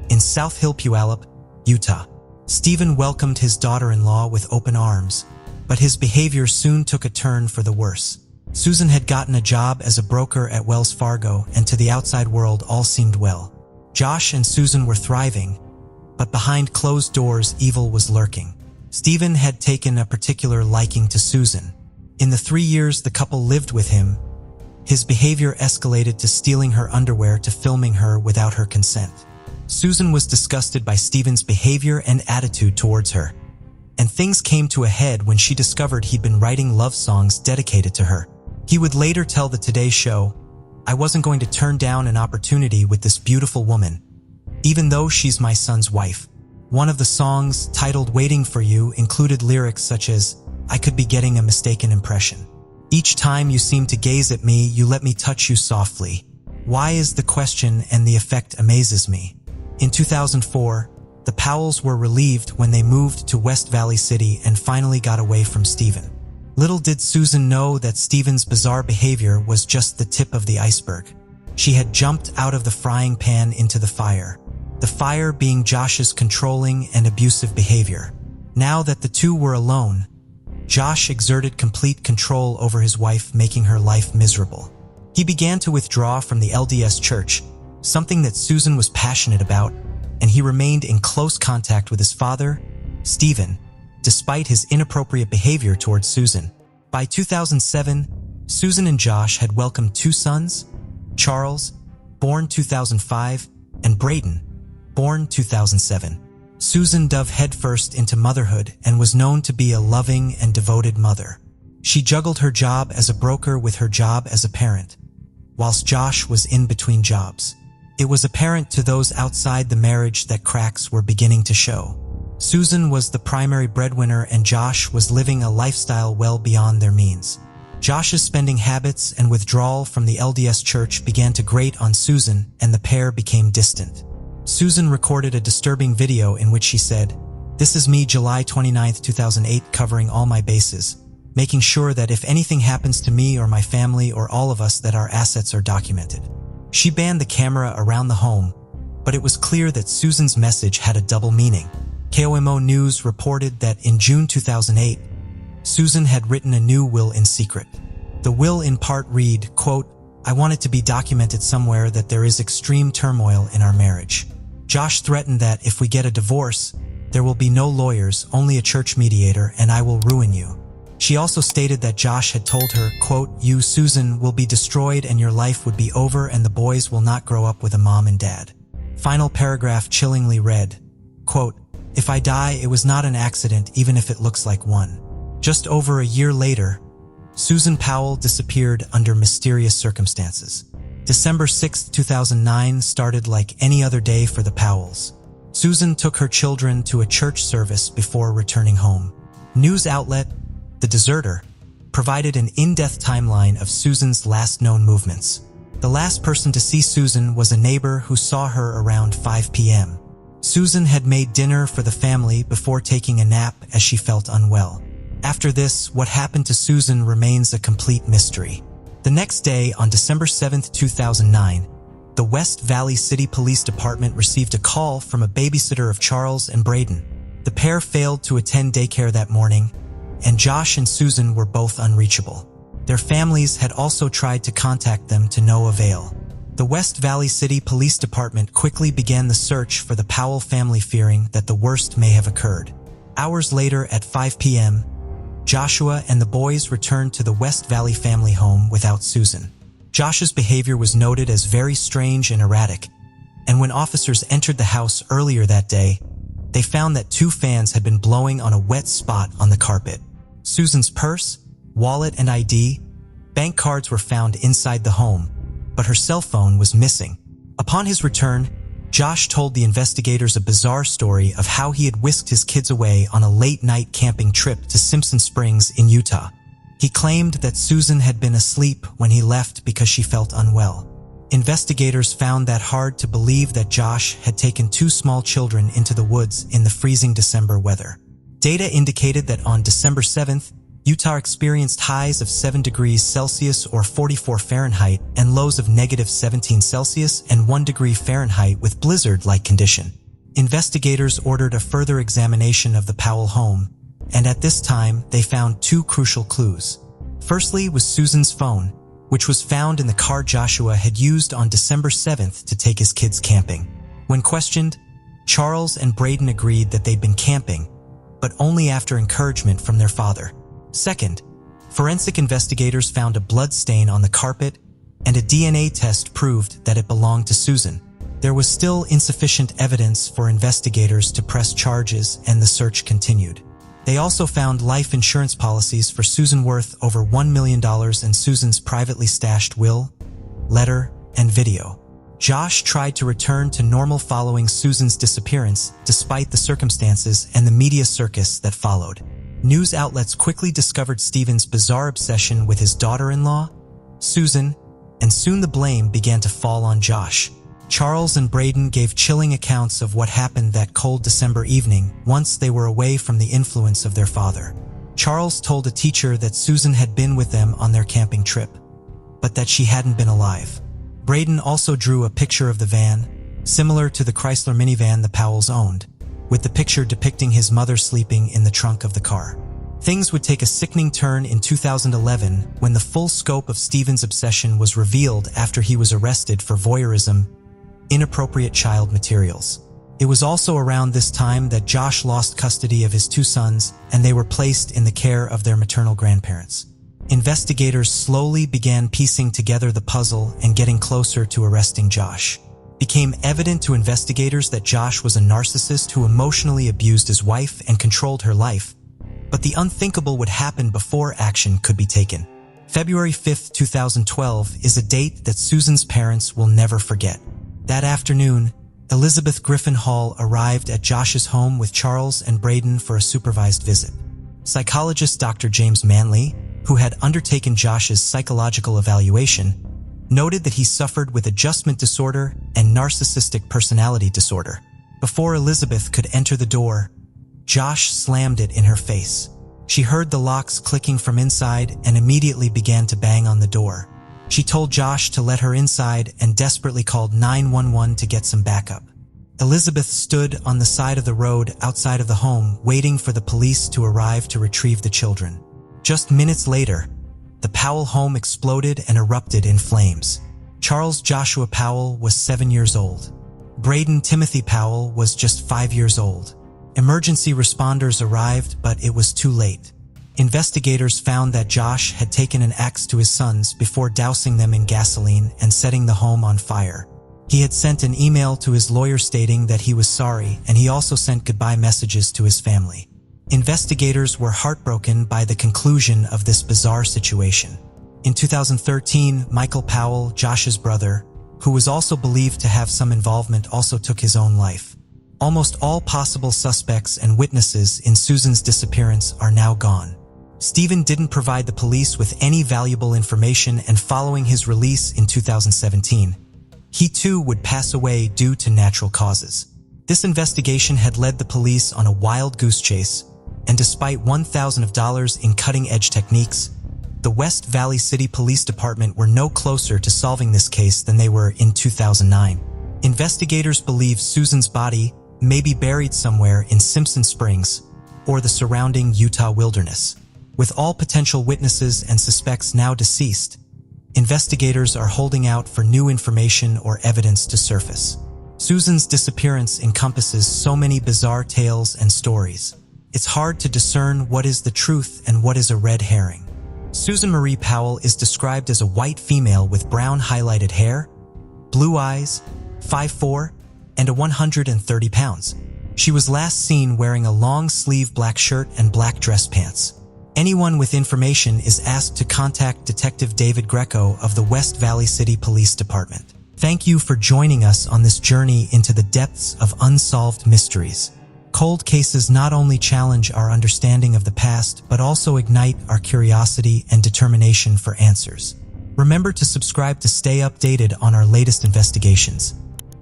in South Hill, Puyallup, Utah. Stephen welcomed his daughter-in-law with open arms, but his behavior soon took a turn for the worse. Susan had gotten a job as a broker at Wells Fargo, and to the outside world all seemed well. Josh and Susan were thriving, but behind closed doors evil was lurking. Stephen had taken a particular liking to Susan. In the 3 years the couple lived with him, his behavior escalated to stealing her underwear to filming her without her consent. Susan was disgusted by Stephen's behavior and attitude towards her, and things came to a head when she discovered he'd been writing love songs dedicated to her. He would later tell the Today Show, "I wasn't going to turn down an opportunity with this beautiful woman, even though she's my son's wife." One of the songs, titled "Waiting for You," included lyrics such as, "I could be getting a mistaken impression. Each time you seem to gaze at me, you let me touch you softly. Why is the question, and the effect amazes me." In 2004, the Powells were relieved when they moved to West Valley City and finally got away from Stephen. Little did Susan know that Stephen's bizarre behavior was just the tip of the iceberg. She had jumped out of the frying pan into the fire being Josh's controlling and abusive behavior. Now that the two were alone, Josh exerted complete control over his wife, making her life miserable. He began to withdraw from the LDS Church, something that Susan was passionate about, and he remained in close contact with his father, Stephen, despite his inappropriate behavior towards Susan. By 2007, Susan and Josh had welcomed 2 sons, Charles, born 2005, and Braden, born 2007. Susan dove headfirst into motherhood and was known to be a loving and devoted mother. She juggled her job as a broker with her job as a parent, whilst Josh was in between jobs. It was apparent to those outside the marriage that cracks were beginning to show. Susan was the primary breadwinner and Josh was living a lifestyle well beyond their means. Josh's spending habits and withdrawal from the LDS Church began to grate on Susan, and the pair became distant. Susan recorded a disturbing video in which she said, "This is me July 29, 2008, covering all my bases, making sure that if anything happens to me or my family or all of us that our assets are documented." She banned the camera around the home, but it was clear that Susan's message had a double meaning. KOMO News reported that in June 2008, Susan had written a new will in secret. The will in part read, quote, "I want it to be documented somewhere that there is extreme turmoil in our marriage. Josh threatened that if we get a divorce, there will be no lawyers, only a church mediator, and I will ruin you." She also stated that Josh had told her, quote, "You, Susan, will be destroyed and your life would be over and the boys will not grow up with a mom and dad." Final paragraph chillingly read, quote, "If I die, it was not an accident, even if it looks like one." Just over a year later, Susan Powell disappeared under mysterious circumstances. December 6, 2009 started like any other day for the Powells. Susan took her children to a church service before returning home. News outlet The Deserter provided an in-depth timeline of Susan's last known movements. The last person to see Susan was a neighbor who saw her around 5 p.m. Susan had made dinner for the family before taking a nap as she felt unwell. After this, what happened to Susan remains a complete mystery. The next day, on December 7, 2009, the West Valley City Police Department received a call from a babysitter of Charles and Braden. The pair failed to attend daycare that morning, and Josh and Susan were both unreachable. Their families had also tried to contact them to no avail. The West Valley City Police Department quickly began the search for the Powell family, fearing that the worst may have occurred. Hours later, at 5 p.m., Joshua and the boys returned to the West Valley family home without Susan. Josh's behavior was noted as very strange and erratic, and when officers entered the house earlier that day, they found that 2 fans had been blowing on a wet spot on the carpet. Susan's purse, wallet, and ID, bank cards were found inside the home, but her cell phone was missing. Upon his return, Josh told the investigators a bizarre story of how he had whisked his kids away on a late-night camping trip to Simpson Springs in Utah. He claimed that Susan had been asleep when he left because she felt unwell. Investigators found that hard to believe that Josh had taken 2 small children into the woods in the freezing December weather. Data indicated that on December 7th, Utah experienced highs of 7 degrees Celsius or 44 Fahrenheit and lows of -17 Celsius and 1 degree Fahrenheit with blizzard-like condition. Investigators ordered a further examination of the Powell home, and at this time they found 2 crucial clues. Firstly was Susan's phone, which was found in the car Joshua had used on December 7th to take his kids camping. When questioned, Charles and Braden agreed that they'd been camping, but only after encouragement from their father. Second, forensic investigators found a blood stain on the carpet, and a DNA test proved that it belonged to Susan. There was still insufficient evidence for investigators to press charges, and the search continued. They also found life insurance policies for Susan worth over $1 million and Susan's privately stashed will, letter, and video. Josh tried to return to normal following Susan's disappearance, despite the circumstances and the media circus that followed. News outlets quickly discovered Stephen's bizarre obsession with his daughter-in-law, Susan, and soon the blame began to fall on Josh. Charles and Braden gave chilling accounts of what happened that cold December evening once they were away from the influence of their father. Charles told a teacher that Susan had been with them on their camping trip, but that she hadn't been alive. Braden also drew a picture of the van, similar to the Chrysler minivan the Powells owned, with the picture depicting his mother sleeping in the trunk of the car. Things would take a sickening turn in 2011 when the full scope of Stephen's obsession was revealed after he was arrested for voyeurism, inappropriate child materials. It was also around this time that Josh lost custody of his two sons, and they were placed in the care of their maternal grandparents. Investigators slowly began piecing together the puzzle and getting closer to arresting Josh. It became evident to investigators that Josh was a narcissist who emotionally abused his wife and controlled her life, but the unthinkable would happen before action could be taken. February 5, 2012 is a date that Susan's parents will never forget. That afternoon, Elizabeth Griffin Hall arrived at Josh's home with Charles and Braden for a supervised visit. Psychologist Dr. James Manley, who had undertaken Josh's psychological evaluation, noted that he suffered with adjustment disorder and narcissistic personality disorder. Before Elizabeth could enter the door, Josh slammed it in her face. She heard the locks clicking from inside and immediately began to bang on the door. She told Josh to let her inside and desperately called 911 to get some backup. Elizabeth stood on the side of the road outside of the home, waiting for the police to arrive to retrieve the children. Just minutes later, the Powell home exploded and erupted in flames. Charles Joshua Powell was 7 years old. Braden Timothy Powell was just 5 years old. Emergency responders arrived, but it was too late. Investigators found that Josh had taken an axe to his sons before dousing them in gasoline and setting the home on fire. He had sent an email to his lawyer stating that he was sorry, and he also sent goodbye messages to his family. Investigators were heartbroken by the conclusion of this bizarre situation. In 2013, Michael Powell, Josh's brother, who was also believed to have some involvement, also took his own life. Almost all possible suspects and witnesses in Susan's disappearance are now gone. Stephen didn't provide the police with any valuable information, and following his release in 2017, he too would pass away due to natural causes. This investigation had led the police on a wild goose chase, and despite $1,000 in cutting-edge techniques, the West Valley City Police Department were no closer to solving this case than they were in 2009. Investigators believe Susan's body may be buried somewhere in Simpson Springs or the surrounding Utah wilderness. With all potential witnesses and suspects now deceased, investigators are holding out for new information or evidence to surface. Susan's disappearance encompasses so many bizarre tales and stories. It's hard to discern what is the truth and what is a red herring. Susan Marie Powell is described as a white female with brown highlighted hair, blue eyes, 5'4", and 130 pounds. She was last seen wearing a long-sleeve black shirt and black dress pants. Anyone with information is asked to contact Detective David Greco of the West Valley City Police Department. Thank you for joining us on this journey into the depths of unsolved mysteries. Cold cases not only challenge our understanding of the past, but also ignite our curiosity and determination for answers. Remember to subscribe to stay updated on our latest investigations.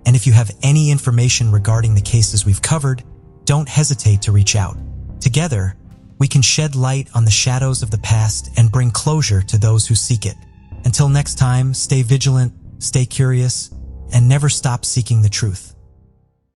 And if you have any information regarding the cases we've covered, don't hesitate to reach out. Together, we can shed light on the shadows of the past and bring closure to those who seek it. Until next time, stay vigilant, stay curious, and never stop seeking the truth.